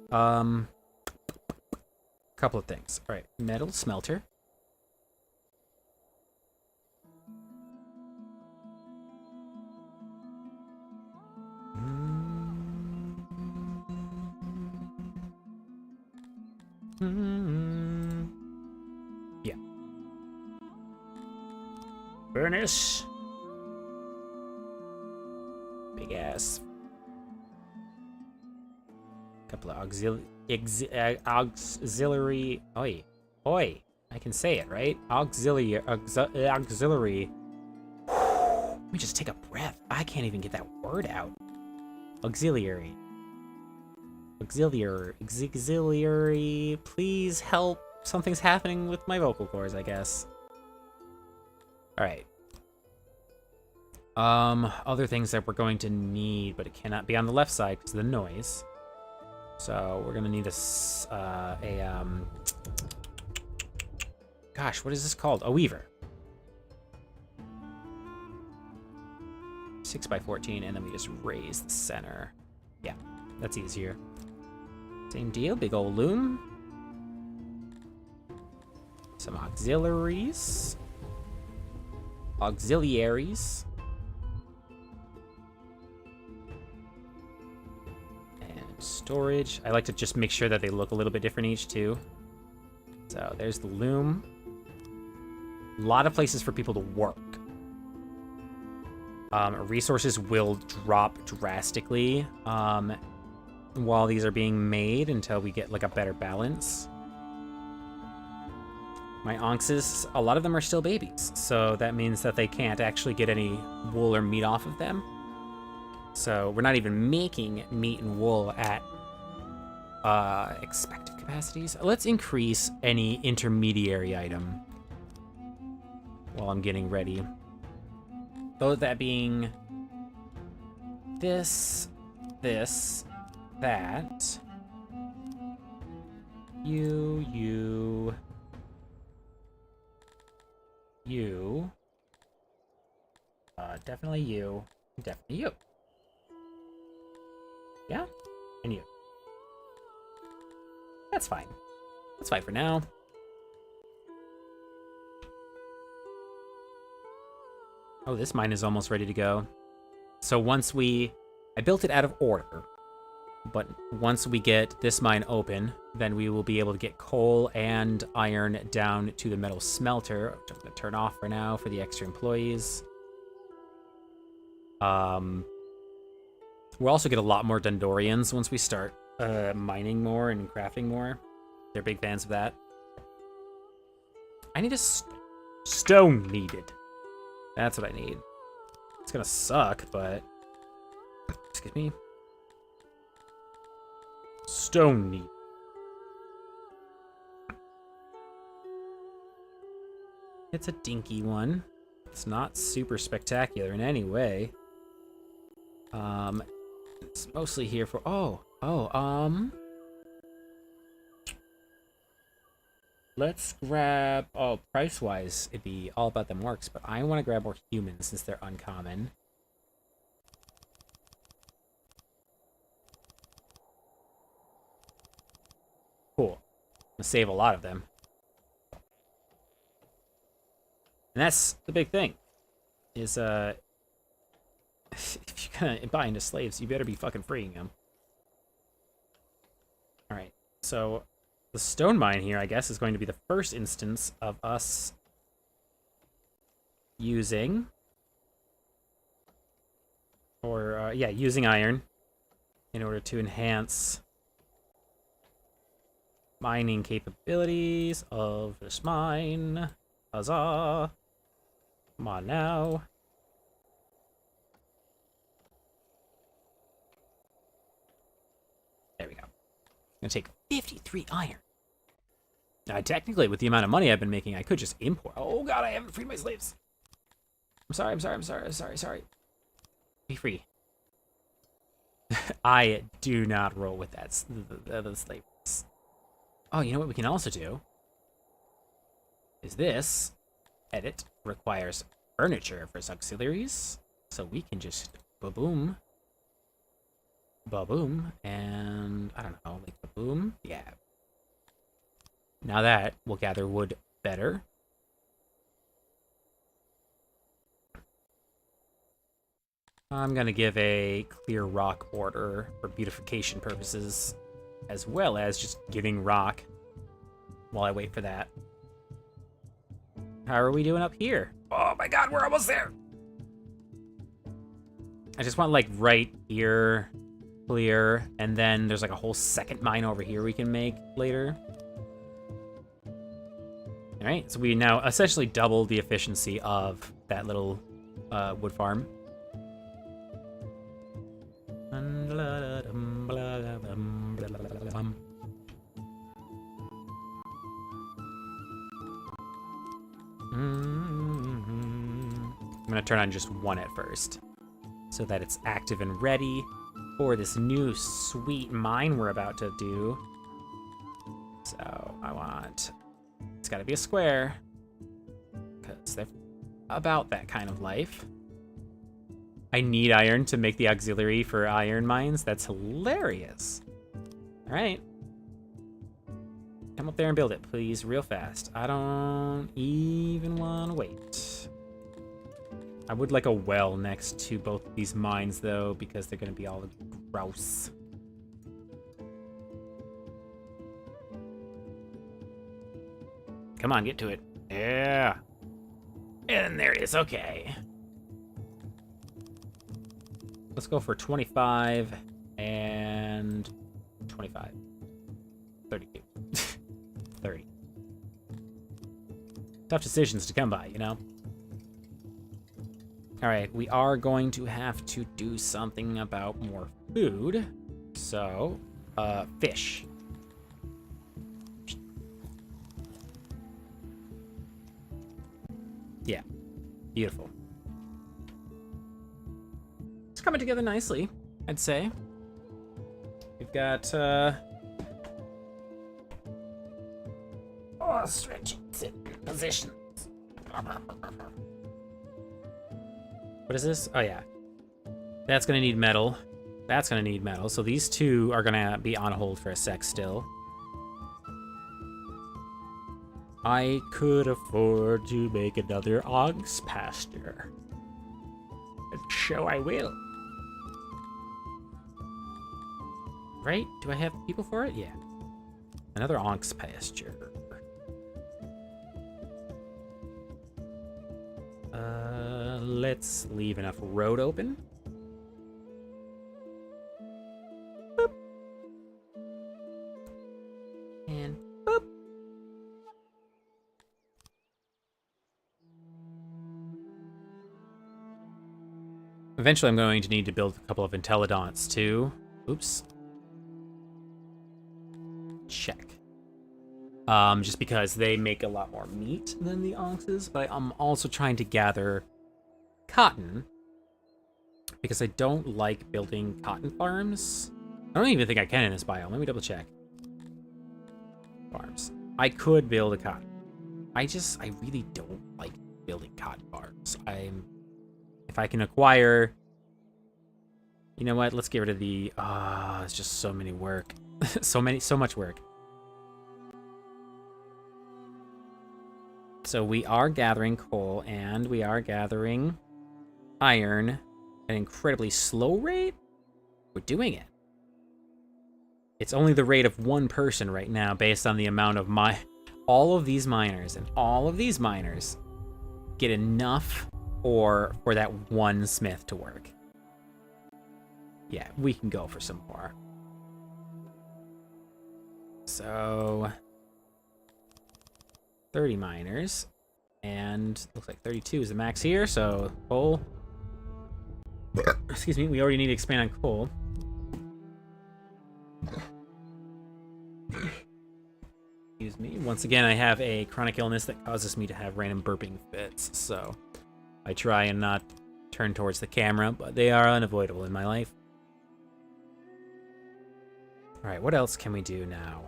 couple of things. All right, metal smelter. Yeah. Furnace. Big ass. Couple of auxiliary. Oi. Oi. I can say it, right? Auxiliary. Let me just take a breath. I can't even get that word out. Auxiliary. Auxiliary, please help. Something's happening with my vocal cords, I guess. All right. Other things that we're going to need, but it cannot be on the left side because of the noise. So we're gonna need this, gosh, what is this called? A weaver. 6x14, and then we just raise the center. Yeah, that's easier. Same deal, big old loom. Some auxiliaries. Storage. I like to just make sure that they look a little bit different each, too. So there's the loom. A lot of places for people to work. Resources will drop drastically while these are being made until we get like a better balance. My onxes, a lot of them are still babies, so that means that they can't actually get any wool or meat off of them. So we're not even making meat and wool at expected capacities. Let's increase any intermediary item while I'm getting ready. Though that being this, that, you, definitely you, definitely you. Yeah? And you. That's fine. That's fine for now. Oh, this mine is almost ready to go. So once I built it out of order, but once we get this mine open, then we will be able to get coal and iron down to the metal smelter, which I'm going to turn off for now for the extra employees. We'll also get a lot more Dundorians once we start mining more and crafting more. They're big fans of that. I need a stone needed. That's what I need. It's gonna suck, but... Excuse me. Stone need. It's a dinky one. It's not super spectacular in any way. It's mostly here for... Let's grab... Oh, price-wise, it'd be all about them works, but I want to grab more humans since they're uncommon. Cool. I'm gonna save a lot of them. And that's the big thing. Is, if you're gonna buy into slaves, you better be fucking freeing them. Alright, so... The stone mine here, I guess, is going to be the first instance of us using... using iron in order to enhance mining capabilities of this mine. Huzzah! Come on now. There we go. I'm gonna take 53 iron. Now, technically, with the amount of money I've been making, I could just import. Oh god, I haven't freed my slaves. I'm sorry. Be free. I do not roll with that. The slaves. Oh, you know what we can also do? Is this edit requires furniture for auxiliaries. So we can just ba-boom. Ba-boom. And I don't know, like ba-boom? Yeah. Now that will gather wood better. I'm going to give a clear rock order for beautification purposes, as well as just giving rock while I wait for that. How are we doing up here? Oh my god, we're almost there! I just want, like, right here, clear, and then there's, like, a whole second mine over here we can make later. Alright, so we now essentially double the efficiency of that little wood farm. I'm gonna turn on just one at first, so that it's active and ready for this new sweet mine we're about to do. So I want... It's gotta be a square, because they're about that kind of life. I need iron to make the auxiliary for iron mines. That's hilarious. Alright. Come up there and build it, please, real fast. I don't even want to wait. I would like a well next to both these mines, though, because they're going to be all gross. Come on, get to it. Yeah. And there it is. Okay. Let's go for 25 and 25. 32. 30. Tough decisions to come by, you know? Alright, we are going to have to do something about more food. So, fish. Yeah, beautiful. It's coming together nicely, I'd say. We've got, stretching positions. What is this? Oh, yeah. That's gonna need metal. That's gonna need metal. So these two are gonna be on hold for a sec still. I could afford to make another ox pasture. And so I will. Right? Do I have people for it? Yeah. Another ox pasture. Let's leave enough road open. Boop. And boop. Eventually I'm going to need to build a couple of Intelligents too. Oops. Check. Just because they make a lot more meat than the oxes, but I'm also trying to gather cotton because I don't like building cotton farms. I don't even think I can in this biome. Let me double check. Farms. I could build a cotton. I really don't like building cotton farms. If I can acquire, you know what? Let's get rid of the, it's just so many work. so much work. So we are gathering coal and we are gathering iron at an incredibly slow rate. We're doing it. It's only the rate of one person right now based on the amount of all of these miners and all of these miners get enough for that one smith to work. Yeah, we can go for some more. So 30 miners, and looks like 32 is the max here, so coal. Excuse me, we already need to expand on coal. Excuse me. Once again, I have a chronic illness that causes me to have random burping fits, so I try and not turn towards the camera, but they are unavoidable in my life. Alright, what else can we do now?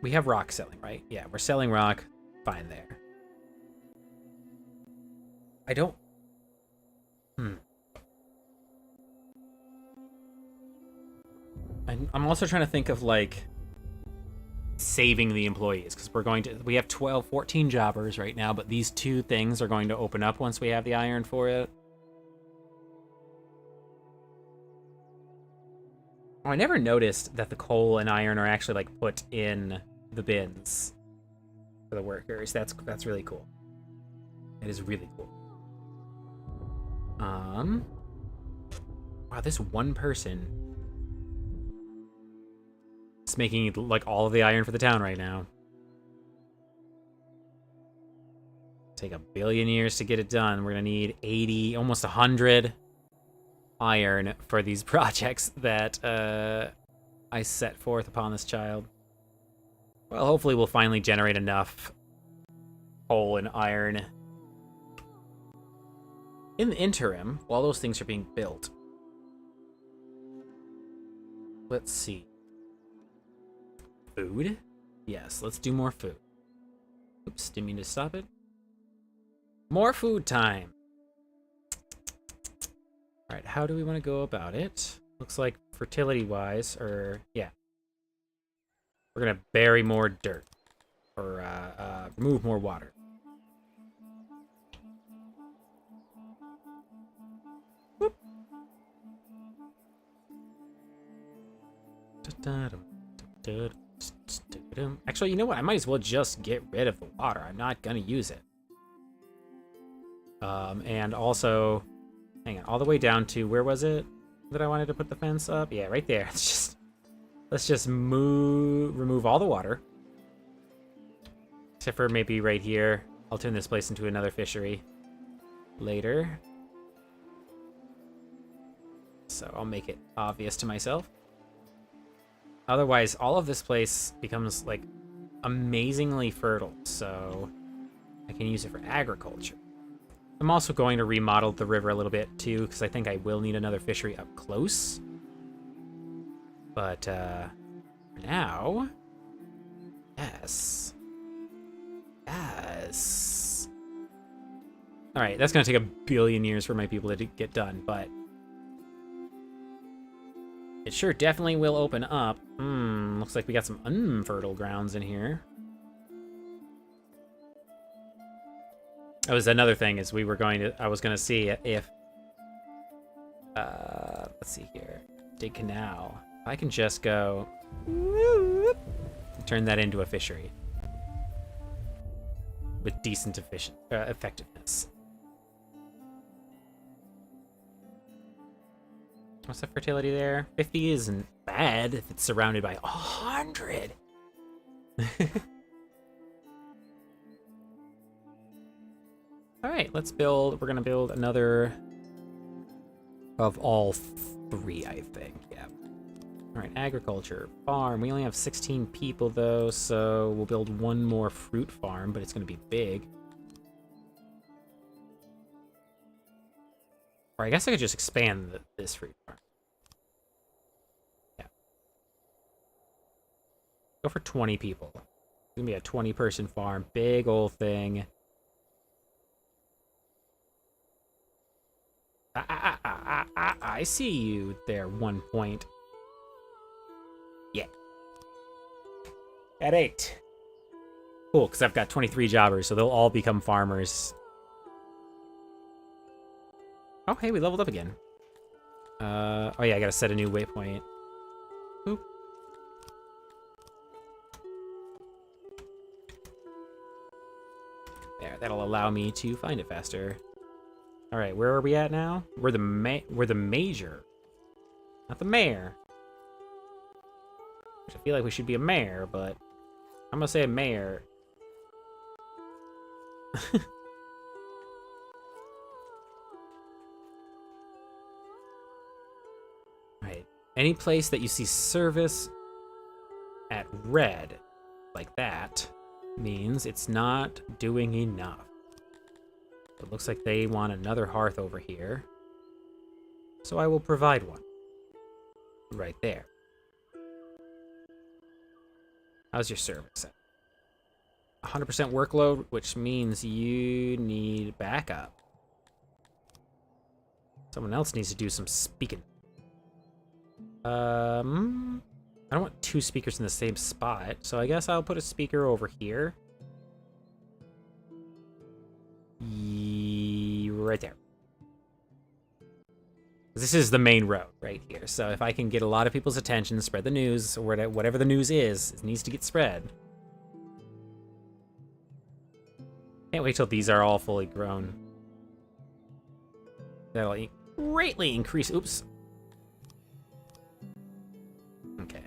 We have rock selling, right? Yeah, we're selling rock. Fine there. I don't... I'm also trying to think of, like, saving the employees, because we have 14 jobbers right now, but these two things are going to open up once we have the iron for it. Oh, I never noticed that the coal and iron are actually, like, put in the bins for the workers. That's really cool. It is really cool. Wow, this one person is making, like, all of the iron for the town right now. Take 1 billion years to get it done. We're gonna need 80, almost 100 iron for these projects that I set forth upon this child. Well, hopefully we'll finally generate enough coal and iron. In the interim, while those things are being built, let's see. Food? Yes, let's do more food. Oops, didn't mean to stop it. More food time. Alright, how do we want to go about it? Looks like fertility-wise, yeah. We're gonna bury more dirt. Or, remove more water. Whoop. Actually, you know what? I might as well just get rid of the water. I'm not gonna use it. And also, hang on, all the way down to, where was it that I wanted to put the fence up? Yeah, right there. Let's just remove all the water. Except for maybe right here. I'll turn this place into another fishery later. So I'll make it obvious to myself. Otherwise, all of this place becomes, like, amazingly fertile, so I can use it for agriculture. I'm also going to remodel the river a little bit, too, because I think I will need another fishery up close. But, for now... Yes. Yes. Alright, that's going to take a billion years for my people to get done, but... it sure definitely will open up. Looks like we got some unfertile grounds in here. That was another thing, is I was gonna see if, let's see here, dig canal. If I can just go, turn that into a fishery with decent effectiveness. What's the fertility there? 50 isn't bad if it's surrounded by 100. All right, let's build. We're gonna build another of all three, I think. Yeah. All right, agriculture, farm. We only have 16 people though, so we'll build one more fruit farm, but it's gonna be big. Or I guess I could just expand this fruit farm. Yeah. Go for 20 people. It's gonna be a 20-person farm. Big old thing. I see you there, 1 point. Yeah. At 8. Cool, because I've got 23 jobbers, so they'll all become farmers. Oh, hey, we leveled up again. Oh yeah, I gotta set a new waypoint. Boop. There, that'll allow me to find it faster. All right, where are we at now? We're the major, not the mayor. Which I feel like we should be a mayor, but I'm gonna say a mayor. Right. Any place that you see service at red, like that, means it's not doing enough. It looks like they want another hearth over here. So I will provide one. Right there. How's your service? 100% workload, which means you need backup. Someone else needs to do some speaking. I don't want 2 speakers in the same spot, so I guess I'll put a speaker over here. Right there. This is the main road right here, so if I can get a lot of people's attention, spread the news, or whatever the news is, it needs to get spread. Can't wait till these are all fully grown. That'll greatly increase. Oops. Okay.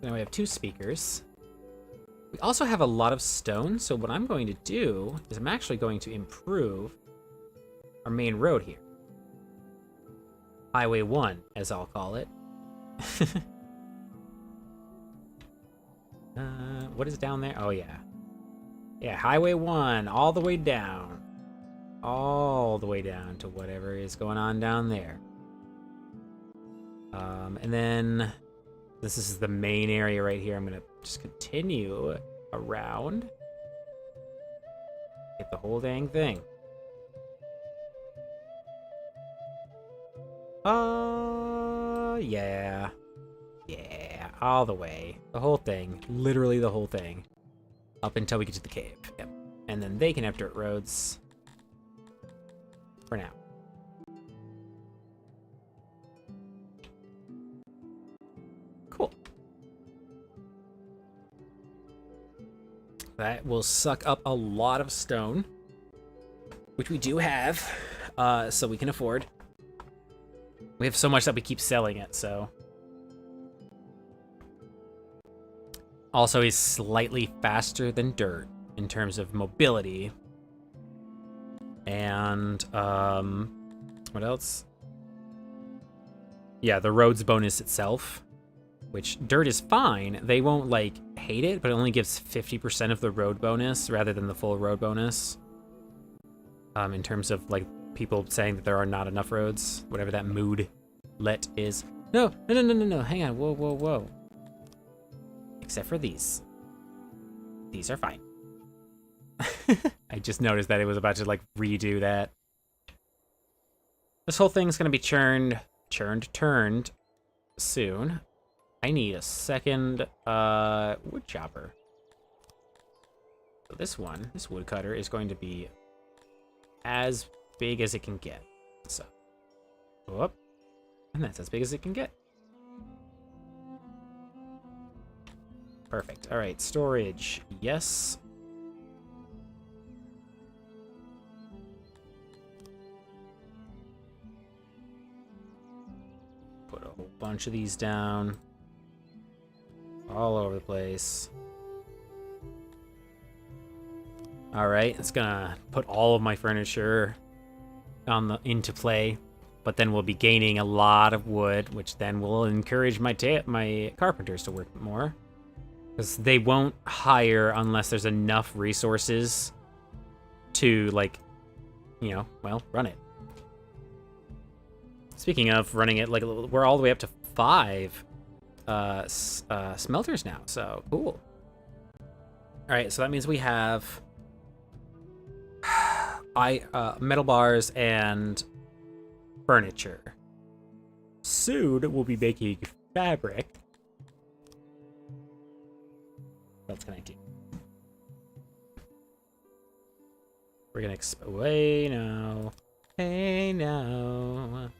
Now we have 2 speakers. We also have a lot of stone, so what I'm going to do is I'm actually going to improve our main road here. Highway 1, as I'll call it. What is down there? Oh, yeah. Yeah, Highway 1, all the way down. All the way down to whatever is going on down there. And then this is the main area right here. I'm going to just continue around. Get the whole dang thing. Yeah. Yeah, all the way. The whole thing. Literally the whole thing. Up until we get to the cave. Yep. And then they can have dirt roads. For now. That will suck up a lot of stone, which we do have, so we can afford. We have so much that we keep selling it, so. Also, he's slightly faster than dirt in terms of mobility. And, what else? Yeah, the roads bonus itself, which dirt is fine. They won't, like, hate it, but it only gives 50% of the road bonus rather than the full road bonus. In terms of, like, people saying that there are not enough roads, whatever that mood let is. No, hang on, whoa. Except for these. These are fine. I just noticed that it was about to, like, redo that. This whole thing's gonna be turned soon. I need a second wood chopper. So this woodcutter is going to be as big as it can get. So, whoop, and that's as big as it can get. Perfect. All right, storage, yes. Put a whole bunch of these down. All over the place. All right, it's gonna put all of my furniture into play, but then we'll be gaining a lot of wood, which then will encourage my carpenters to work more, because they won't hire unless there's enough resources to, like, you know, well, run it. Speaking of running it, like, we're all the way up to 5 smelters now, so cool. All right, so that means we have metal bars and furniture. Soon we'll be making fabric. That's connecting. We're gonna hey now,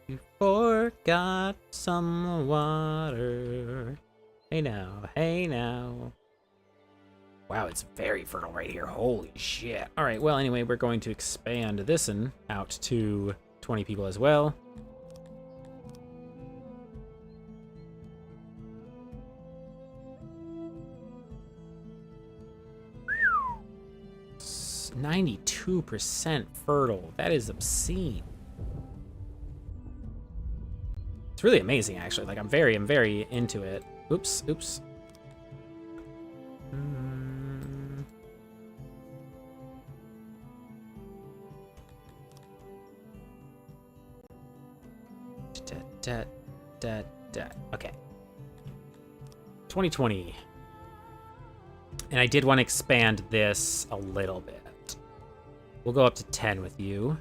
you forgot some water. Hey now. Wow, it's very fertile right here. Holy shit. All right, well, anyway, we're going to expand this one out to 20 people as well. It's 92% fertile. That is obscene. It's really amazing, actually. Like, I'm very into it. Oops. Okay. 2020. And I did want to expand this a little bit. We'll go up to 10 with you.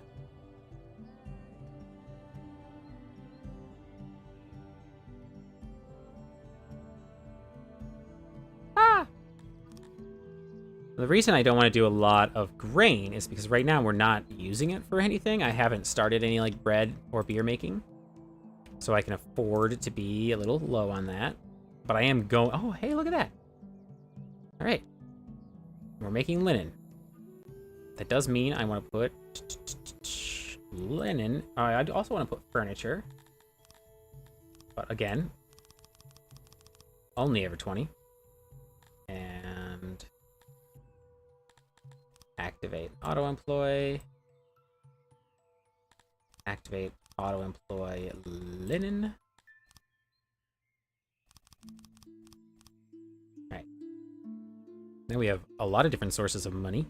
The reason I don't want to do a lot of grain is because right now we're not using it for anything. I haven't started any, like, bread or beer making. So I can afford to be a little low on that. But I am going... Oh, hey, look at that. All right. We're making linen. That does mean I want to put linen. I also want to put furniture. But again, only every 20. And activate auto-employ. Activate auto-employ linen. All right. Now we have a lot of different sources of money.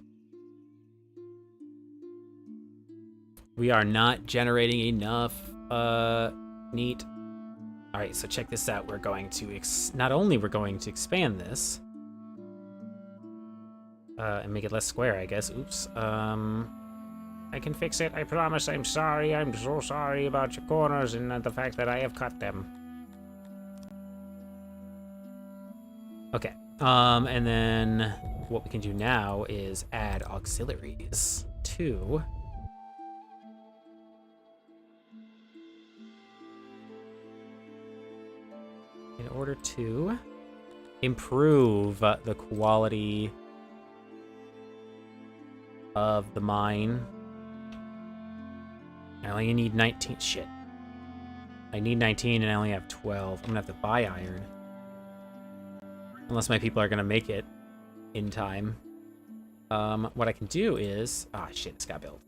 We are not generating enough neat. All right, so check this out. We're going to not only we're going to expand this and make it less square, I guess. Oops. I can fix it. I promise. I'm sorry. I'm so sorry about your corners and the fact that I have cut them. Okay. And then what we can do now is add auxiliaries to in order to improve the quality of the mine. I only need 19. Shit. I need 19 and I only have 12. I'm gonna have to buy iron. Unless my people are gonna make it in time. What I can do is... Ah, shit, it's got built.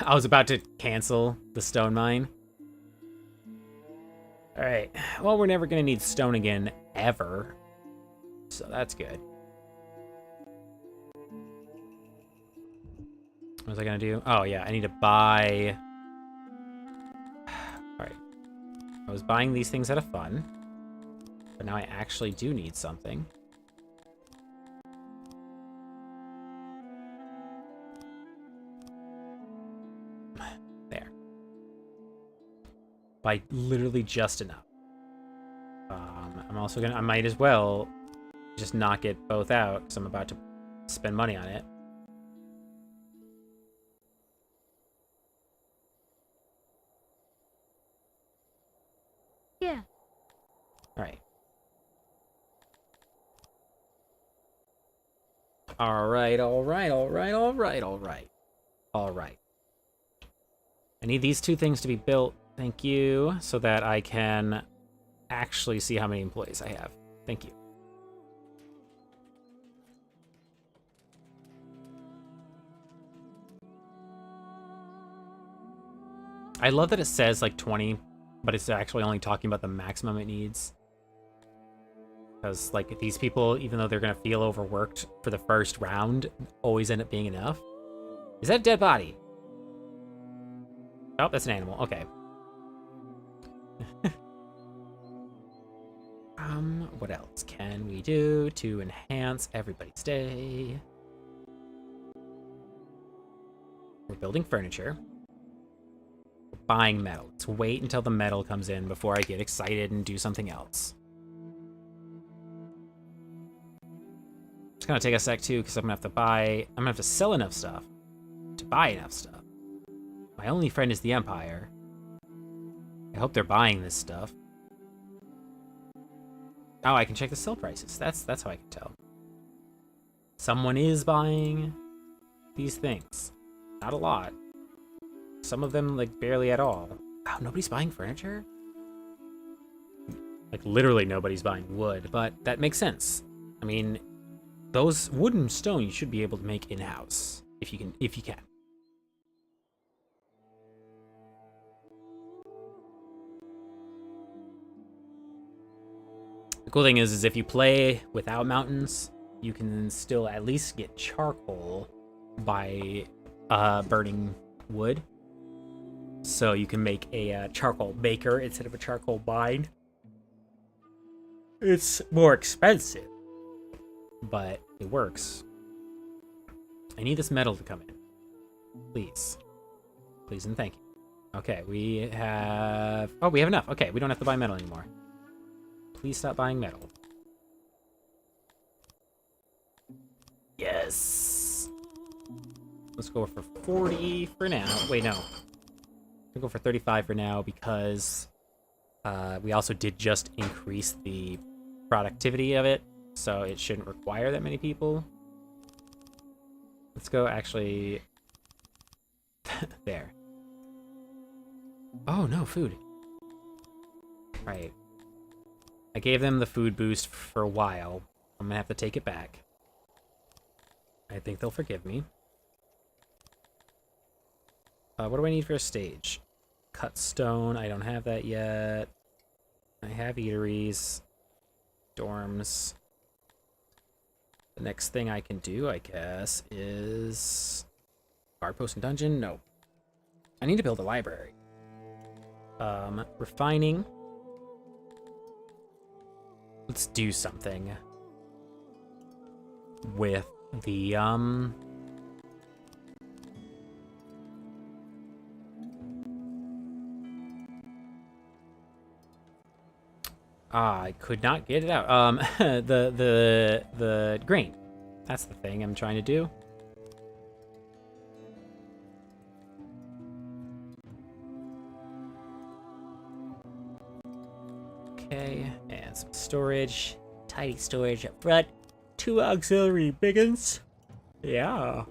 I was about to cancel the stone mine. Alright. Well, we're never gonna need stone again, ever. So that's good. What was I gonna do? Oh, yeah, I need to buy... Alright. I was buying these things out of fun. But now I actually do need something. There. By literally just enough. I'm also gonna... I might as well just knock it both out, because I'm about to spend money on it. Yeah. Alright. Alright, alright, alright, alright, alright. Alright. I need these two things to be built, thank you, so that I can actually see how many employees I have. Thank you. I love that it says like 20, but it's actually only talking about the maximum it needs. Because like these people, even though they're gonna feel overworked for the first round, always end up being enough. Is that a dead body? Oh, that's an animal. Okay. What else can we do to enhance everybody's day? We're building furniture. We're buying metal. Let's wait until the metal comes in before I get excited and do something else. It's gonna take a sec too, because I'm gonna have to sell enough stuff to buy enough stuff. My only friend is the Empire. I hope they're buying this stuff. Oh, I can check the sell prices. That's how I can tell. Someone is buying these things. Not a lot. Some of them, like, barely at all. Wow, nobody's buying furniture? Like, literally nobody's buying wood, but that makes sense. I mean, those wood and stone you should be able to make in-house. If you can. The cool thing is if you play without mountains, you can still at least get charcoal by burning wood. So you can make a charcoal baker instead of a charcoal mine. It's more expensive, but it works. I need this metal to come in. Please. Please and thank you. Okay, we have... Oh, we have enough. Okay, we don't have to buy metal anymore. Please stop buying metal. Yes. Let's go for 40 for now. Wait, no. We'll go for 35 for now because we also did just increase the productivity of it, so it shouldn't require that many people. Let's go actually... there. Oh, no, food. Right. I gave them the food boost for a while. I'm gonna have to take it back. I think they'll forgive me. What do I need for a stage? Cut stone. I don't have that yet. I have eateries. Dorms. The next thing I can do, I guess, is... guard post and dungeon? No. I need to build a library. Refining. Let's do something with the, I could not get it out. The grain. That's the thing I'm trying to do. Okay, and some storage. Tidy storage up front. 2 auxiliary biggins. Yeah.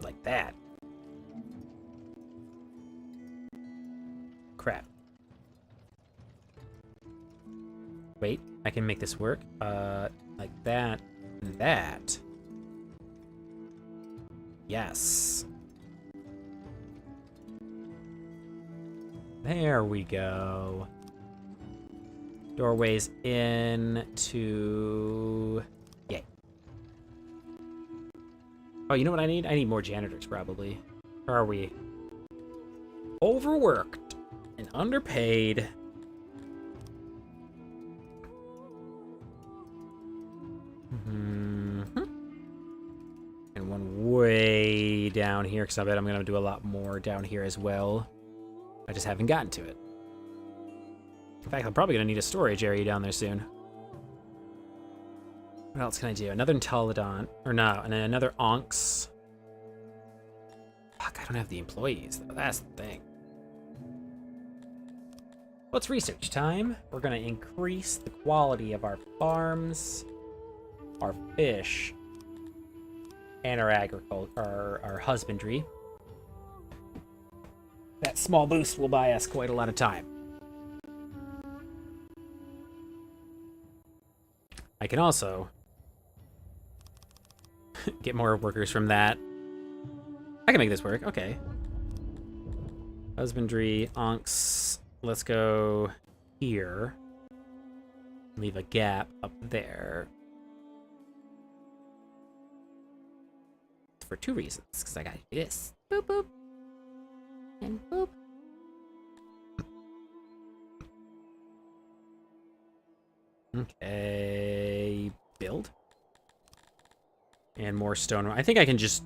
Like that. Crap. Wait, I can make this work. Like that. And that. Yes. There we go. Doorways in to... Yay. Oh, you know what I need? I need more janitors, probably. Or are we overworked and underpaid? And one way down here, because I bet I'm going to do a lot more down here as well. I just haven't gotten to it. In fact, I'm probably going to need a storage area down there soon. What else can I do? Another Intelligent, or no, and then another Onks. Fuck, I don't have the employees, though. That's the thing. Well, it's research time. We're going to increase the quality of our farms, our fish, and our agriculture, our husbandry. That small boost will buy us quite a lot of time. I can also get more workers from that. I can make this work. Okay. Husbandry, onks. Let's go here. Leave a gap up there. For two reasons. Because I gotta do this. Boop, boop. And boop. Okay. Build. And more stone. I think I can just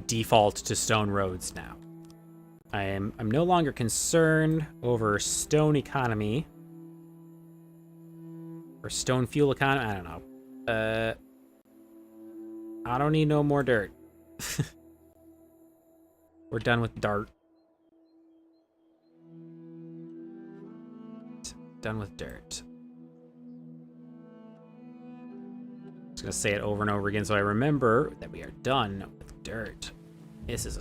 default to stone roads now. I'm no longer concerned over stone economy. Or stone fuel economy. I don't know. I don't need no more dirt. We're done with dirt. Done with dirt. I'm just gonna say it over and over again so I remember that we are done with dirt. This is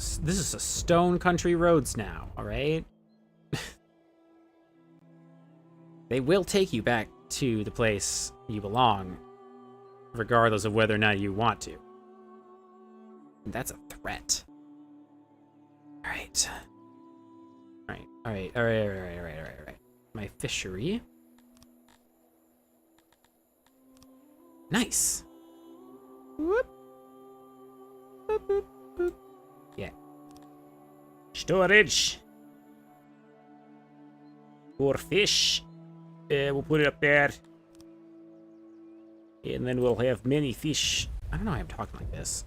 a stone country roads now, all right? They will take you back to the place you belong, regardless of whether or not you want to. And that's a threat. All right. All right. My fishery. Nice. Whoop. Boop, boop, boop. Yeah. Storage. For fish. We'll put it up there. And then we'll have many fish. I don't know why I'm talking like this.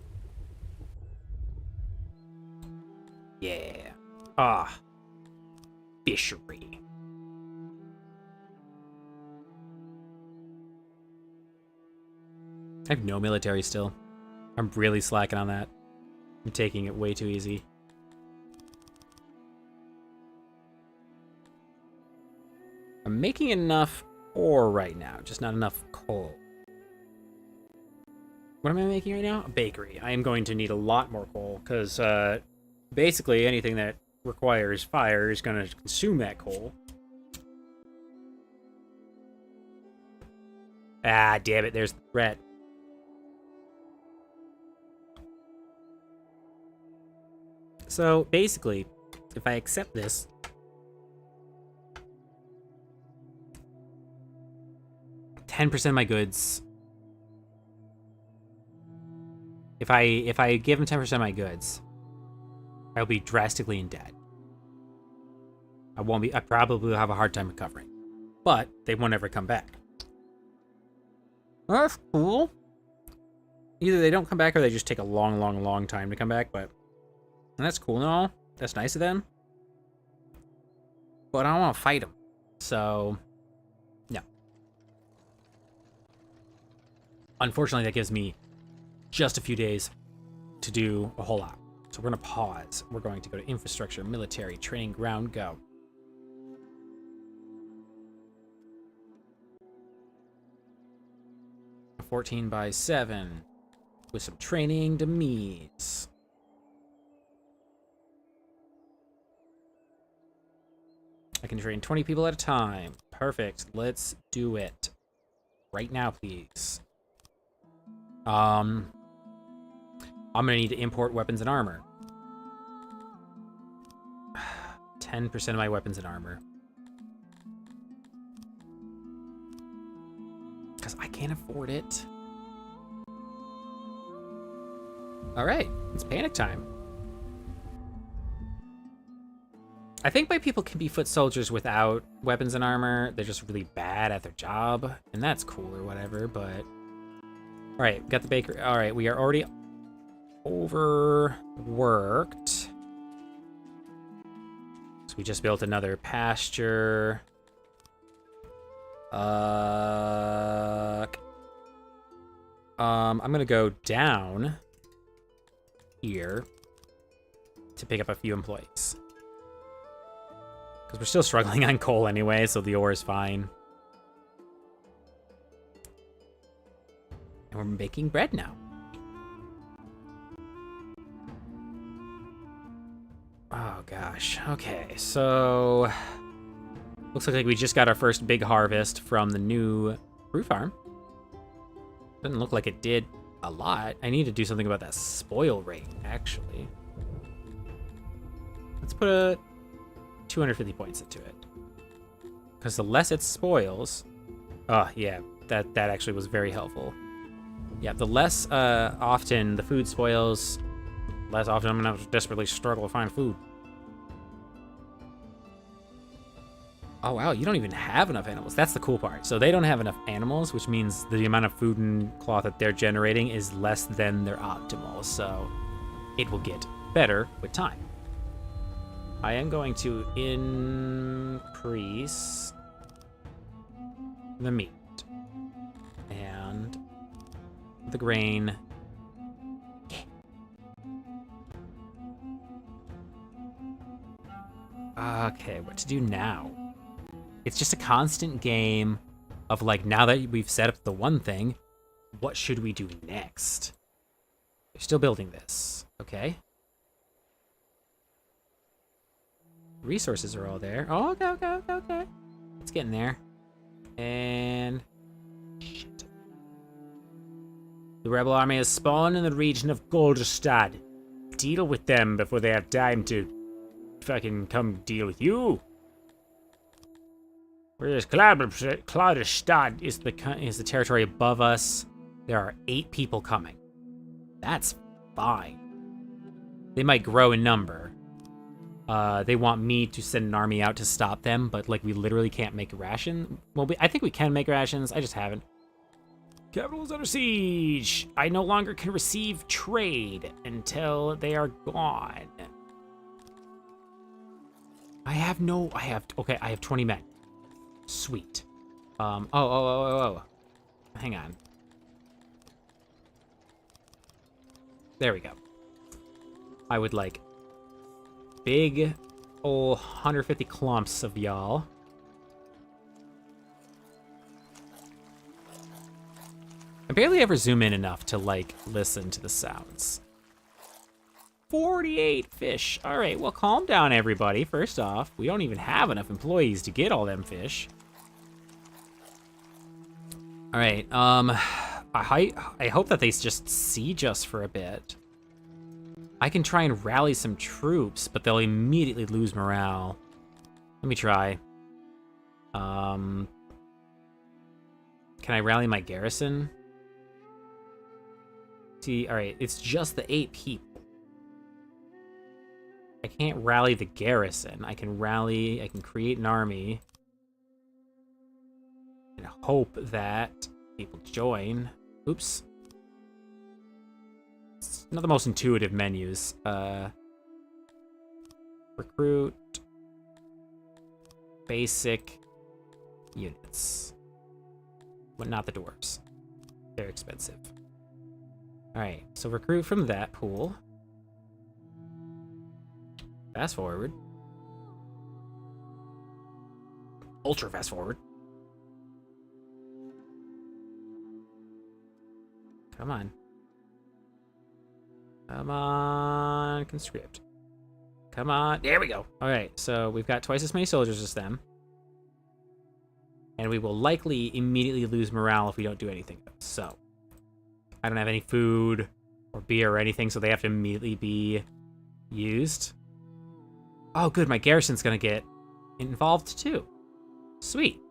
Yeah. Ah. Fishery. I have no military still. I'm really slacking on that. I'm taking it way too easy. I'm making enough ore right now, just not enough coal. What am I making right now? A bakery. I am going to need a lot more coal, because basically anything that requires fire is going to consume that coal. Ah, damn it, there's the threat. So, basically, if I accept this, $10% of my goods. If I give them 10% of my goods, I'll be drastically in debt. I probably will have a hard time recovering. But they won't ever come back. Well, that's cool. Either they don't come back or they just take a long time to come back, but that's cool and all. That's nice of them. But I don't want to fight them. So, no. Unfortunately, that gives me just a few days to do a whole lot. So we're going to pause. We're going to go to infrastructure, military, training ground, go. A 14 by 7 with some training to meets. I can train 20 people at a time. Perfect. Let's do it. Right now, please. I'm gonna need to import weapons and armor. 10% of my weapons and armor. Because I can't afford it. Alright, it's panic time. I think my people can be foot soldiers without weapons and armor. They're just really bad at their job, and that's cool or whatever, but... Alright, got the bakery. Alright, we are already overworked. So we just built another pasture. I'm gonna go down here to pick up a few employees. Because we're still struggling on coal anyway, so the ore is fine. And we're baking bread now. Oh gosh. Okay, so looks like we just got our first big harvest from the new brew farm. Doesn't look like it did a lot. I need to do something about that spoil rate, actually. Let's put 250 points into it. Because the less it spoils... Oh, yeah, that actually was very helpful. Yeah, the less often the food spoils, less often I'm going to desperately struggle to find food. Oh, wow, you don't even have enough animals. That's the cool part. So they don't have enough animals, which means the amount of food and cloth that they're generating is less than their optimal. So it will get better with time. I am going to increase the meat and the grain. Okay, what to do now? It's just a constant game of, like, now that we've set up the one thing, what should we do next? We're still building this, okay? Resources are all there. Oh, okay. It's getting there. And... shit. The rebel army has spawned in the region of Goldstad. Deal with them before they have time to fucking come deal with you. Whereas Cloudestad is the territory above us. There are 8 people coming. That's fine. They might grow in number. They want me to send an army out to stop them, but like we literally can't make a ration. Well, I think we can make rations. I just haven't. Capital is under siege. I no longer can receive trade until they are gone. I have 20 men. Sweet. Oh. Hang on. There we go. I would like big ol' 150 clumps of y'all. I barely ever zoom in enough to, like, listen to the sounds. 48 fish. All right, well, calm down, everybody. First off, we don't even have enough employees to get all them fish. All right, I hope that they just siege us for a bit. I can try and rally some troops, but they'll immediately lose morale. Let me try. Can I rally my garrison? See, all right, it's just the 8 people. I can't rally the garrison. I can create an army and hope that people join. Oops. It's not the most intuitive menus. Recruit. Basic units. But not the dwarves. They're expensive. Alright, so recruit from that pool. Fast forward. Ultra fast forward. Come on. Come on, conscript. Come on. There we go. All right, so we've got twice as many soldiers as them. And we will likely immediately lose morale if we don't do anything. So, I don't have any food or beer or anything, so they have to immediately be used. Oh, good. My garrison's going to get involved, too. Sweet.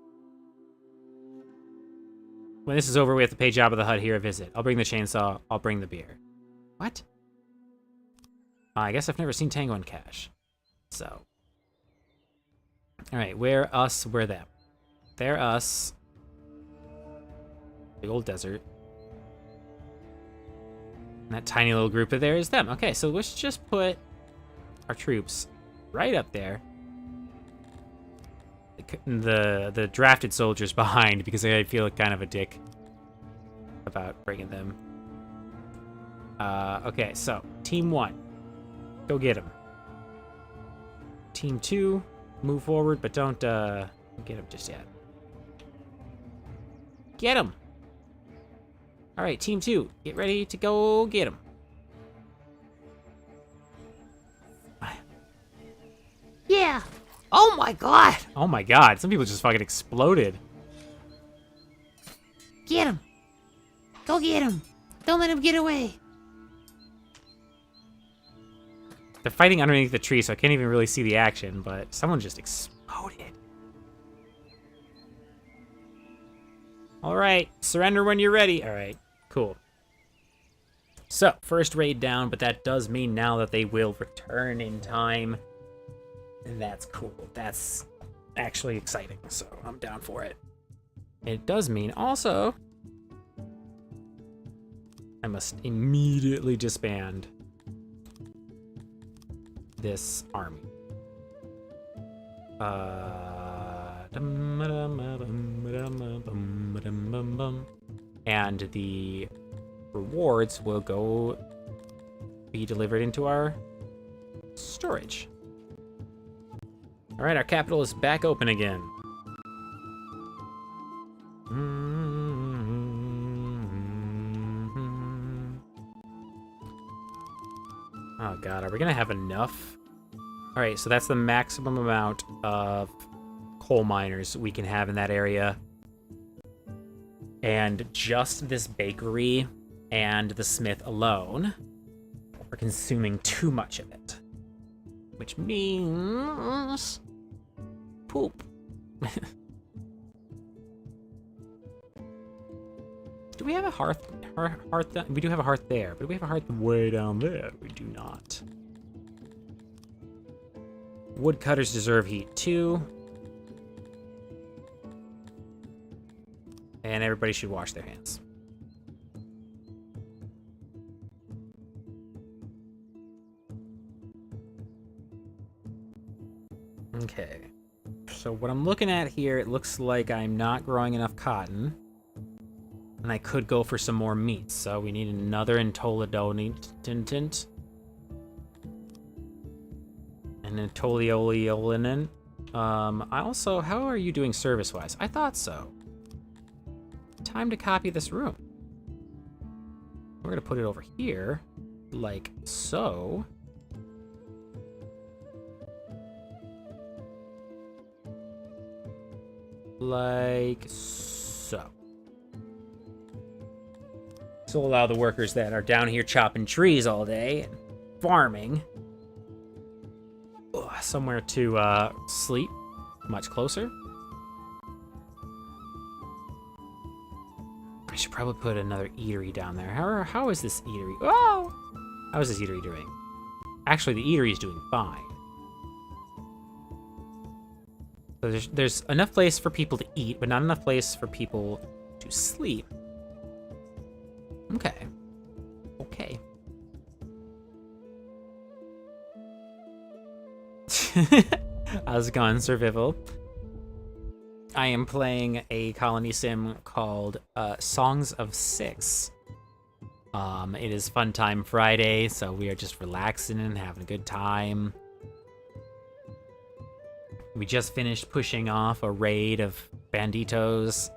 When this is over, we have to pay Jabba the Hutt here a visit. I'll bring the chainsaw. I'll bring the beer. What? I guess I've never seen Tango and Cash. So. Alright, where us, where them. They're us. Big old desert. And that tiny little group of there is them. Okay, so let's just put our troops right up there. The drafted soldiers behind, because I feel like kind of a dick about bringing them. Okay, so team 1, go get them. Team 2, move forward, but don't get them just yet. Get them. All right, team 2, get ready to go get them. Yeah. Oh my god. Oh my god, some people just fucking exploded. Get him. Go get him. Don't let him get away. They're fighting underneath the tree, so I can't even really see the action, but someone just exploded. All right, surrender when you're ready. All right, cool. So, first raid down, but that does mean now that they will return in time. And that's cool. That's actually exciting, so I'm down for it. It does mean also I must immediately disband this army. And the rewards will go be delivered into our storage. All right, our capital is back open again. Oh god, are we gonna have enough? All right, so that's the maximum amount of coal miners we can have in that area. And just this bakery and the smith alone are consuming too much of it. Which means poop. Do we have a hearth? We do have a hearth there, but do we have a hearth way down there? We do not. Woodcutters deserve heat too. And everybody should wash their hands. Okay. So what I'm looking at here, it looks like I'm not growing enough cotton. And I could go for some more meat. So we need another Entolidonint. And Entoliolinin. I also, how are you doing service-wise? I thought so. Time to copy this room. We're gonna put it over here, like so. Like so. So we'll allow the workers that are down here chopping trees all day and farming somewhere to sleep much closer. I should probably put another eatery down there. How is this eatery? Oh! How is this eatery doing? Actually, the eatery is doing fine. So there's enough place for people to eat, but not enough place for people to sleep. Okay. Okay. How's it going, Survival? I am playing a colony sim called Songs of Six. It is Funtime Friday, so we are just relaxing and having a good time. We just finished pushing off a raid of banditos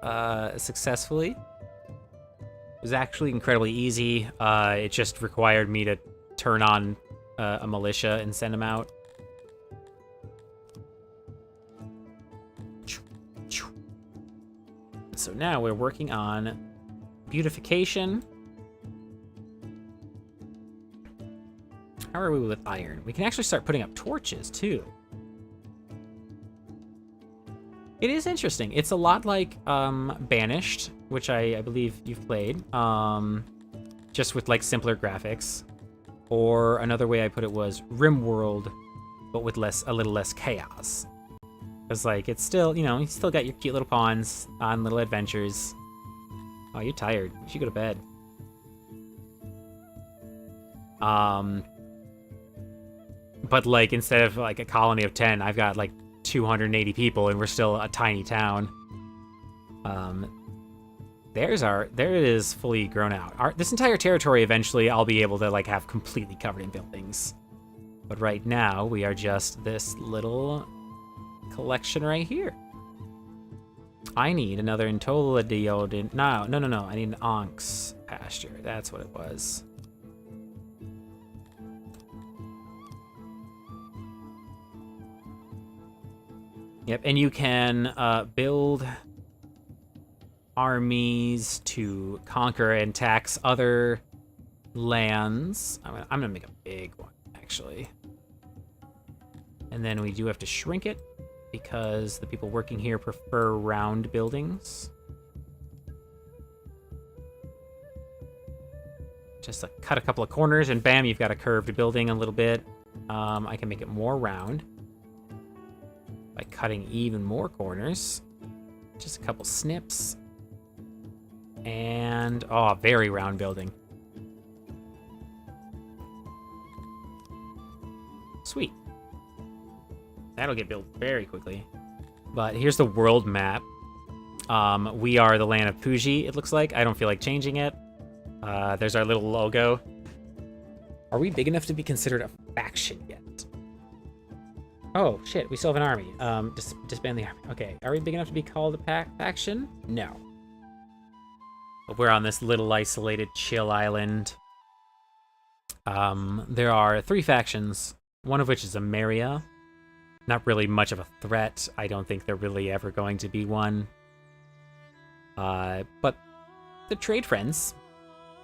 successfully. It was actually incredibly easy. It just required me to turn on a militia and send them out. So now we're working on beautification. How are we with iron? We can actually start putting up torches, too. It is interesting. It's a lot like Banished, which I believe you've played, just with like simpler graphics. Or another way I put it was RimWorld, but with a little less chaos. Because like it's still, you still got your cute little pawns on little adventures. Oh, you're tired. You should go to bed. But like instead of like a colony of 10, I've got like 280 people, and we're still a tiny town. There it is fully grown out. This entire territory eventually I'll be able to like have completely covered in buildings. But right now we are just this little collection right here. I need another Intoladiodin. No. I need an Onx pasture. That's what it was. Yep, and you can build armies to conquer and tax other lands. I'm gonna make a big one, actually. And then we do have to shrink it because the people working here prefer round buildings. Just cut a couple of corners and bam, you've got a curved building a little bit. I can make it more round by cutting even more corners. Just a couple snips. And, oh, very round building. Sweet. That'll get built very quickly. But here's the world map. We are the land of Puji, it looks like. I don't feel like changing it. There's our little logo. Are we big enough to be considered a faction yet? Oh, shit, we still have an army. Disband the army. Okay, are we big enough to be called a faction? No. But we're on this little isolated chill island. There are 3 factions, one of which is Ameria. Not really much of a threat. I don't think they're really ever going to be one. But the trade friends.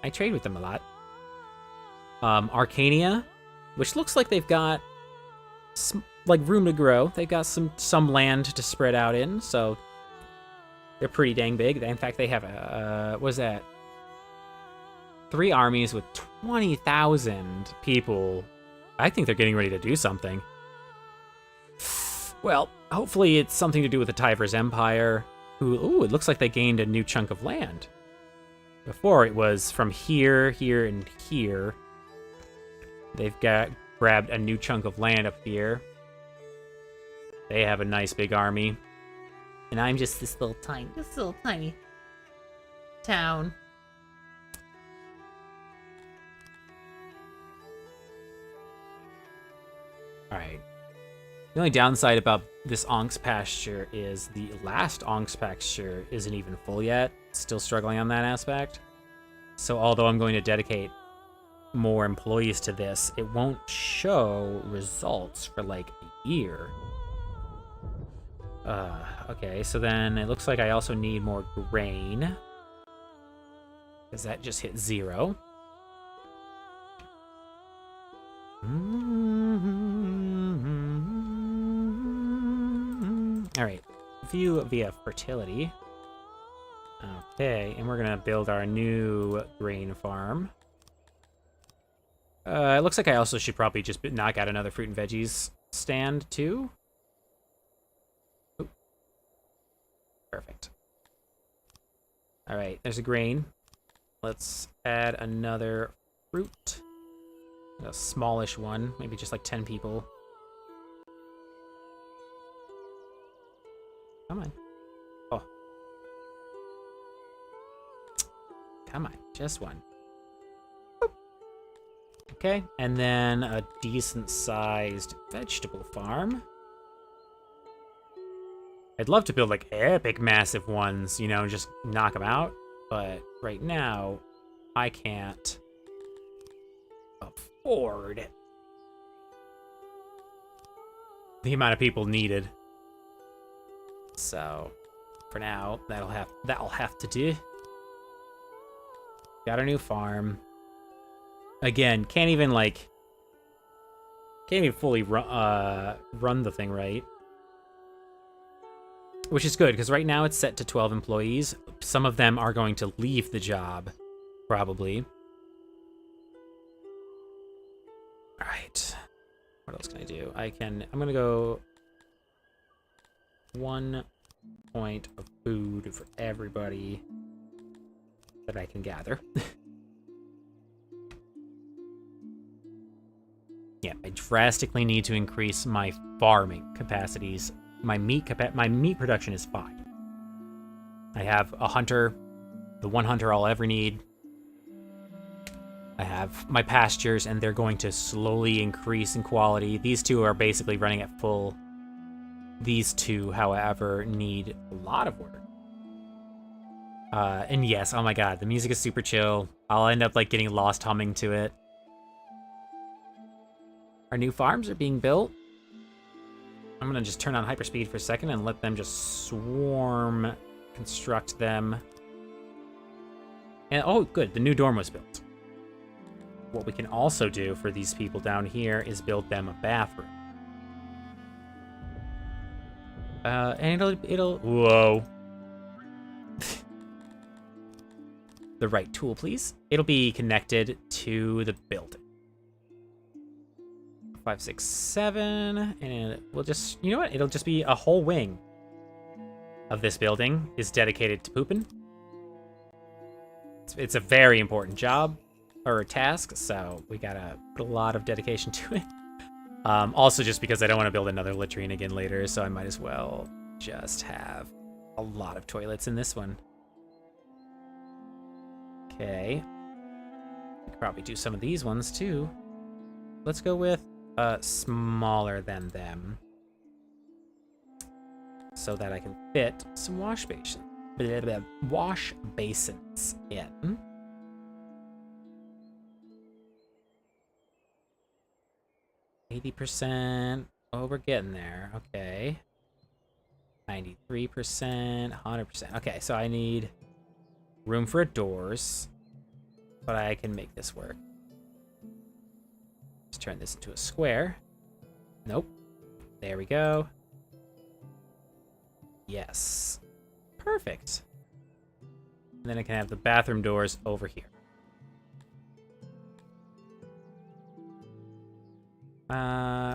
I trade with them a lot. Arcania, which looks like they've got like room to grow. They've got some land to spread out in, so they're pretty dang big. In fact, they have what is that? 3 armies with 20,000 people. I think they're getting ready to do something. Well, hopefully it's something to do with the Tivers Empire, who, it looks like they gained a new chunk of land. Before it was from here, here, and here. They've grabbed a new chunk of land up here. They have a nice big army. And I'm just this little tiny town. Alright. The only downside about this Onx pasture is the last Onx pasture isn't even full yet. Still struggling on that aspect. So although I'm going to dedicate more employees to this, it won't show results for like a year. Okay, so then it looks like I also need more grain. Because that just hit 0. Alright, view via fertility. Okay, and we're gonna build our new grain farm. It looks like I also should probably just knock out another fruit and veggies stand, too. Ooh. Perfect. Alright, there's a grain. Let's add another fruit. A smallish one, maybe just like 10 people. Come on. Oh. Come on, just one. Boop. Okay, and then a decent-sized vegetable farm. I'd love to build like epic massive ones, and just knock them out. But right now, I can't afford the amount of people needed. So, for now. That'll have to do. Got our new farm. Again, can't even fully run the thing right. Which is good, because right now it's set to 12 employees. Some of them are going to leave the job, probably. Alright. What else can I do? I'm going to go 1 point of food for everybody that I can gather. Yeah, I drastically need to increase my farming capacities. My meat production is fine. I have a hunter, the one hunter I'll ever need. I have my pastures, and they're going to slowly increase in quality. These two are basically running at full. These two, however, need a lot of work. And yes, oh my god, the music is super chill. I'll end up getting lost humming to it. Our new farms are being built. I'm gonna just turn on hyperspeed for a second and let them just swarm, construct them. And oh, good, the new dorm was built. What we can also do for these people down here is build them a bathroom. And it'll whoa. The right tool, please. It'll be connected to the building. 5, 6, 7, and we'll just, you know what? It'll just be a whole wing of this building is dedicated to pooping. It's a very important job or task, so we gotta put a lot of dedication to it. Also, just because I don't want to build another latrine again later, so I might as well just have a lot of toilets in this one. Okay. We could probably do some of these ones too. Let's go with smaller than them, so that I can fit some wash basins in. %. Oh, we're getting there. Okay. 93%, 100%. Okay, so I need room for doors, but I can make this work. Let's turn this into a square. Nope. There we go. Yes. Perfect. And then I can have the bathroom doors over here.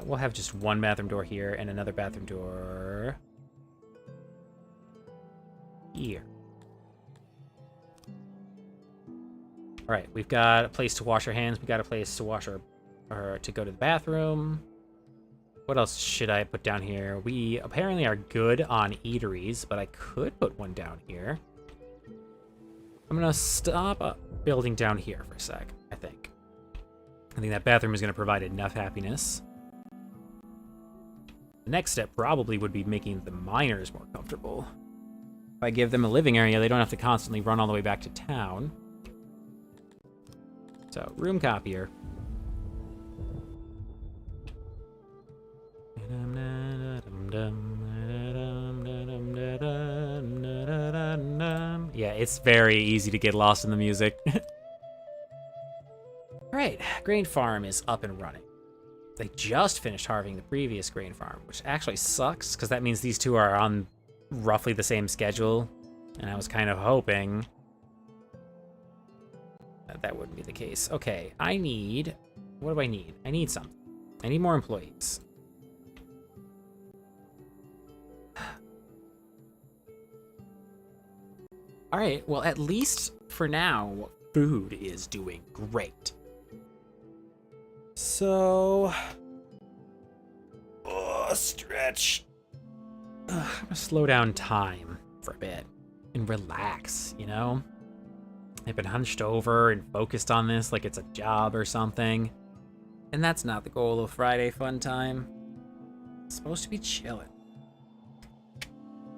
We'll have just one bathroom door here and another bathroom door here. All right, we've got a place to wash our hands. We got a place to wash or to go to the bathroom. What else should I put down here? We apparently are good on eateries, but I could put one down here. I'm gonna stop building down here for a sec, I think. I think that bathroom is gonna provide enough happiness. The next step probably would be making the miners more comfortable. If I give them a living area, they don't have to constantly run all the way back to town. So, room copier. Yeah, it's very easy to get lost in the music. Alright, grain farm is up and running. They just finished harvesting the previous grain farm, which actually sucks, because that means these two are on roughly the same schedule, and I was kind of hoping that wouldn't be the case. Okay, I need... What do I need? I need something. I need more employees. Alright, well, at least for now, food is doing great. So... stretch. I'm gonna slow down time for a bit and relax, you know? I've been hunched over and focused on this like it's a job or something. And that's not the goal of Friday Fun Time. It's supposed to be chilling.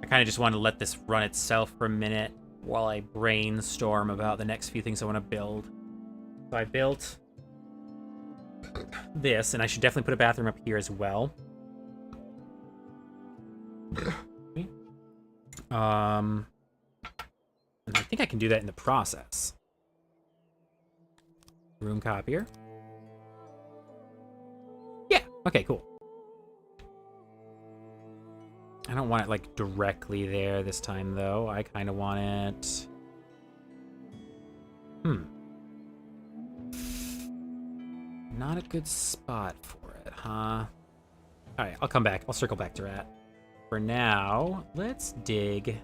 I kind of just want to let this run itself for a minute while I brainstorm about the next few things I want to build. So I built this, and I should definitely put a bathroom up here as well. And I think I can do that in the process. Room copier. Yeah, okay, cool. I don't want it, like, directly there this time, though. I kind of want it... Not a good spot for it, huh? Alright, I'll come back. I'll circle back to that. For now, let's dig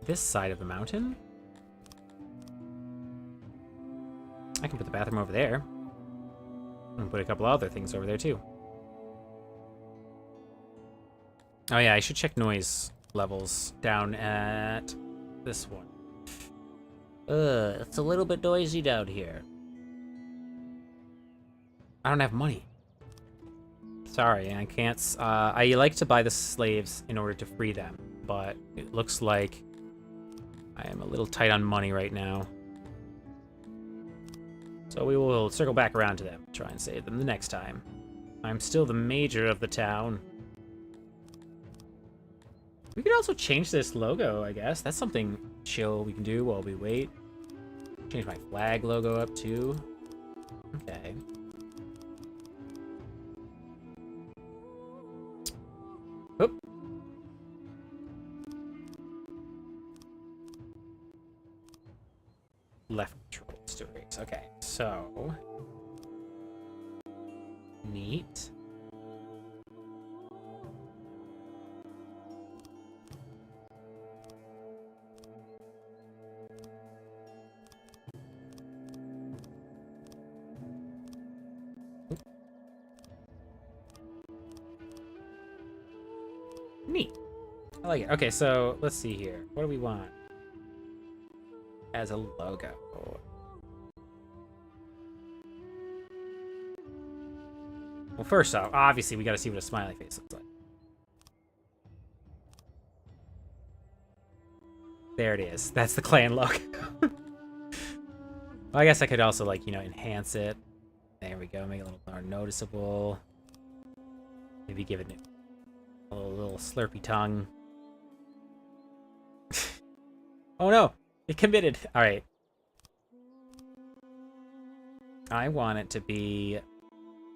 this side of the mountain. I can put the bathroom over there. And put a couple other things over there, too. Oh yeah, I should check noise levels down at this one. It's a little bit noisy down here. I don't have money. Sorry, I can't... I like to buy the slaves in order to free them, but it looks like I am a little tight on money right now. So we will circle back around to them, try and save them the next time. I'm still the major of the town. We could also change this logo, I guess. That's something chill we can do while we wait. Change my flag logo up, too. Okay. Oop. Left control stories. Okay, so... Neat. Neat. I like it. Okay, so let's see here. What do we want as a logo? Well, first off, obviously we got to see what a smiley face looks like. There it is. That's the clan logo. Well, I guess I could also, like, you know, enhance it. There we go. Make it a little more noticeable. Maybe give it a little slurpy tongue. Oh no! It committed! Alright. I want it to be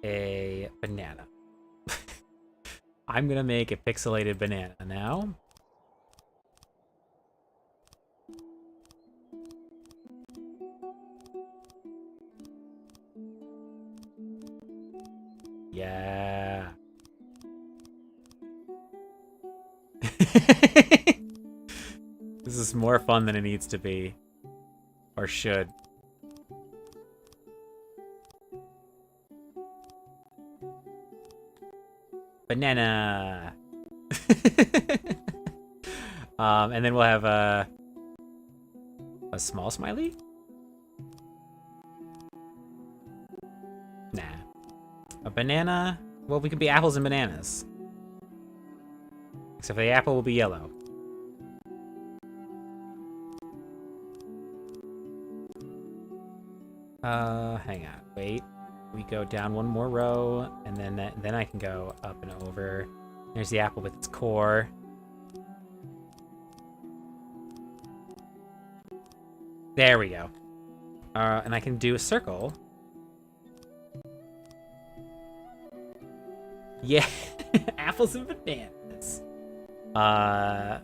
a banana. I'm gonna make a pixelated banana now. Yeah. This is more fun than it needs to be. Or should. Banana! And then we'll have a small smiley? Nah. A banana? Well, we could be apples and bananas. Except for the apple will be yellow. Hang on. Wait. We go down one more row, and then I can go up and over. There's the apple with its core. There we go. And I can do a circle. Yeah, apples and bananas. All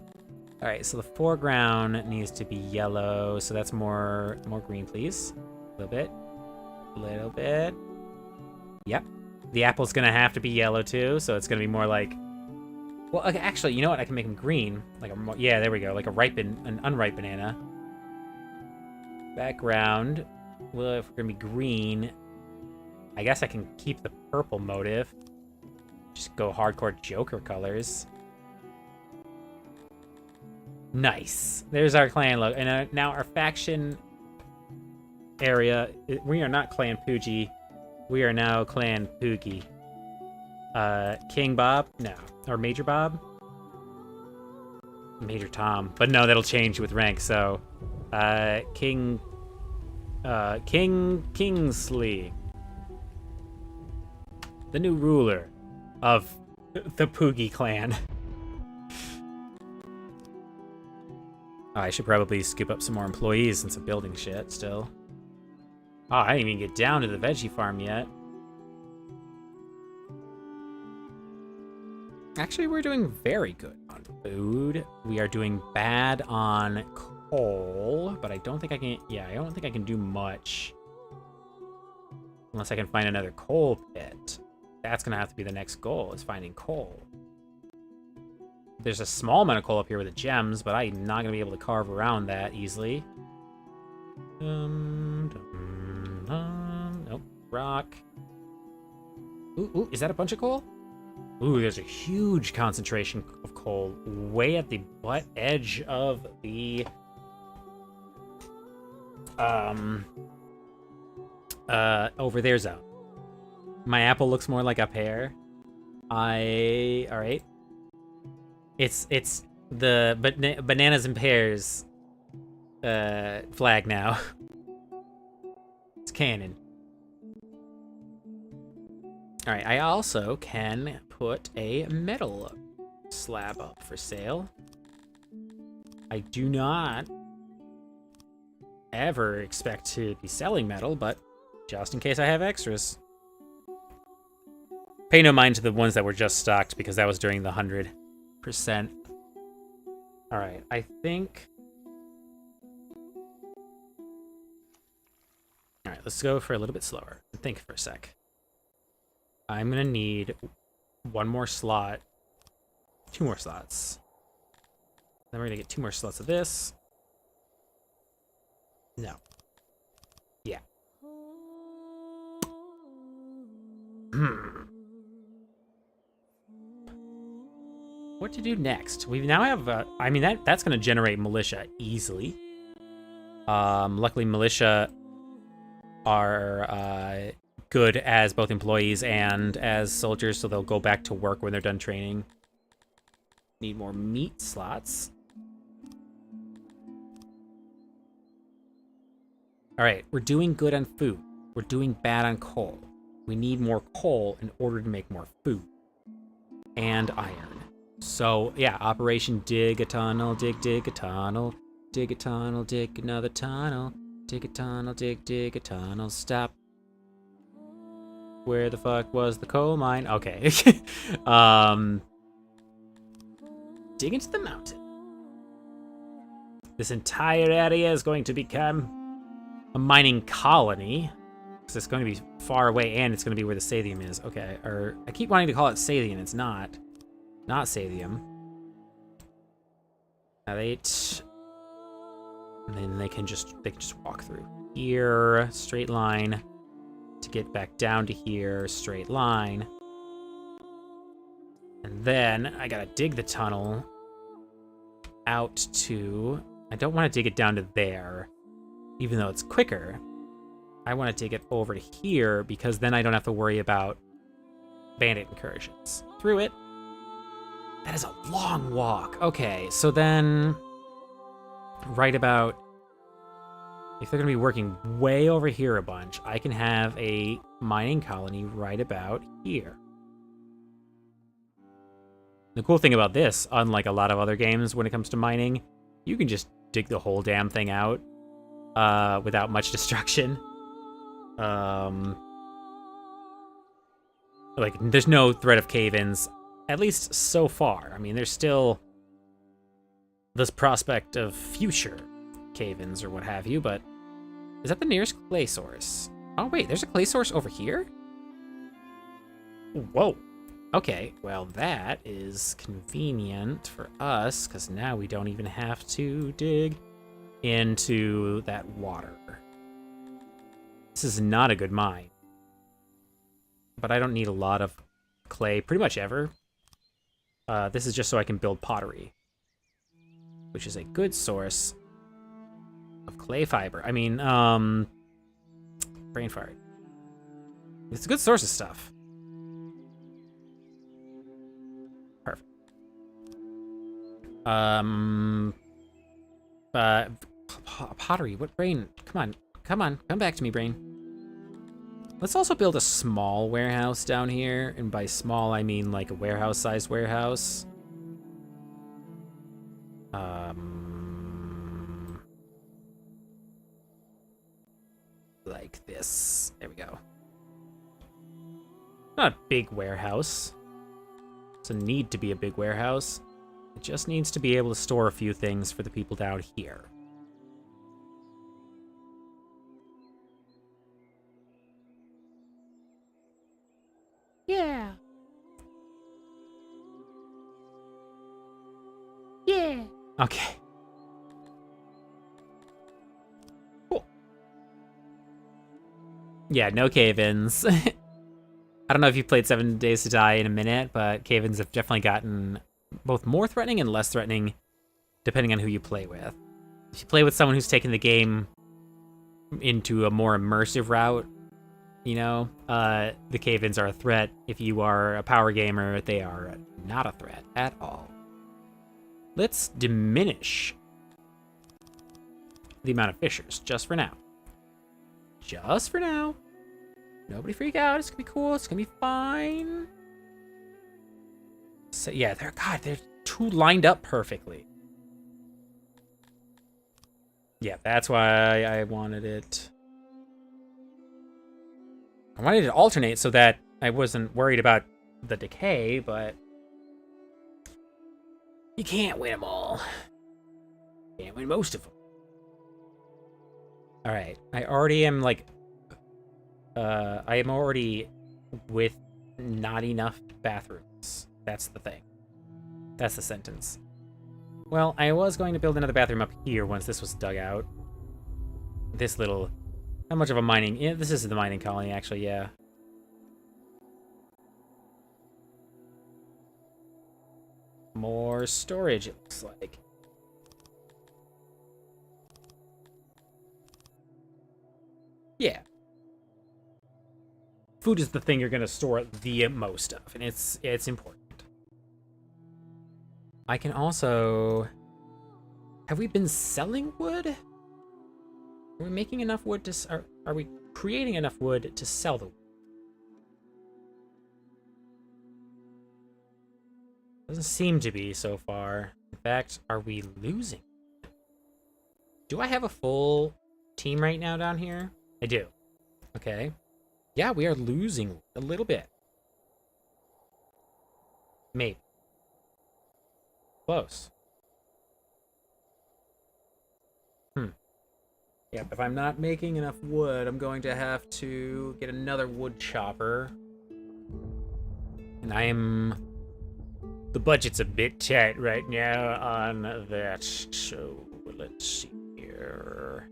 right, so the foreground needs to be yellow, so that's more green, please. A little bit. Yep. The apple's gonna have to be yellow too, so it's gonna be more like. Well, okay, actually, you know what? I can make them green, like yeah, there we go, like an unripe banana. Background. Well, if we're gonna be green, I guess I can keep the purple motive. Just go hardcore Joker colors. Nice. There's our clan logo. And now our faction area. We are not Clan Poogie. We are now Clan Poogie. King Bob? No. Or Major Bob? Major Tom. But no, that'll change with rank, so... King Kingsley. The new ruler of the Poogie clan. I should probably scoop up some more employees since I'm building shit still. Oh, I didn't even get down to the veggie farm yet. Actually, we're doing very good on food. We are doing bad on coal, but I don't think I can... Yeah, I don't think I can do much. Unless I can find another coal pit. That's going to have to be the next goal, is finding coal. There's a small amount of coal up here with the gems, but I'm not going to be able to carve around that easily. Nope. Rock. Ooh, is that a bunch of coal? Ooh, there's a huge concentration of coal way at the butt edge of the... over there zone. My apple looks more like a pear. Alright. It's the bananas and pears flag now. It's canon. Alright, I also can put a metal slab up for sale. I do not ever expect to be selling metal, but just in case I have extras. Pay no mind to the ones that were just stocked because that was during the 100%. Alright, I think... Alright, let's go for a little bit slower. Think for a sec. I'm gonna need one more slot. 2 more slots. Then we're gonna get 2 more slots of this. No. Yeah. What to do next? We now have, I mean, that's going to generate militia easily. Luckily, militia are good as both employees and as soldiers, so they'll go back to work when they're done training. Need more meat slots. All right, we're doing good on food. We're doing bad on coal. We need more coal in order to make more food. And iron. So, yeah, Operation Dig a Tunnel, dig a tunnel, dig a tunnel, dig another tunnel, dig a tunnel, dig a tunnel, stop. Where the fuck was the coal mine? Okay. Dig into the mountain. This entire area is going to become a mining colony. Because it's going to be far away and it's going to be where the Sathium is. Okay, or I keep wanting to call it Sathium. It's not. Not Sathium. Right. And then they can just walk through here, straight line, to get back down to here, straight line. And then I gotta dig the tunnel out to... I don't want to dig it down to there, even though it's quicker. I want to dig it over to here because then I don't have to worry about bandit incursions. Through it. That is a long walk. Okay, so then right about... If they're going to be working way over here a bunch, I can have a mining colony right about here. The cool thing about this, unlike a lot of other games when it comes to mining, you can just dig the whole damn thing out without much destruction. Like, there's no threat of cave-ins, at least so far. I mean, there's still this prospect of future cave-ins or what have you, but is that the nearest clay source? Oh, wait, there's a clay source over here? Whoa. Okay, well, that is convenient for us, because now we don't even have to dig into that water. This is not a good mine. But I don't need a lot of clay pretty much ever. This is just so I can build pottery, which is a good source of clay fiber. I mean, brain fart. It's a good source of stuff. Perfect. Pottery. What brain? Come on, come back to me, brain. Let's also build a small warehouse down here, and by small I mean like a warehouse-sized warehouse. like this. There we go. Not a big warehouse. Doesn't need to be a big warehouse. It just needs to be able to store a few things for the people down here. Yeah. Yeah. Okay. Cool. Yeah, no cave-ins. I don't know if you've played 7 Days to Die in a minute, but cave-ins have definitely gotten both more threatening and less threatening depending on who you play with. If you play with someone who's taken the game into a more immersive route, you know, the cave-ins are a threat. If you are a power gamer, they are not a threat at all. Let's diminish the amount of fissures, just for now. Just for now. Nobody freak out. It's gonna be cool. It's gonna be fine. So yeah, they're two lined up perfectly. Yeah, that's why I wanted it. I wanted it to alternate so that I wasn't worried about the decay, but you can't win them all. Can't win most of them. All right, I already am like, I am already with not enough bathrooms. That's the thing. That's the sentence. Well, I was going to build another bathroom up here once this was dug out. This little, how much of a mining? Yeah, this is the mining colony, actually. Yeah. More storage, it looks like. Yeah. Food is the thing you're going to store the most of, and it's important. I can also... Have we been selling wood? Are we making enough wood to... Are we creating enough wood to sell the wood? Doesn't seem to be so far. In fact, are we losing? Do I have a full team right now down here? I do. Okay. Yeah, we are losing a little bit. Maybe. Close. Yep, if I'm not making enough wood, I'm going to have to get another wood chopper. And the budget's a bit tight right now on that, so let's see here.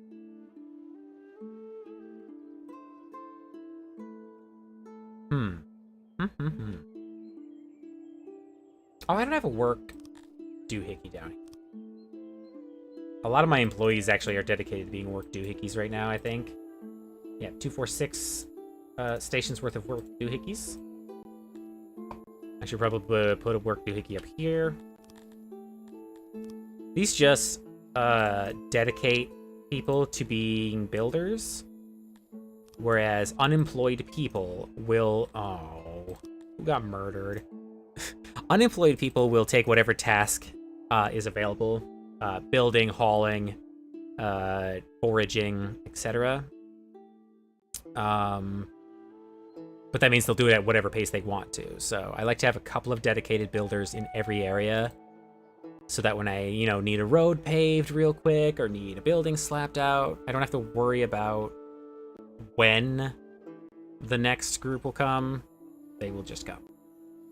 Oh, I don't have a work doohickey down here. A lot of my employees actually are dedicated to being work doohickeys right now, I think. Yeah, 246 stations worth of work doohickeys. I should probably put a work doohickey up here. These just dedicate people to being builders, whereas unemployed people will... Oh, who got murdered? Unemployed people will take whatever task is available. Building, hauling, foraging, etc. But that means they'll do it at whatever pace they want to. So I like to have a couple of dedicated builders in every area, so that when I, need a road paved real quick or need a building slapped out, I don't have to worry about when the next group will come. They will just come.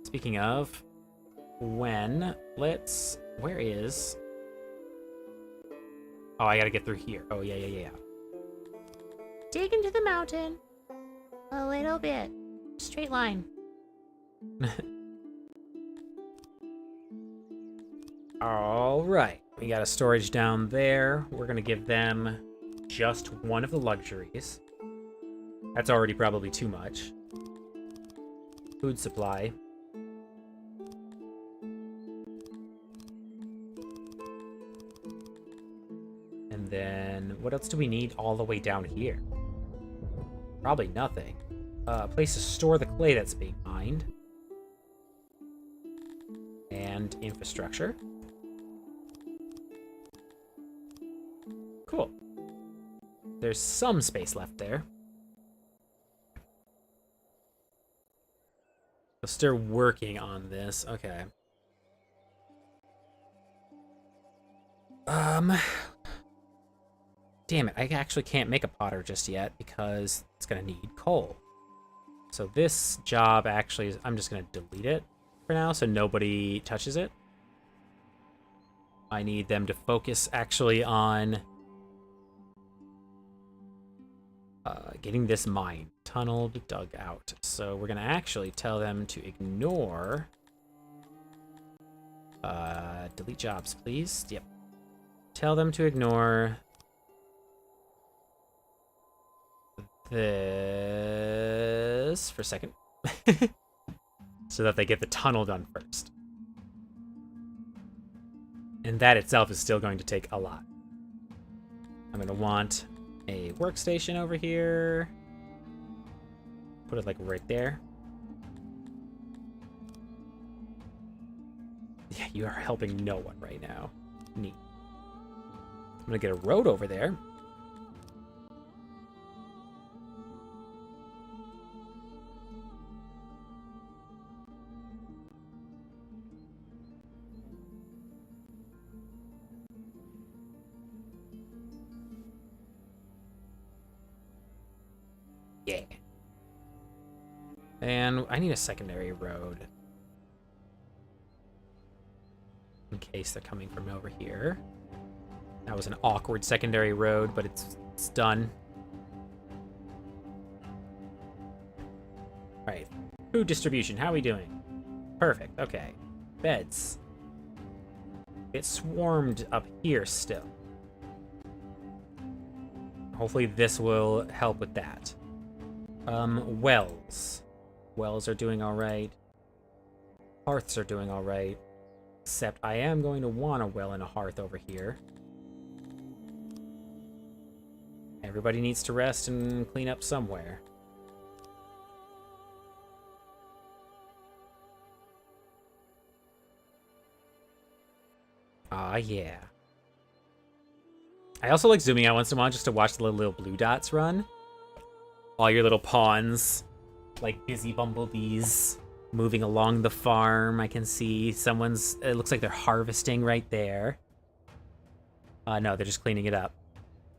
Speaking of when, where is... Oh, I gotta get through here. Oh, yeah. Dig into the mountain. A little bit. Straight line. All right. We got a storage down there. We're gonna give them just one of the luxuries. That's already probably too much. Food supply. And then, what else do we need all the way down here? Probably nothing. A place to store the clay that's being mined. And infrastructure. Cool. There's some space left there. They're still working on this. Okay. Damn it, I actually can't make a potter just yet because it's gonna need coal. So this job actually is, I'm just gonna delete it for now so nobody touches it. I need them to focus actually on getting this mine tunneled, dug out. So we're gonna actually tell them to ignore delete jobs, please. Yep. Tell them to ignore this for a second. So that they get the tunnel done first. And that itself is still going to take a lot. I'm going to want a workstation over here. Put it like right there. Yeah, you are helping no one right now. Neat. I'm going to get a road over there. Yeah. And I need a secondary road. In case they're coming from over here. That was an awkward secondary road, but it's done. Alright. Food distribution, how are we doing? Perfect, okay. Beds. It swarmed up here still. Hopefully this will help with that. Wells. Wells are doing alright. Hearths are doing alright. Except I am going to want a well and a hearth over here. Everybody needs to rest and clean up somewhere. Ah, yeah. I also like zooming out once in a while just to watch the little blue dots run. All your little pawns, like busy bumblebees, moving along the farm. I can see someone's, it looks like they're harvesting right there. No, they're just cleaning it up.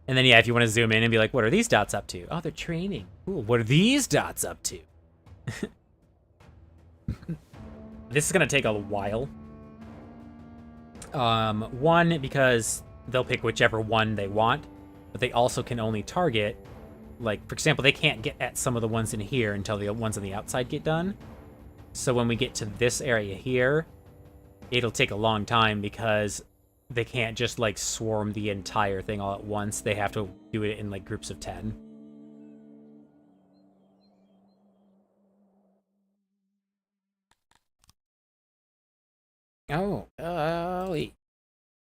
And then, yeah, if you want to zoom in and be like, what are these dots up to? Oh, they're training. Cool. What are these dots up to? This is going to take a while. One, because they'll pick whichever one they want, but they also can only target, like, for example, they can't get at some of the ones in here until the ones on the outside get done. So when we get to this area here, it'll take a long time because they can't just, like, swarm the entire thing all at once. They have to do it in, like, groups of 10. Oh, got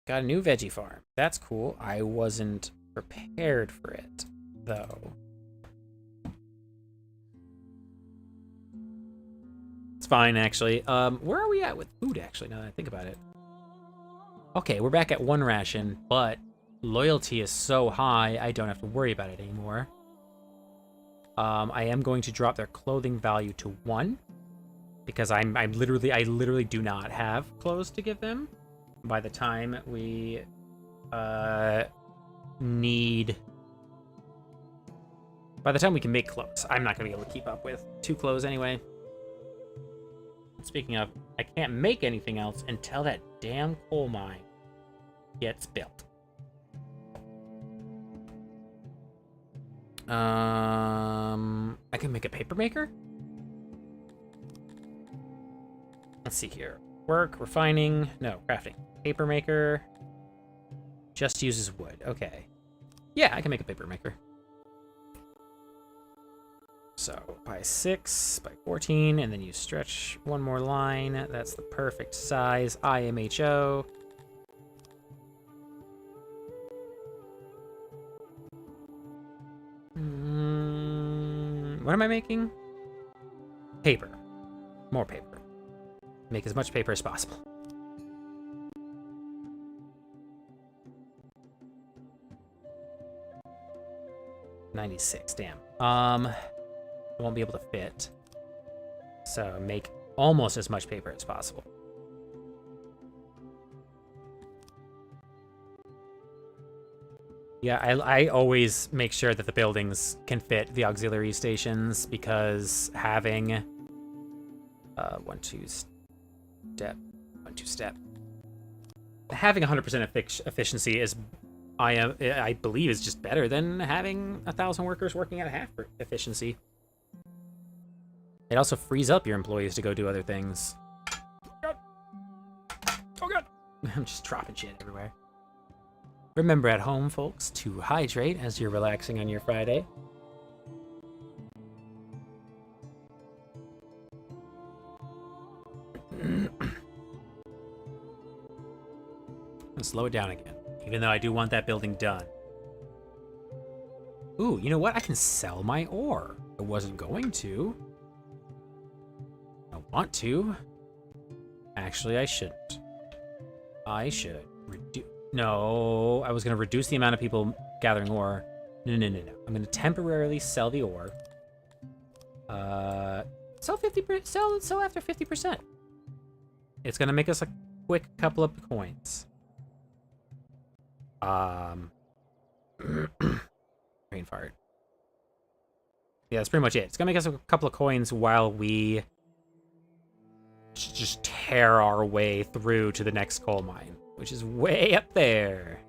a new veggie farm. That's cool. I wasn't prepared for it, though. It's fine, actually. Where are we at with food, actually, now that I think about it? Okay, we're back at 1 ration, but loyalty is so high, I don't have to worry about it anymore. I am going to drop their clothing value to 1, because I literally do not have clothes to give them. By the time we by the time we can make clothes, I'm not gonna be able to keep up with 2 clothes anyway. Speaking of, I can't make anything else until that damn coal mine gets built. I can make a paper maker? Let's see here. Work, refining, no, crafting. Paper maker just uses wood. Okay. Yeah, I can make a paper maker. So, by 6, by 14, and then you stretch 1 more line. That's the perfect size. IMHO. What am I making? Paper. More paper. Make as much paper as possible. $96, damn. I won't be able to fit. So make almost as much paper as possible. Yeah, I always make sure that the buildings can fit the auxiliary stations, because having one two step having 100% efficiency is I believe is just better than having 1,000 workers working at half efficiency. It also frees up your employees to go do other things. Oh god! I'm just dropping shit everywhere. Remember at home, folks, to hydrate as you're relaxing on your Friday. Slow it down again, even though I do want that building done. Ooh, you know what? I can sell my ore. I wasn't going to. I want to. Actually, I shouldn't. I should reduce. No, I was going to reduce the amount of people gathering ore. No. I'm going to temporarily sell the ore. Sell 50%. Sell after 50%. It's going to make us a quick couple of coins. Brain fart. Yeah, that's pretty much it. It's gonna make us a couple of coins while we just tear our way through to the next coal mine, which is way up there.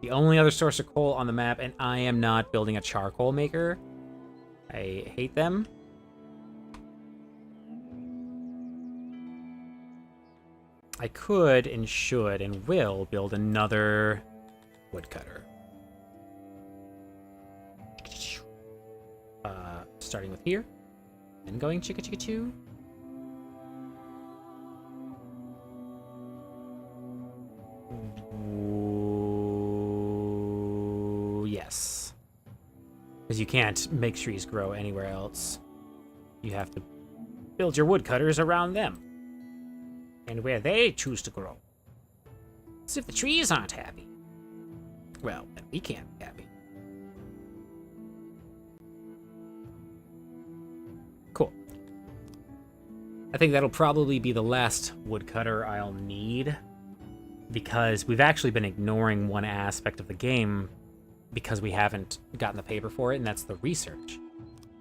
The only other source of coal on the map, and I am not building a charcoal maker. I hate them. I could and should and will build another woodcutter. Starting with here, and going chicka chicka choo. Ooh, yes. Because you can't make trees grow anywhere else. You have to build your woodcutters around them. And where they choose to grow. So if the trees aren't happy, well, then we can't be happy. Cool. I think that'll probably be the last woodcutter I'll need, because we've actually been ignoring one aspect of the game because we haven't gotten the paper for it, and that's the research.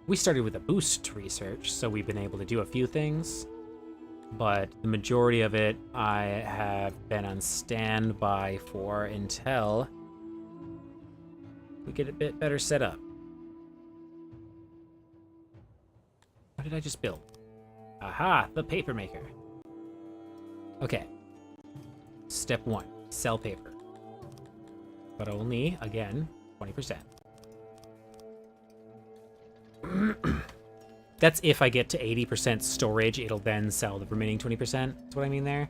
We started with a boost research, so we've been able to do a few things, but the majority of it I have been on standby for until we get a bit better set up. What did I just build? Aha, the paper maker. Okay. Step 1, sell paper. But only, again, 20%. That's if I get to 80% storage, it'll then sell the remaining 20%. That's what I mean there.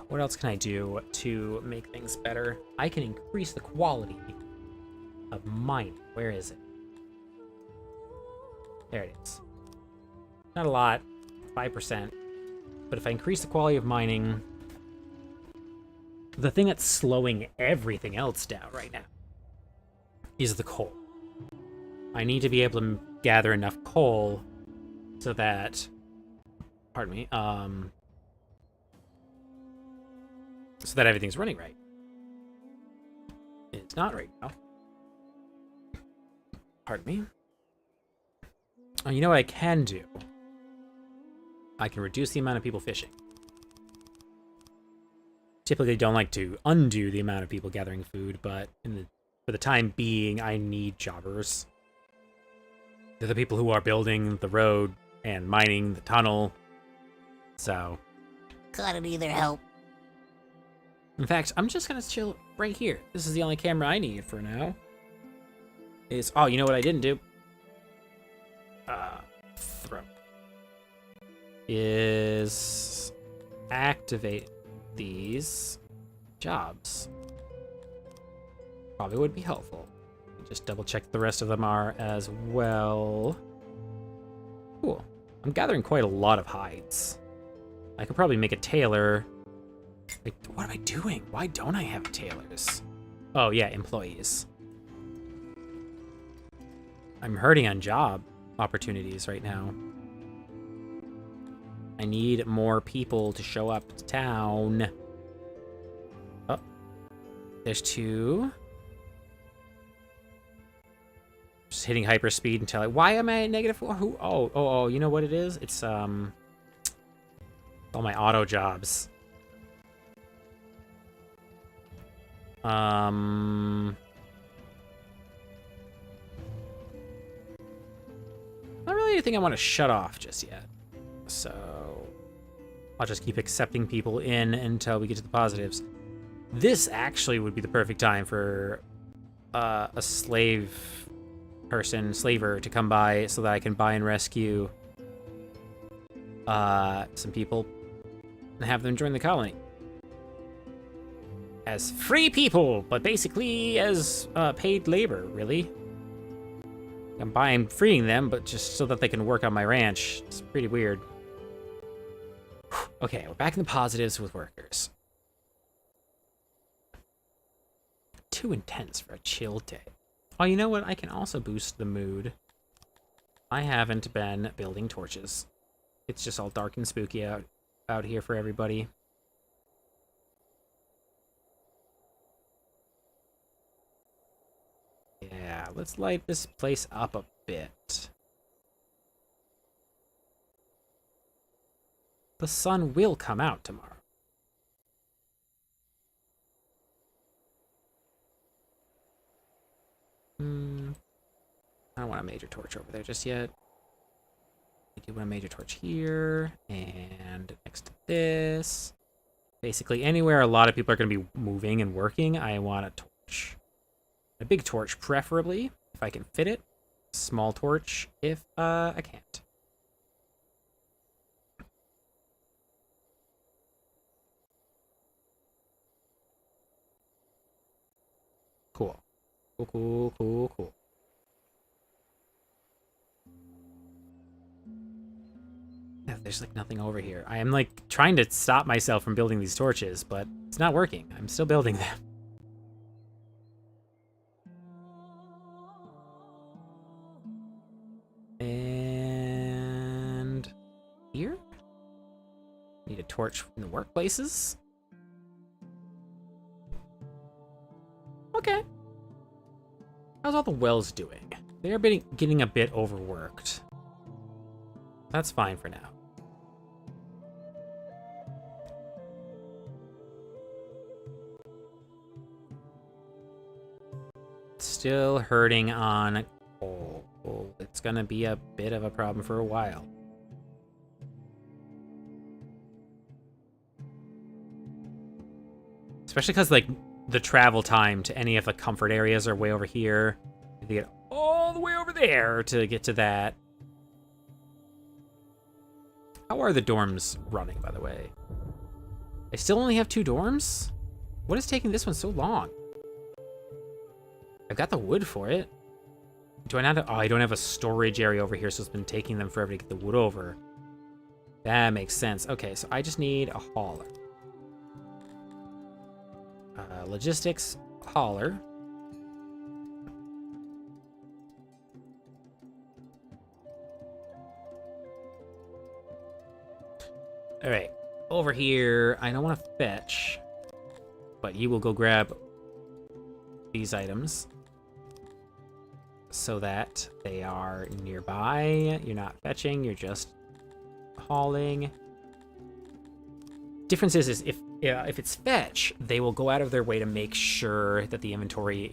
What else can I do to make things better? I can increase the quality of mining. Where is it? There it is. Not a lot, 5%. But if I increase the quality of mining, the thing that's slowing everything else down right now is the coal. I need to be able to gather enough coal so that, pardon me, so that everything's running right. It's not right now. Pardon me. Oh, you know what I can do? I can reduce the amount of people fishing. Typically don't like to undo the amount of people gathering food, but for the time being, I need jobbers. They're the people who are building the road and mining the tunnel. So, Gotta need their help. in fact, I'm just gonna chill right here. This is the only camera I need for now. Oh, you know what I didn't do? Throw. Is activate these jobs. Probably would be helpful. Just double check the rest of them are as well. Cool. I'm gathering quite a lot of hides. I could probably make a tailor. Wait, what am I doing? Why don't I have tailors? Oh yeah, employees. I'm hurting on job opportunities right now. I need more people to show up to town. Oh, there's 2. Just hitting hyperspeed until why am I at -4? Who? Oh, you know what it is? It's, all my auto jobs. I not really anything I want to shut off just yet. So I'll just keep accepting people in until we get to the positives. This actually would be the perfect time for a slaver to come by so that I can buy and rescue some people and have them join the colony. As free people, but basically as paid labor, really. I'm freeing them, but just so that they can work on my ranch. It's pretty weird. Okay, we're back in the positives with workers. Too intense for a chill day. Oh, you know what? I can also boost the mood. I haven't been building torches. It's just all dark and spooky out here for everybody. Yeah, let's light this place up a bit. The sun will come out tomorrow. I don't want a major torch over there just yet. I do want a major torch here, and next to this. Basically, anywhere a lot of people are going to be moving and working, I want a torch. A big torch, preferably, if I can fit it. Small torch, if I can't. Cool. Cool. Yeah, there's like nothing over here. I am like trying to stop myself from building these torches, but it's not working. I'm still building them. And here? Need a torch in the workplaces. Okay. How's all the wells doing? They are getting a bit overworked. That's fine for now. Still hurting on coal. It's gonna be a bit of a problem for a while. Especially because, like, the travel time to any of the comfort areas are way over here. You get all the way over there to get to that. How are the dorms running, by the way? I still only have 2 dorms? What is taking this one so long? I've got the wood for it. Do I not have, oh, I don't have a storage area over here, so it's been taking them forever to get the wood over. That makes sense. Okay, so I just need a hauler. Logistics, hauler. All right, over here, I don't want to fetch, but you will go grab these items so that they are nearby. You're not fetching, you're just hauling. Difference is if it's fetch, they will go out of their way to make sure that the inventory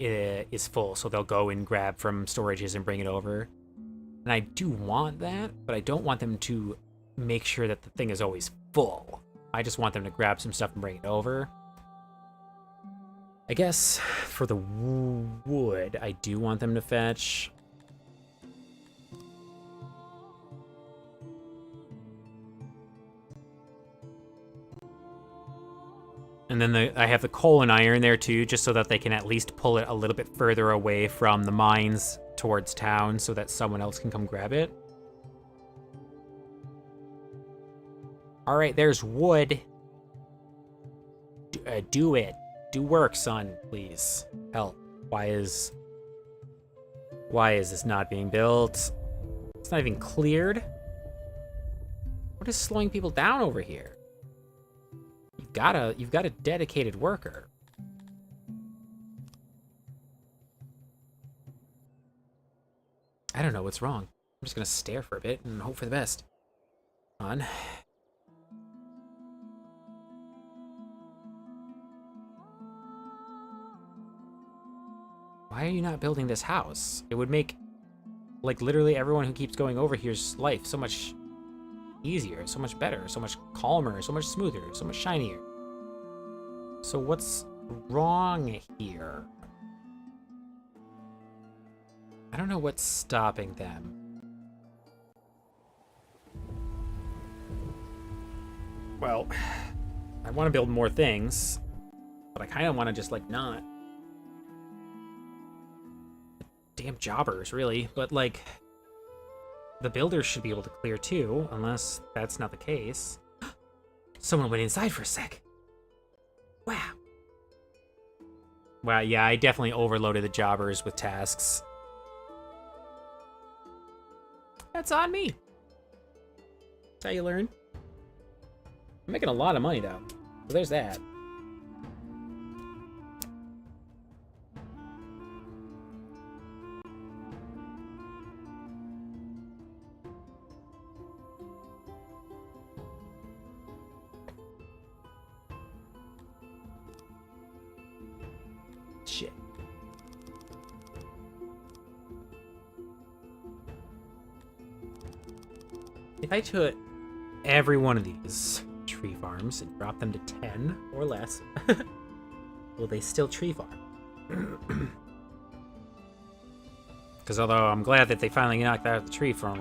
is full, so they'll go and grab from storages and bring it over. And I do want that, but I don't want them to make sure that the thing is always full. I just want them to grab some stuff and bring it over. I guess for the wood, I do want them to fetch. And then I have the coal and iron there too, just so that they can at least pull it a little bit further away from the mines towards town so that someone else can come grab it. All right, there's wood. Do it. Do work, son, please. Help. Why is this not being built? It's not even cleared. What is slowing people down over here? You've got a dedicated worker. I don't know what's wrong. I'm just gonna stare for a bit and hope for the best. Come on. Why are you not building this house? It would make, like, literally everyone who keeps going over here's life so much easier, so much better, so much calmer, so much smoother, so much shinier. So what's wrong here? I don't know what's stopping them. Well, I want to build more things, but I kind of want to just, like, not. Damn jobbers, really. But, like, the builders should be able to clear too, unless that's not the case. Someone went inside for a sec. Wow. Wow, yeah, I definitely overloaded the jobbers with tasks. That's on me. That's how you learn. I'm making a lot of money, though. So there's that. Shit. If I took every one of these tree farms and dropped them to 10 or less, will they still tree farm? Because although I'm glad that they finally knocked out the tree farm.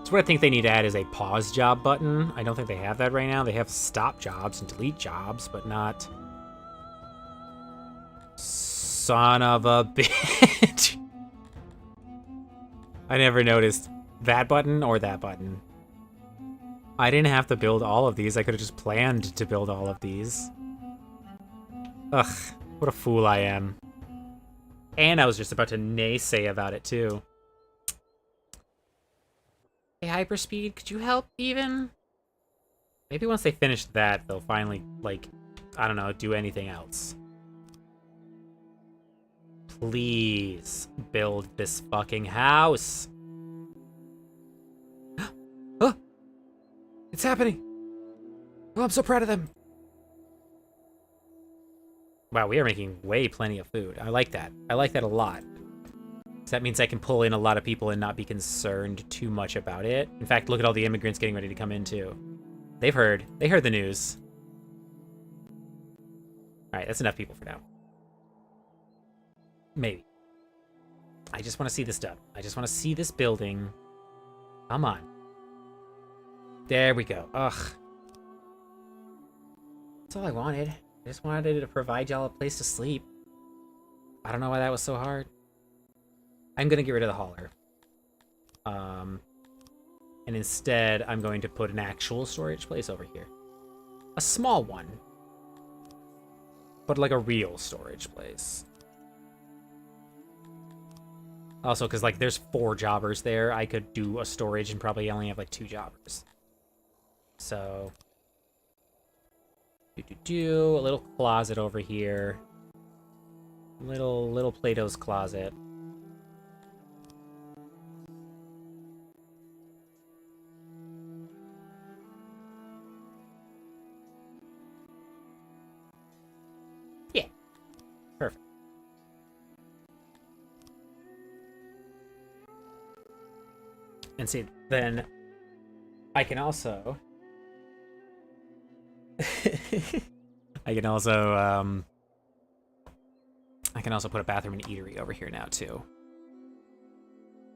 So what I think they need to add is a pause job button. I don't think they have that right now. They have stop jobs and delete jobs, but not... Son of a bitch. I never noticed that button or that button. I didn't have to build all of these. I could have just planned to build all of these. Ugh, what a fool I am. And I was just about to naysay about it, too. Hey, Hyperspeed, could you help, even? Maybe once they finish that, they'll finally, like, I don't know, do anything else. Please build this fucking house. Oh, it's happening. Oh, I'm so proud of them. Wow, we are making way plenty of food. I like that. I like that a lot. So that means I can pull in a lot of people and not be concerned too much about it. In fact, look at all the immigrants getting ready to come in too. They've heard. They heard the news. All right, that's enough people for now. Maybe. I just want to see this done. I just want to see this building. Come on. There we go. Ugh. That's all I wanted. I just wanted to provide y'all a place to sleep. I don't know why that was so hard. I'm going to get rid of the hauler. And instead, I'm going to put an actual storage place over here. A small one. But like a real storage place. Also, because, like, there's 4 jobbers there. I could do a storage and probably only have, like, 2 jobbers. So... a little closet over here. Little Plato's closet. Yeah. Perfect. And see, then I can also... I can also put a bathroom and eatery over here now, too.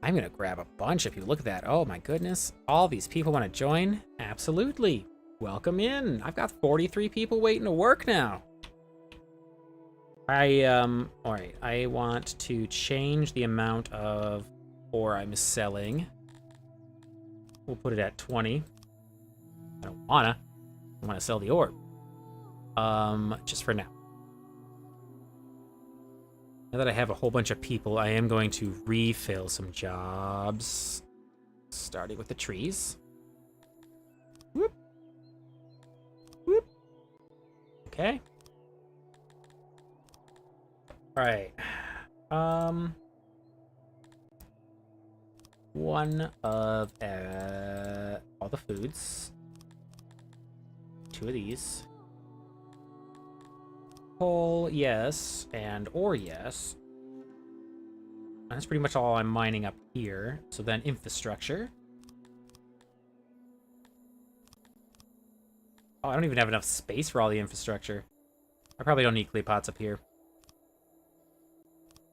I'm gonna grab a bunch if you look at that. Oh my goodness. All these people want to join? Absolutely. Welcome in. I've got 43 people waiting to work now. Alright, I want to change the amount of ore I'm selling. We'll put it at 20. I don't wanna. I want to sell the orb. Just for now. Now that I have a whole bunch of people, I am going to refill some jobs. Starting with the trees. Whoop. Whoop. Okay. Alright. One of all the foods. 2 of these. Coal, yes, and ore, yes. That's pretty much all I'm mining up here. So then infrastructure. Oh, I don't even have enough space for all the infrastructure. I probably don't need clay pots up here.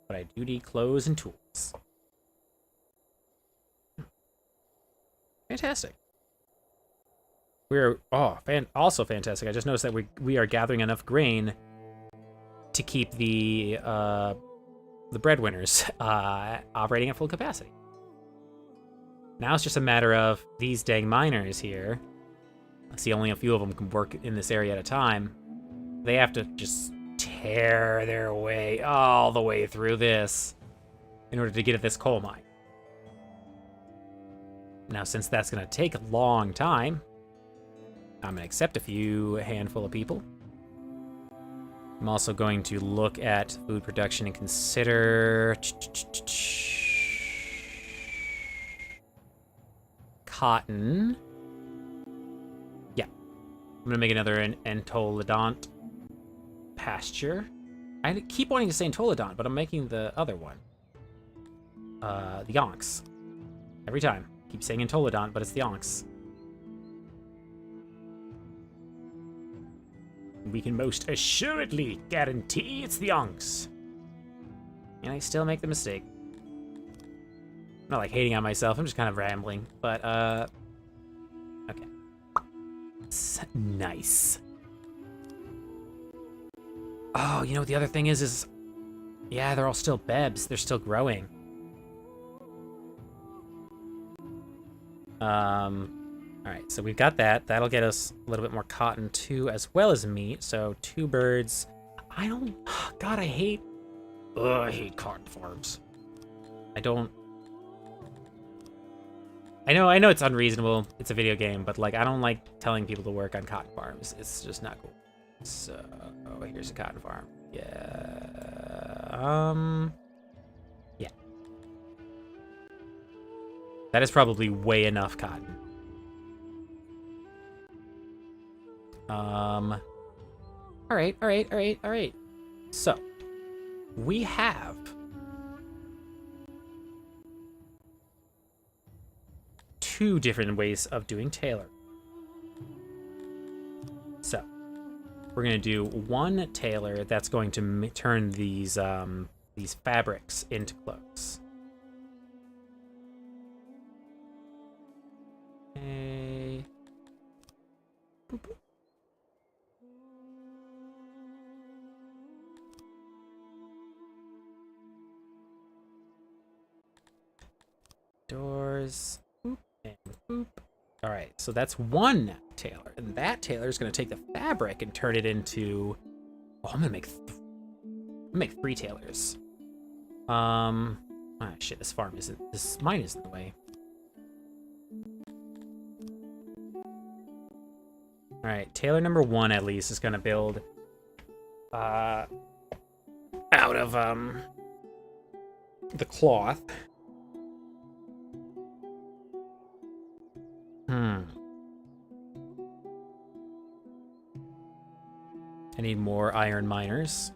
But I do need clothes and tools. Fantastic. We're also fantastic. I just noticed that we are gathering enough grain to keep the breadwinners operating at full capacity. Now it's just a matter of these dang miners here. I see only a few of them can work in this area at a time. They have to just tear their way all the way through this in order to get at this coal mine. Now, since that's going to take a long time, I'm going to accept a handful of people. I'm also going to look at food production and consider cotton. Yeah. I'm going to make another Entoledont pasture. I keep wanting to say Entoledont, but I'm making the other one. The Yonks. Every time. Keep saying Entoledont, but it's the Yonks. We can most assuredly guarantee it's the Yonks. And I still make the mistake. I'm not like hating on myself, I'm just kind of rambling. But, okay. Nice. Oh, you know what the other thing is yeah, they're all still bebs. They're still growing. Alright, so we've got that. That'll get us a little bit more cotton too, as well as meat. So 2 birds. God, I hate cotton farms. I know it's unreasonable. It's a video game, but like, I don't like telling people to work on cotton farms. It's just not cool. So, here's a cotton farm. Yeah. Yeah. That is probably way enough cotton. Alright. So, we have 2 different ways of doing tailor. So, we're going to do one tailor that's going to turn these fabrics into clothes. Okay. Boop, boop. Doors. Boop and boop. All right, so that's one tailor, and that tailor is going to take the fabric and turn it into. Oh, I'm gonna make 3 tailors. Shit, this mine is in the way. All right, tailor number 1 at least is going to build out of the cloth. I need more iron miners.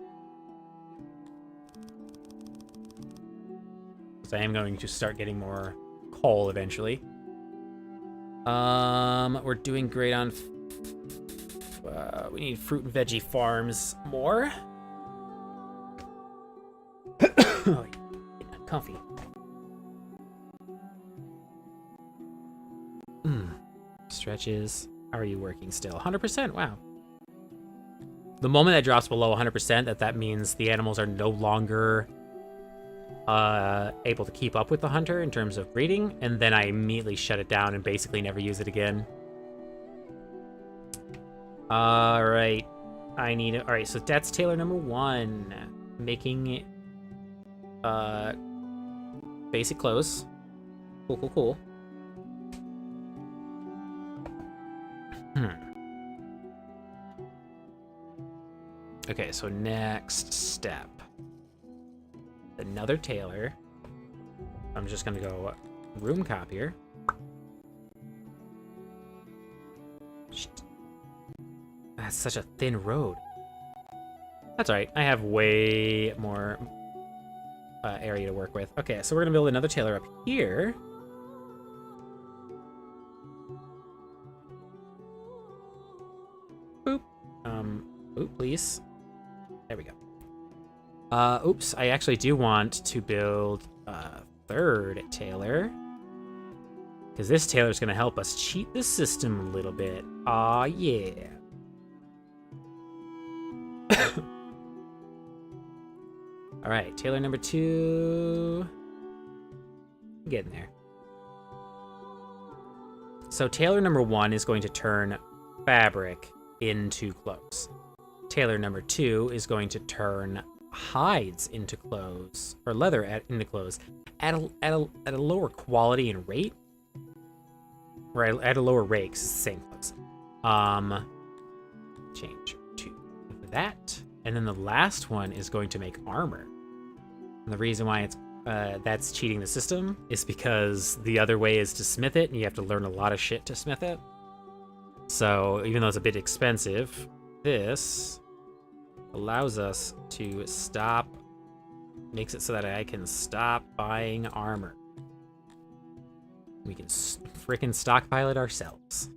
Because I am going to start getting more coal eventually. We're doing great on... we need fruit and veggie farms more. Oh, getting comfy. Stretches. How are you working still? 100%, wow. The moment that drops below 100%, that means the animals are no longer able to keep up with the hunter in terms of breeding, and then I immediately shut it down and basically never use it again. Alright. Alright, so that's tailor number 1. Making basic clothes. Cool, cool, cool. Okay, so next step. Another tailor. I'm just gonna go room copier. Shit. That's such a thin road. That's alright. I have way more area to work with. Okay, so we're gonna build another tailor up here. Boop. Oop, please. There we go. Oops, I actually do want to build a third tailor. Because this tailor's gonna help us cheat the system a little bit. Aw, yeah. Alright, tailor number 2. Getting there. So tailor number 1 is going to turn fabric into clothes. Tailor number 2 is going to turn hides into clothes, or leather into clothes, at a lower quality and rate. Or at a lower rate, because it's the same clothes. Change to that. And then the last one is going to make armor. And the reason why it's that's cheating the system is because the other way is to smith it, and you have to learn a lot of shit to smith it. So even though it's a bit expensive, this allows us to stop, makes it so that I can stop buying armor. We can frickin' stockpile it ourselves.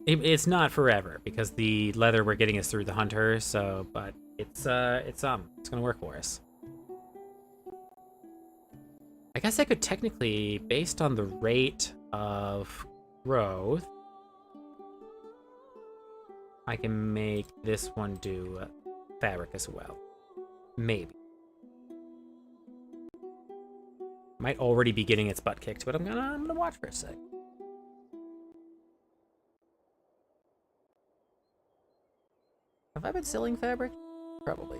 It's not forever, because the leather we're getting is through the hunter, so, but it's gonna work for us. I guess I could technically, based on the rate of growth, I can make this one do fabric as well. Maybe. Might already be getting its butt kicked, but I'm gonna watch for a sec. Have I been selling fabric? Probably.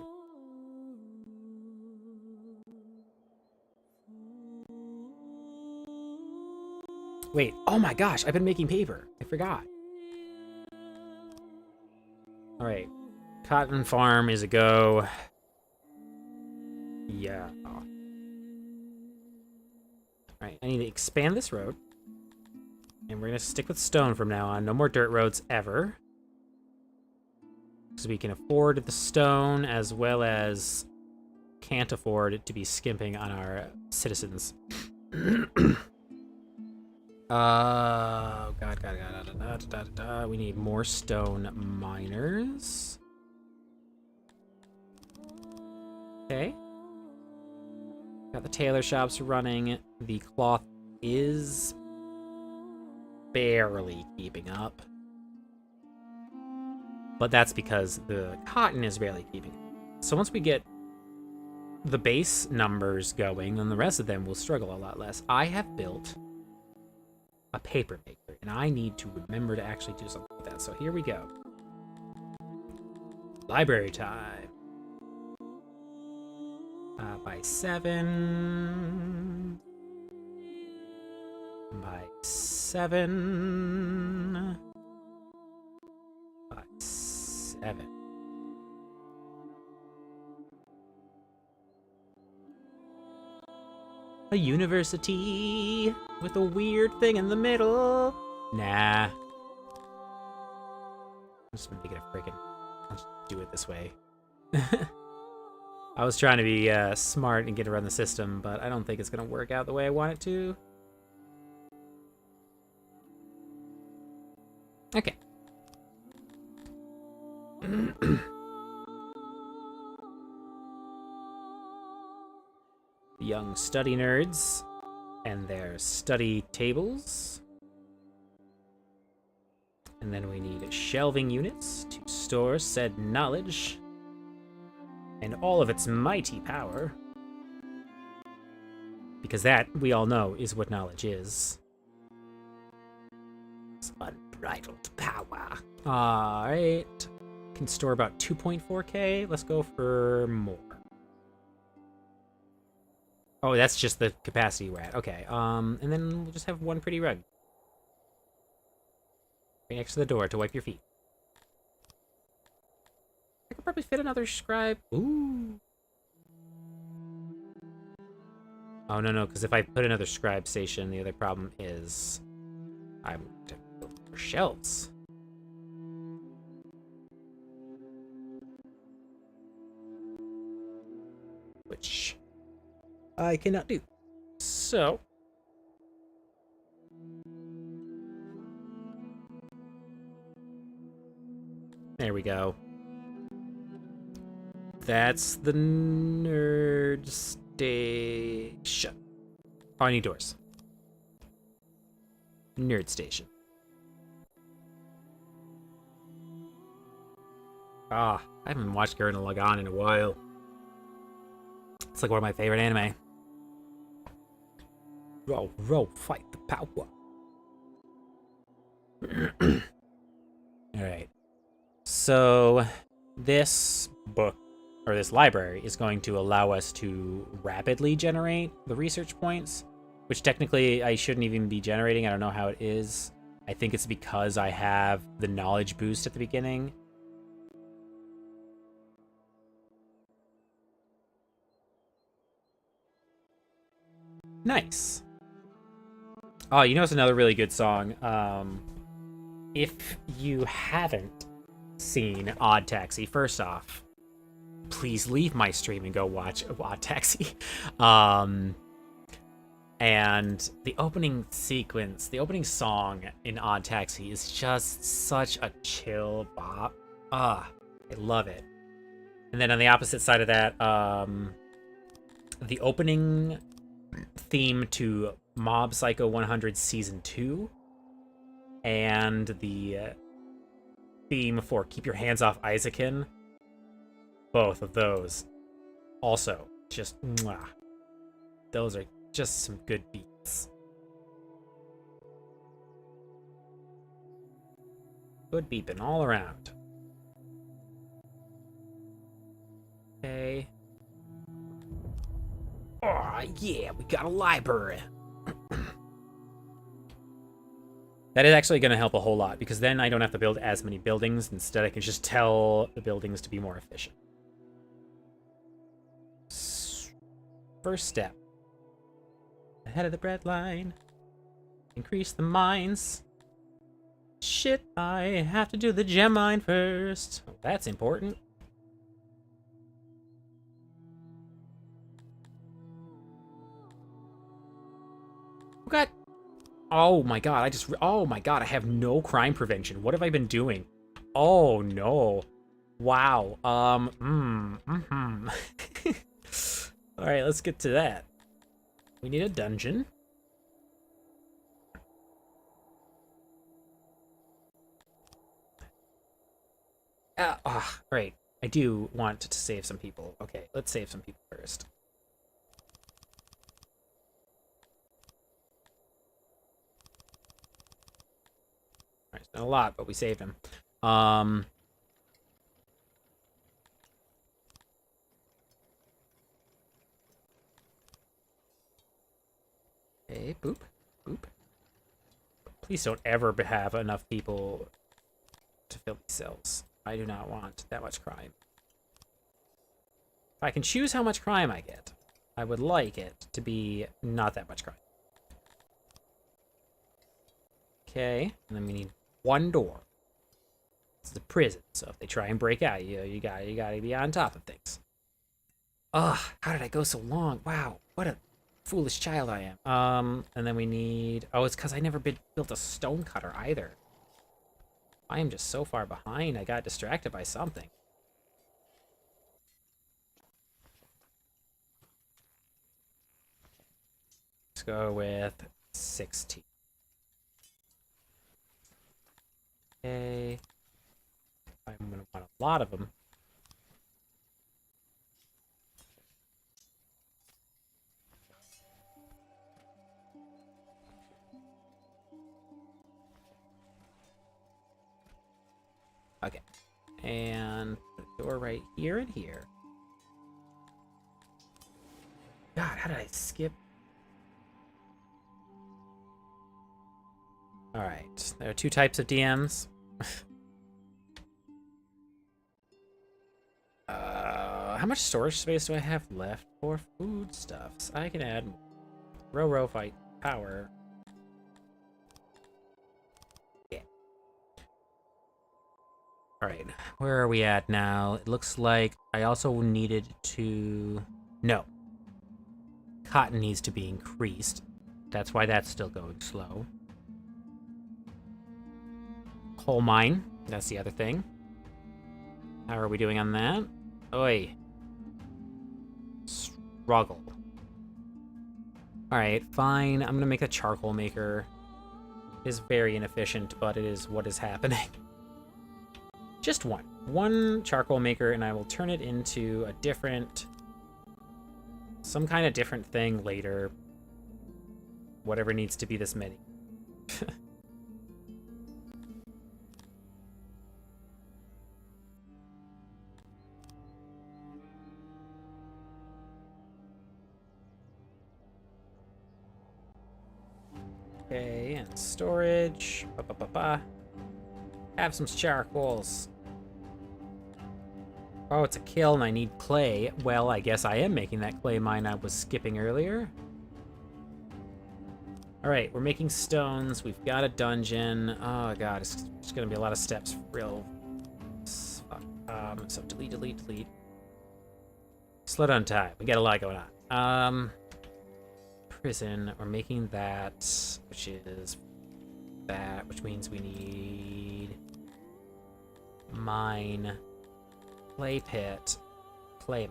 Wait, oh my gosh, I've been making paper. I forgot. Alright. Cotton farm is a go. Yeah. Alright, I need to expand this road. And we're gonna stick with stone from now on. No more dirt roads ever. Because we can afford the stone as well as can't afford to be skimping on our citizens. God. We need more stone miners. Okay. Got the tailor shops running. The cloth is barely keeping up. But that's because the cotton is barely keeping up. So once we get the base numbers going, then the rest of them will struggle a lot less. I have built a paper maker, and I need to remember to actually do something with that. So here we go. Library time. By 7. By 7. By 7. A university with a weird thing in the middle. Nah. I'm just gonna make it a friggin'. I'll just do it this way. I was trying to be smart and get around the system, but I don't think it's gonna work out the way I want it to. Okay. Young study nerds and their study tables. And then we need shelving units to store said knowledge and all of its mighty power. Because that, we all know, is what knowledge is. It's unbridled power. Alright. can store about 2.4K. Let's go for more. Oh, that's just the capacity we're at. Okay, and then we'll just have one pretty rug. Right next to the door to wipe your feet. I could probably fit another scribe. Ooh. Oh, no, because if I put another scribe station, the other problem is I'm looking for shelves. Which I cannot do. So there we go. That's the nerd station. Oh, I need doors. Nerd station. Ah, I haven't watched Gurren Lagann in a while. It's like one of my favorite anime. Roll, fight the power. Alright. So, this book, or this library, is going to allow us to rapidly generate the research points, which technically I shouldn't even be generating. I don't know how it is. I think it's because I have the knowledge boost at the beginning. Nice. Oh, you know it's another really good song. If you haven't seen Odd Taxi, first off, please leave my stream and go watch Odd Taxi. And the opening sequence, the opening song in Odd Taxi is just such a chill bop. I love it. And then on the opposite side of that, the opening theme to Mob Psycho 100 Season 2 and the theme for Keep Your Hands Off Isaacin, both of those also just mwah. Those are just some good beats. Good beeping all around. Okay. Oh, yeah, we got a library. That is actually going to help a whole lot, because then I don't have to build as many buildings. Instead, I can just tell the buildings to be more efficient. First step. Ahead of the bread line. Increase the mines. Shit, I have to do the gem mine first. Oh, that's important. God. Oh my god, oh my god, I have no crime prevention. What have I been doing? Oh no. Wow. Alright, let's get to that. We need a dungeon. Right. I do want to save some people. Okay, let's save some people first. Alright, it's not a lot, but we saved him. Okay, boop, boop. Please don't ever have enough people to fill these cells. I do not want that much crime. If I can choose how much crime I get, I would like it to be not that much crime. Okay, and then we need one door. It's the prison, so if they try and break out, you gotta be on top of things. Ugh, how did I go so long? Wow, what a foolish child I am. And then we need... Oh, it's because I never built a stone cutter either. I am just so far behind. I got distracted by something. Let's go with 16. Okay. I'm gonna want a lot of them. Okay. And put a door right here and here. God, how did I skip? Alright, there are two types of DMs. How much storage space do I have left for foodstuffs? I can add more. Row fight power. Yeah. Alright, where are we at now? It looks like I also needed to... No. Cotton needs to be increased. That's why that's still going slow. Coal mine. That's the other thing. How are we doing on that? Oi. Struggle. Alright, fine. I'm gonna make a charcoal maker. It is very inefficient, but it is what is happening. Just one. One charcoal maker, and I will turn it into a different... some kind of different thing later. Whatever needs to be this many. Okay, and storage. Have some charcoals. Oh, it's a kiln. I need clay. Well, I guess I am making that clay mine I was skipping earlier. Alright, we're making stones. We've got a dungeon. Oh, God. It's going to be a lot of steps. Real... Fuck. So delete. Slow down time. We got a lot going on. Prison. We're making that, which is that, which means we need mine, clay pit, clay.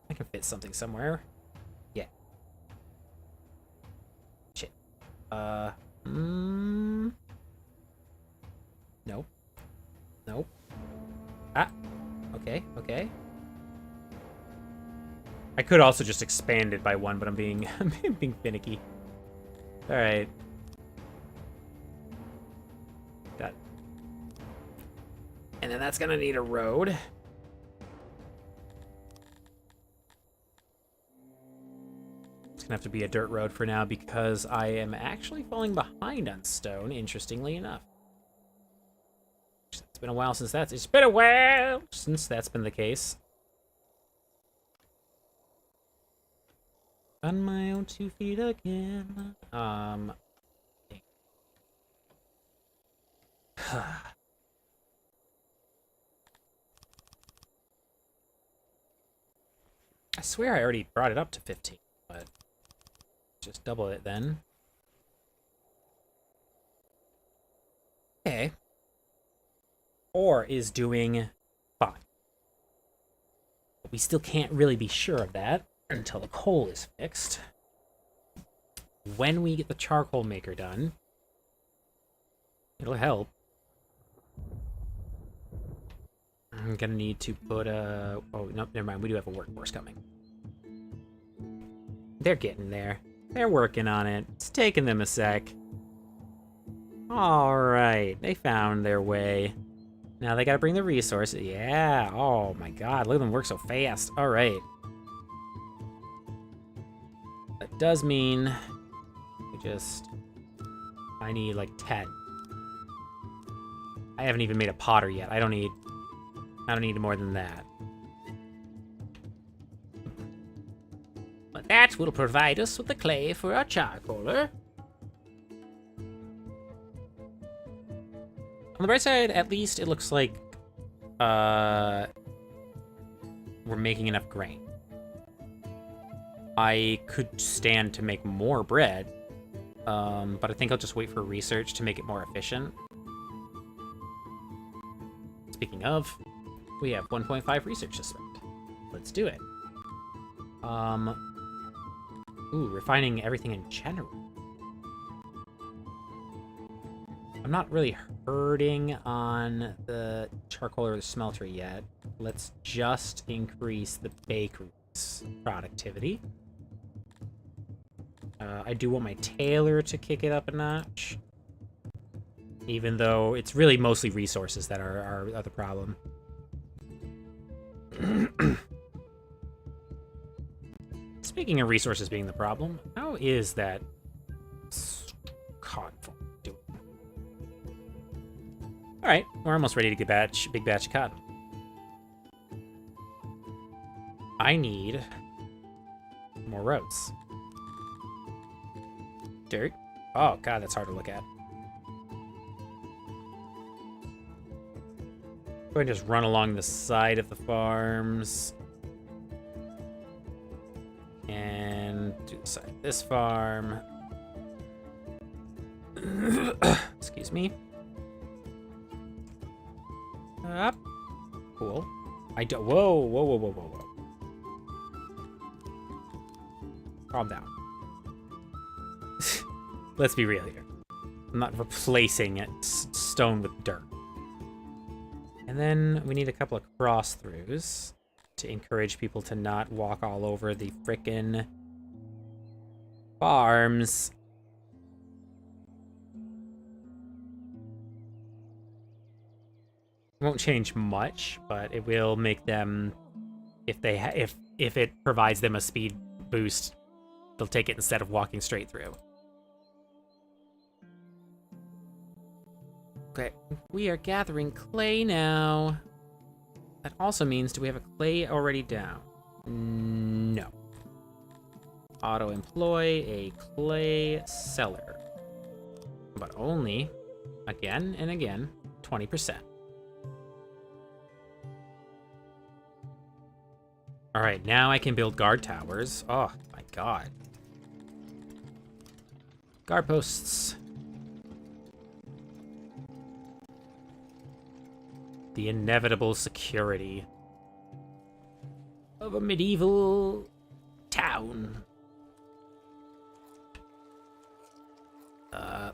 I can fit something somewhere. Yeah. Shit. Nope. Nope. Ah. Okay. I could also just expand it by one, but I'm being being finicky. All right. Got it. And then that's gonna need a road. Gonna have to be a dirt road for now because I am actually falling behind on stone, interestingly enough. It's been a while since that's... It's been a while since that's been the case. On my own 2 feet again. I swear I already brought it up to 15, but... Just double it then. Okay. Or is doing fine. But we still can't really be sure of that until the coal is fixed. When we get the charcoal maker done, it'll help. I'm gonna need to put a... Oh, no, never mind. We do have a workforce coming. They're getting there. They're working on it. It's taking them a sec. Alright, they found their way. Now they gotta bring the resources. Yeah, oh my god, look at them work so fast. Alright. That does mean I need like 10. I haven't even made a potter yet. I don't need more than that. But that will provide us with the clay for our charcoaler. On the bright side, at least it looks like we're making enough grain. I could stand to make more bread, but I think I'll just wait for research to make it more efficient. Speaking of, we have 1.5 research to spend. Let's do it. Ooh, refining everything in general. I'm not really hurting on the charcoal or the smeltery yet. Let's just increase the bakery's productivity. I do want my tailor to kick it up a notch. Even though it's really mostly resources that are the problem. Speaking of resources being the problem, how is that cotton doing? All right, we're almost ready to get big batch of cotton. I need more roads. Dirt. Oh god, that's hard to look at. Go ahead and just run along the side of the farms. And do the side of this farm. Excuse me. Up. Cool. Whoa, whoa, whoa, whoa, whoa, whoa. Calm down. Let's be real here. I'm not replacing stone with dirt. And then we need a couple of cross-throughs to encourage people to not walk all over the frickin' farms. It won't change much, but it will make them, if it provides them a speed boost, they'll take it instead of walking straight through. Okay, we are gathering clay now. That also means, do we have a clay already down? No. Auto-employ a clay seller. But only, again and again, 20%. Alright, now I can build guard towers. Oh, my god. Guard posts. The inevitable security of a medieval town.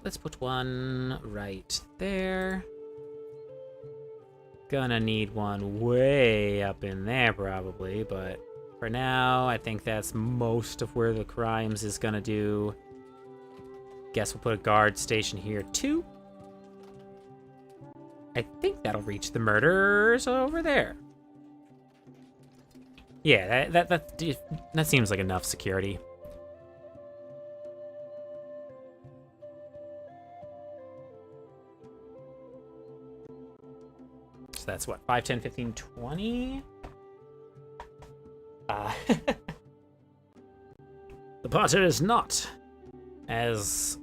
Let's put one right there. Gonna need one way up in there probably, but for now, I think that's most of where the crimes is gonna do. Guess we'll put a guard station here too. I think that'll reach the murderers over there. Yeah, that seems like enough security. So that's what, 5, 10, 15, 20? The potter is not, as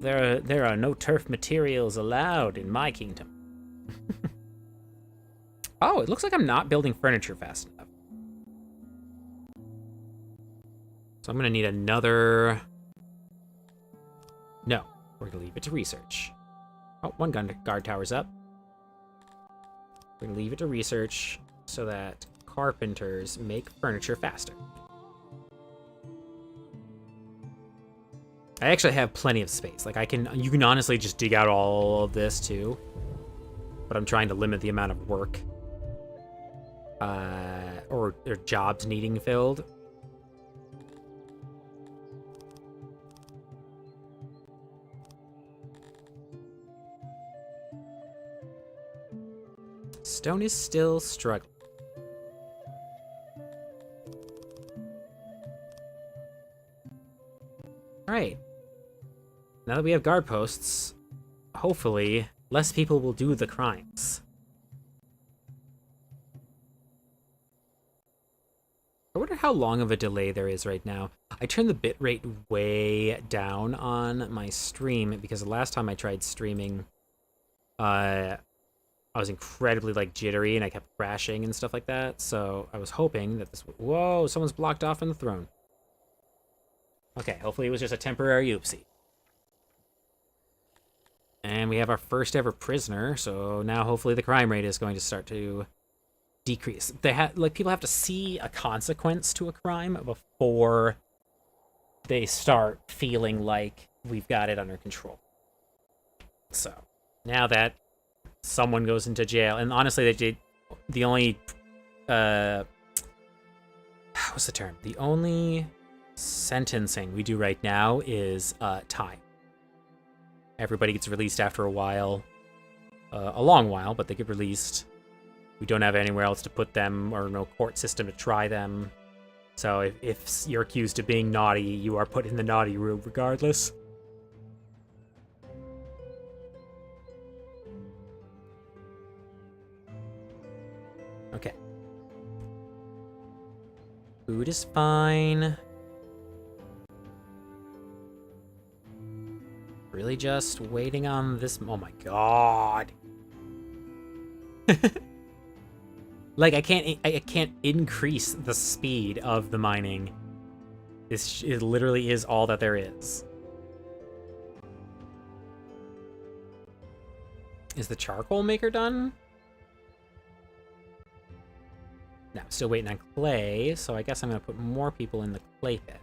there are no turf materials allowed in my kingdom. Oh, it looks like I'm not building furniture fast enough. So I'm gonna need another... No, we're gonna leave it to research. Oh, one guard tower's up. We're gonna leave it to research so that carpenters make furniture faster. I actually have plenty of space. Like you can honestly just dig out all of this too. But I'm trying to limit the amount of work or jobs needing filled. Stone is still struggling. Alright. Now that we have guard posts, hopefully less people will do the crimes. I wonder how long of a delay there is right now. I turned the bitrate way down on my stream because the last time I tried streaming, I was incredibly jittery and I kept crashing and stuff like that. So I was hoping that this would... Whoa, someone's blocked off on the throne. Okay, hopefully it was just a temporary oopsie. And we have our first ever prisoner, so now hopefully the crime rate is going to start to decrease. People have to see a consequence to a crime before they start feeling like we've got it under control. So, now that someone goes into jail, and honestly, they did the only, what's the term? The only sentencing we do right now is, time. Everybody gets released after a while. A long while, but they get released. We don't have anywhere else to put them, or no court system to try them. So if you're accused of being naughty, you are put in the naughty room regardless. Okay. Food is fine. Really just waiting on this. Oh my god. Like, I can't increase the speed of the mining. It literally is all that there is. Is the charcoal maker done? No, still waiting on clay, so I guess I'm gonna put more people in the clay pit.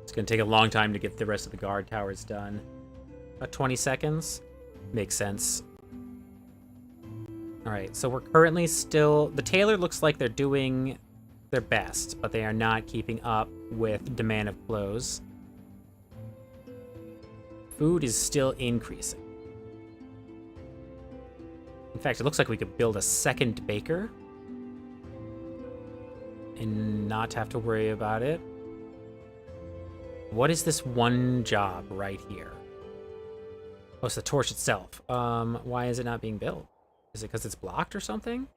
It's gonna take a long time to get the rest of the guard towers done. About 20 seconds? Makes sense. Alright, so we're currently still... The tailor looks like they're doing their best, but they are not keeping up with demand of clothes. Food is still increasing. In fact, it looks like we could build a second baker and not have to worry about it. What is this one job right here? Oh, it's the torch itself. Why is it not being built? Is it because it's blocked or something?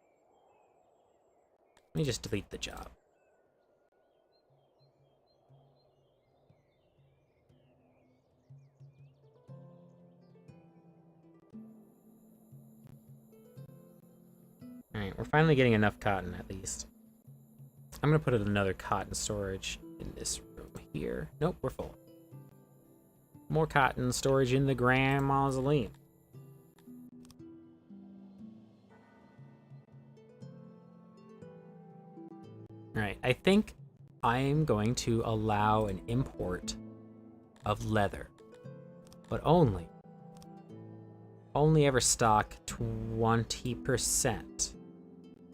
Let me just delete the job. Alright, we're finally getting enough cotton, at least. I'm gonna put another cotton storage in this room here. Nope, we're full. More cotton storage in the Grand Mausoleum. Alright, I think I'm going to allow an import of leather. But only ever stock 20%.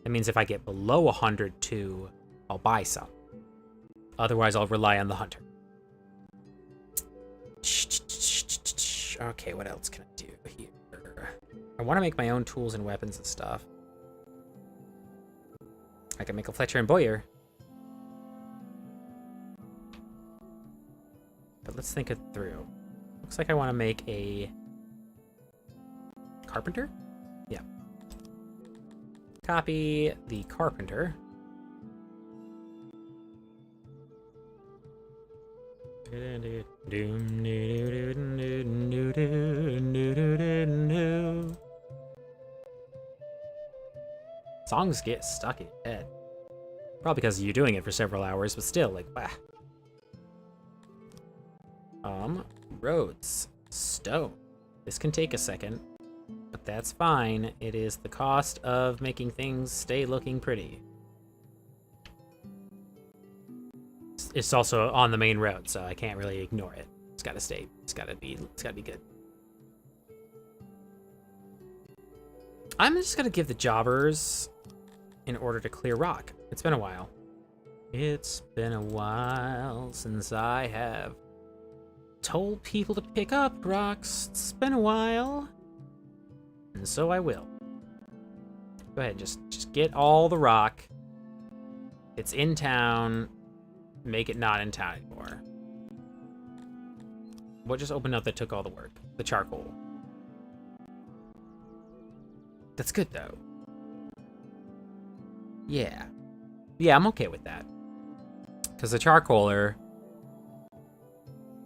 That means if I get below 102, I'll buy some. Otherwise, I'll rely on the hunter. Okay, what else can I do here? I want to make my own tools and weapons and stuff. I can make a Fletcher and Boyer. But let's think it through. Looks like I want to make a carpenter? Yeah. Copy the carpenter. Songs get stuck in your head. Probably because you're doing it for several hours, but still, like, bah. Roads. Stone. This can take a second, but that's fine. It is the cost of making things stay looking pretty. It's also on the main road, so I can't really ignore it. It's gotta stay. It's gotta be good. I'm just gonna give the jobbers in order to clear rock. It's been a while. It's been a while since I have told people to pick up rocks. It's been a while. And so I will. Go ahead, just get all the rock. It's in town. Make it not in town anymore. What just opened up that took all the work? The charcoal. That's good, though. Yeah. Yeah, I'm okay with that. Because the charcoaler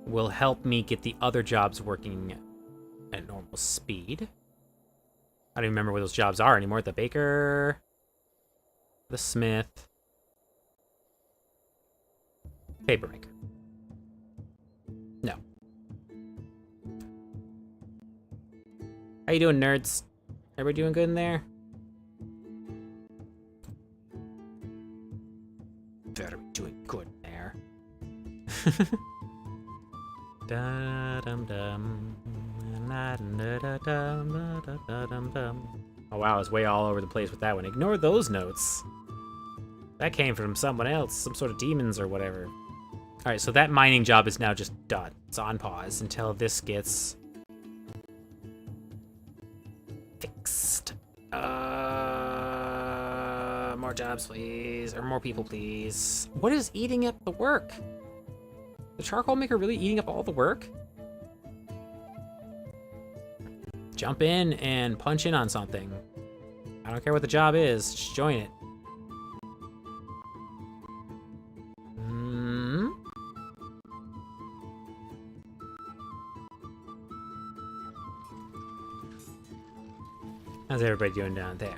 will help me get the other jobs working at normal speed. I don't even remember where those jobs are anymore. The baker, the smith, paper maker. No. How you doing, nerds? Everybody doing good in there? Oh wow, I was way all over the place with that one. Ignore those notes. That came from someone else, some sort of demons or whatever. Alright, so that mining job is now just done. It's on pause until this gets fixed. More jobs, please. Or more people, please. What is eating up the work? The charcoal maker really eating up all the work? Jump in and punch in on something. I don't care what the job is, just join it. How's everybody doing down there?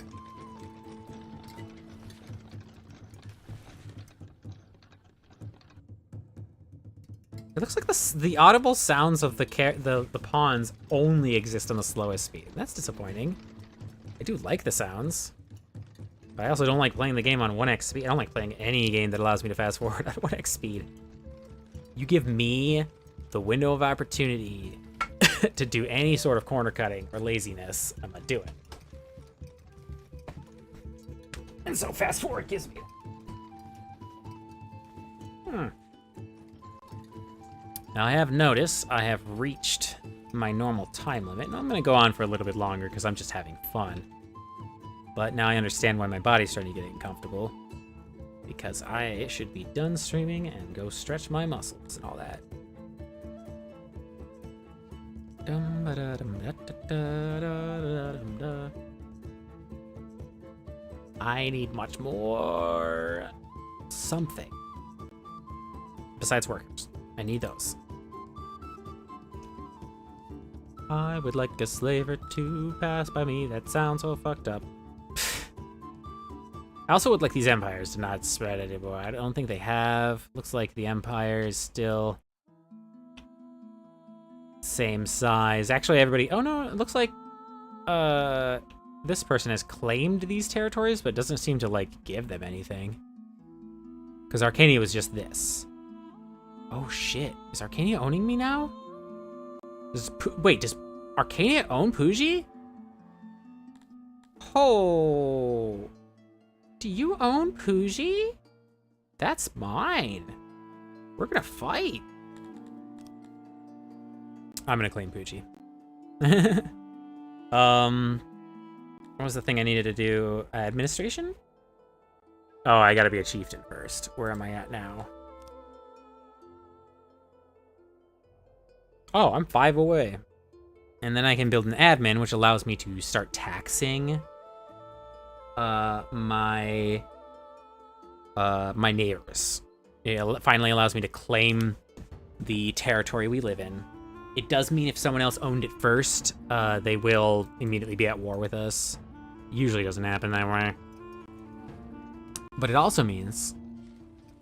It looks like the audible sounds of the pawns only exist on the slowest speed. That's disappointing. I do like the sounds, but I also don't like playing the game on 1x speed. I don't like playing any game that allows me to fast forward at 1x speed. You give me the window of opportunity to do any sort of corner cutting or laziness, I'm gonna do it. And so fast forward gives me it. Now I have noticed I have reached my normal time limit, and I'm gonna go on for a little bit longer because I'm just having fun. But now I understand why my body's starting to get uncomfortable, because I should be done streaming and go stretch my muscles and all that. I need much more something besides workers. I need those. I would like a slaver to pass by me. That sounds so fucked up. I also would like these empires to not spread anymore. I don't think they have. Looks like the empire is still same size. Actually, everybody... Oh no, it looks like this person has claimed these territories, but doesn't seem to, like, give them anything. Because Arcania was just this. Oh shit, is Arcania owning me now? Wait, does Arcania own Pooji? Oh, do you own Pooji? That's mine. We're gonna fight. I'm gonna claim Pooji. What was the thing I needed to do? Administration? Oh, I gotta be a chieftain first. Where am I at now? Oh, I'm 5 away. And then I can build an admin, which allows me to start taxing my neighbors. It finally allows me to claim the territory we live in. It does mean if someone else owned it first, they will immediately be at war with us. Usually doesn't happen that way. But it also means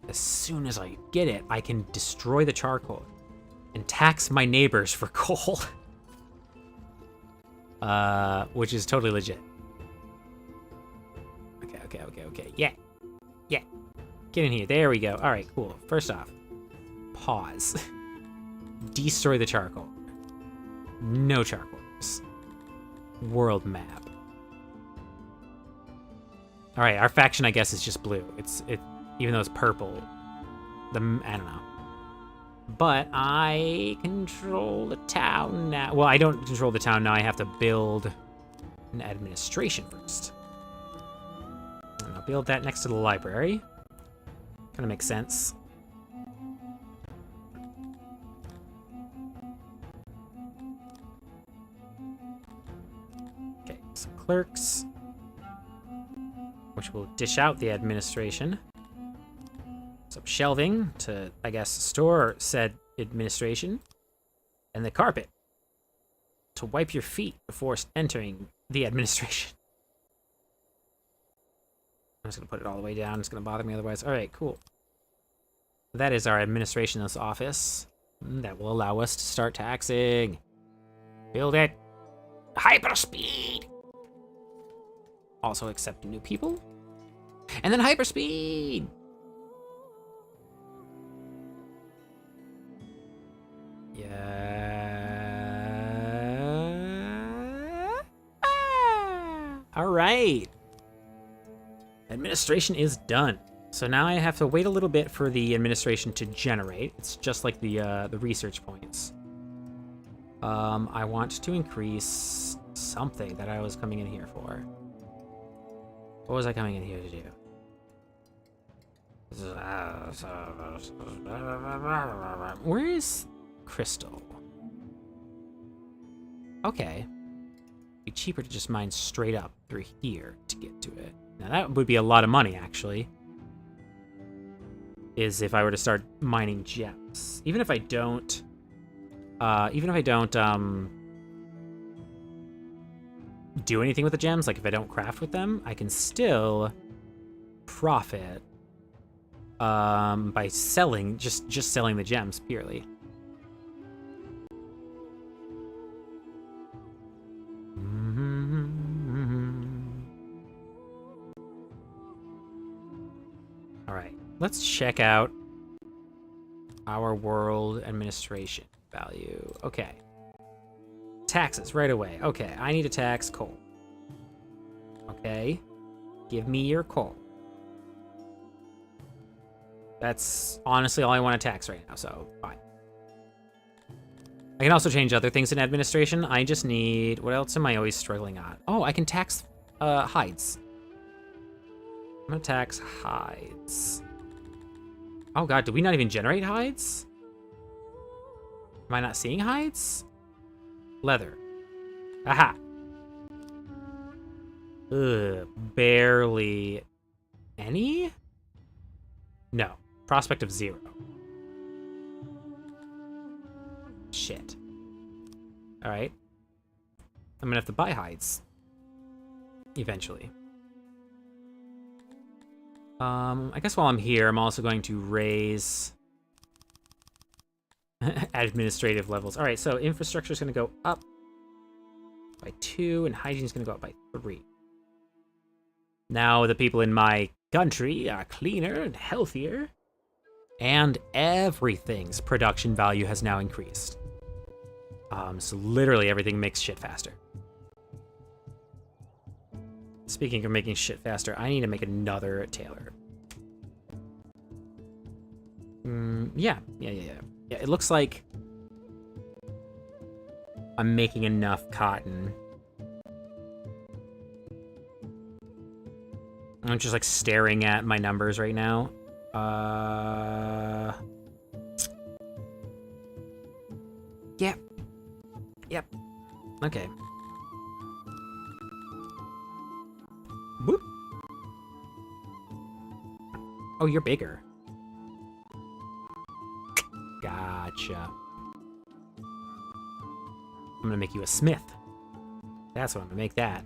as soon as I get it, I can destroy the charcoal and tax my neighbors for coal. Which is totally legit. Okay. Yeah. Get in here. There we go. All right, cool. First off, pause. Destroy the charcoal. No charcoals. World map. All right, our faction, I guess, is just blue. Even though it's purple. I don't know. But I control the town now. Well, I don't control the town now. I have to build an administration first. And I'll build that next to the library. Kind of makes sense. Okay, some clerks, which will dish out the administration. Some shelving to, I guess, store said administration. And the carpet to wipe your feet before entering the administration. I'm just going to put it all the way down. It's going to bother me otherwise. All right, cool. That is our administration's office. That will allow us to start taxing. Build it. Hyperspeed. Also accept new people. And then hyperspeed. Yeah. All right. Administration is done. So now I have to wait a little bit for the administration to generate. It's just like the research points. I want to increase something that I was coming in here for. What was I coming in here to do? Where is Crystal? Okay. It'd be cheaper to just mine straight up through here to get to it. Now that would be a lot of money, actually. Is if I were to start mining gems. Even if I don't do anything with the gems, like if I don't craft with them, I can still profit by selling, just selling the gems purely. All right, let's check out our world administration value. Okay. Taxes right away. Okay, I need to tax coal. Okay. Give me your coal. That's honestly all I want to tax right now, so fine. I can also change other things in administration. I just need... What else am I always struggling on? Oh, I can tax hides. I'm gonna tax hides. Oh god, did we not even generate hides? Am I not seeing hides? Leather. Aha! Ugh, barely any? No. Prospect of 0. Shit. Alright. I'm gonna have to buy hides. Eventually. I guess while I'm here, I'm also going to raise administrative levels. All right, so infrastructure is going to go up by 2, and hygiene is going to go up by 3. Now the people in my country are cleaner and healthier, and everything's production value has now increased. So literally everything makes shit faster. Speaking of making shit faster, I need to make another tailor. Yeah, it looks like I'm making enough cotton. I'm just like staring at my numbers right now. Yep. Okay. Boop. Oh, you're bigger. Gotcha. I'm gonna make you a smith. That's what I'm gonna make that.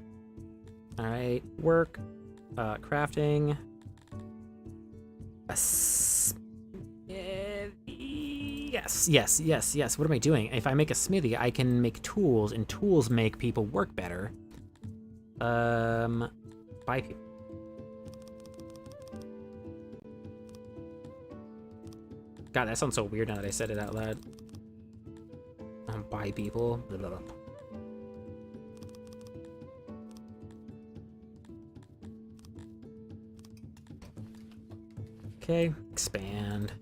Alright, work. Crafting. Yes. What am I doing? If I make a smithy, I can make tools, and tools make people work better. Buy people. God, that sounds so weird now that I said it out loud. Buy people. Blah, blah, blah. Okay, expand.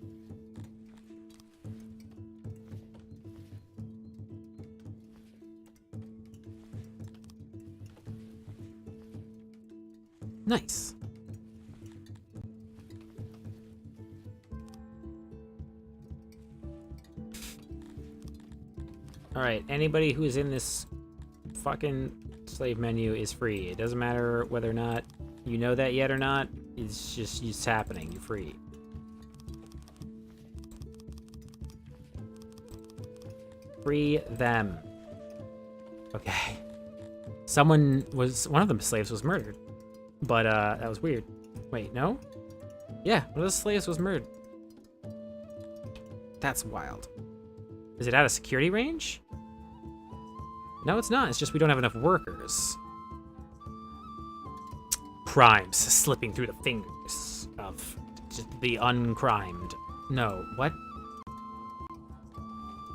Nice. Alright, anybody who's in this fucking slave menu is free. It doesn't matter whether or not you know that yet or not. It's happening. You're free. Free them. Okay. One of the slaves was murdered. But, that was weird. Wait, no? Yeah, one of the slaves was murdered. That's wild. Is it out of security range? No, it's not. It's just we don't have enough workers. Crimes slipping through the fingers of the uncrimed. No, what?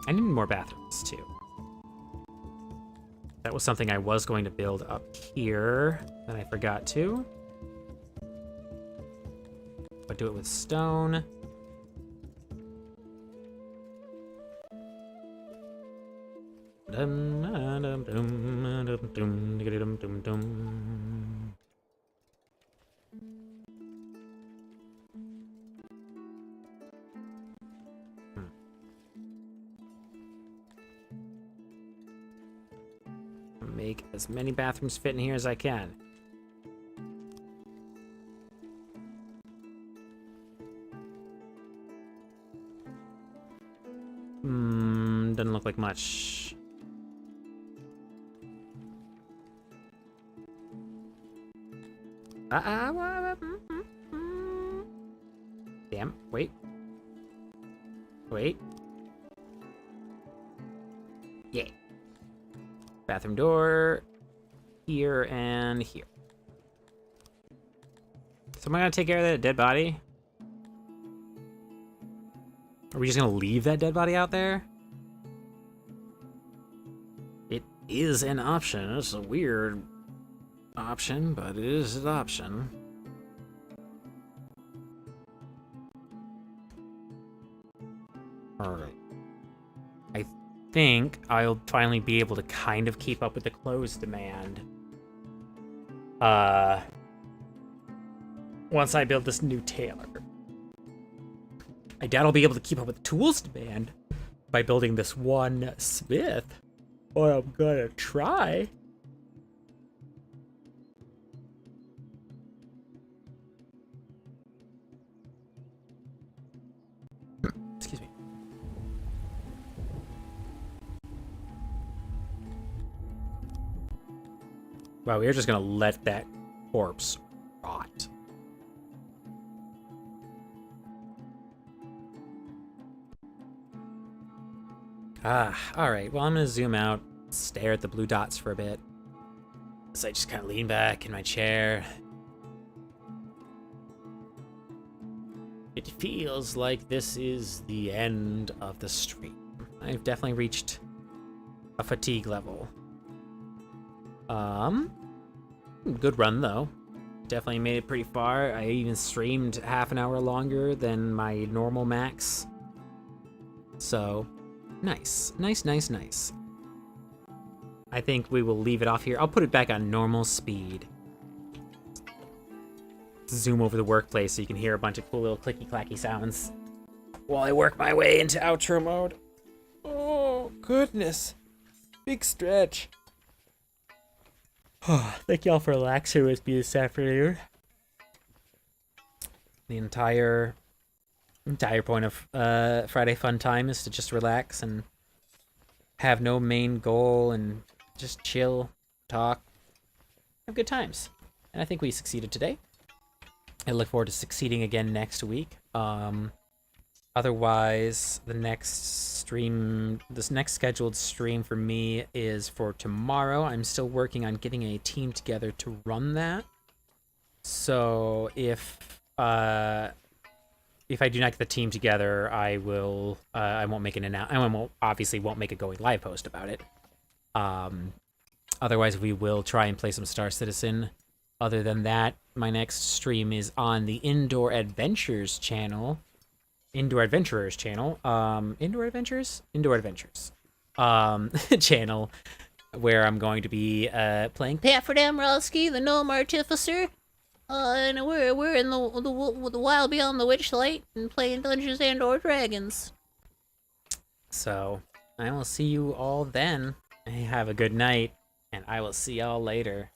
I need more bathrooms, too. That was something I was going to build up here, and I forgot to. But do it with stone. Make as many bathrooms fit in here as I can. Doesn't look like much. Damn, wait. Wait. Yeah. Bathroom door here and here. So am I gonna take care of that dead body? Are we just gonna leave that dead body out there? It is an option. It's a weird option, but it is an option. Alright. I think I'll finally be able to kind of keep up with the clothes demand. Once I build this new tailor. I doubt I'll be able to keep up with the tools demand by building this one smith, but I'm gonna try. Excuse me. Wow, we're just gonna let that corpse rot. Alright, well, I'm gonna zoom out, stare at the blue dots for a bit. So I just kind of lean back in my chair. It feels like this is the end of the stream. I've definitely reached a fatigue level. Good run, though. Definitely made it pretty far. I even streamed half an hour longer than my normal max. So... nice. Nice. I think we will leave it off here. I'll put it back on normal speed. Zoom over the workplace so you can hear a bunch of cool little clicky-clacky sounds while I work my way into outro mode. Oh, goodness. Big stretch. Thank y'all for relaxing with me this afternoon. The entire point of Friday Fun Time is to just relax and have no main goal and just chill, talk, have good times. And I think we succeeded today. I look forward to succeeding again next week. Otherwise, this next scheduled stream for me is for tomorrow. I'm still working on getting a team together to run that. So if I do not get the team together, I will. I won't make obviously won't make a going live post about it. Otherwise, we will try and play some Star Citizen. Other than that, my next stream is on the Indoor Adventures channel. Indoor Adventurers channel. Indoor Adventures channel, where I'm going to be playing Pat for Damrowski, the Gnome Artificer. And we're in the wild beyond the Witchlight and playing Dungeons and/or Dragons. So, I will see you all then. Have a good night, and I will see y'all later.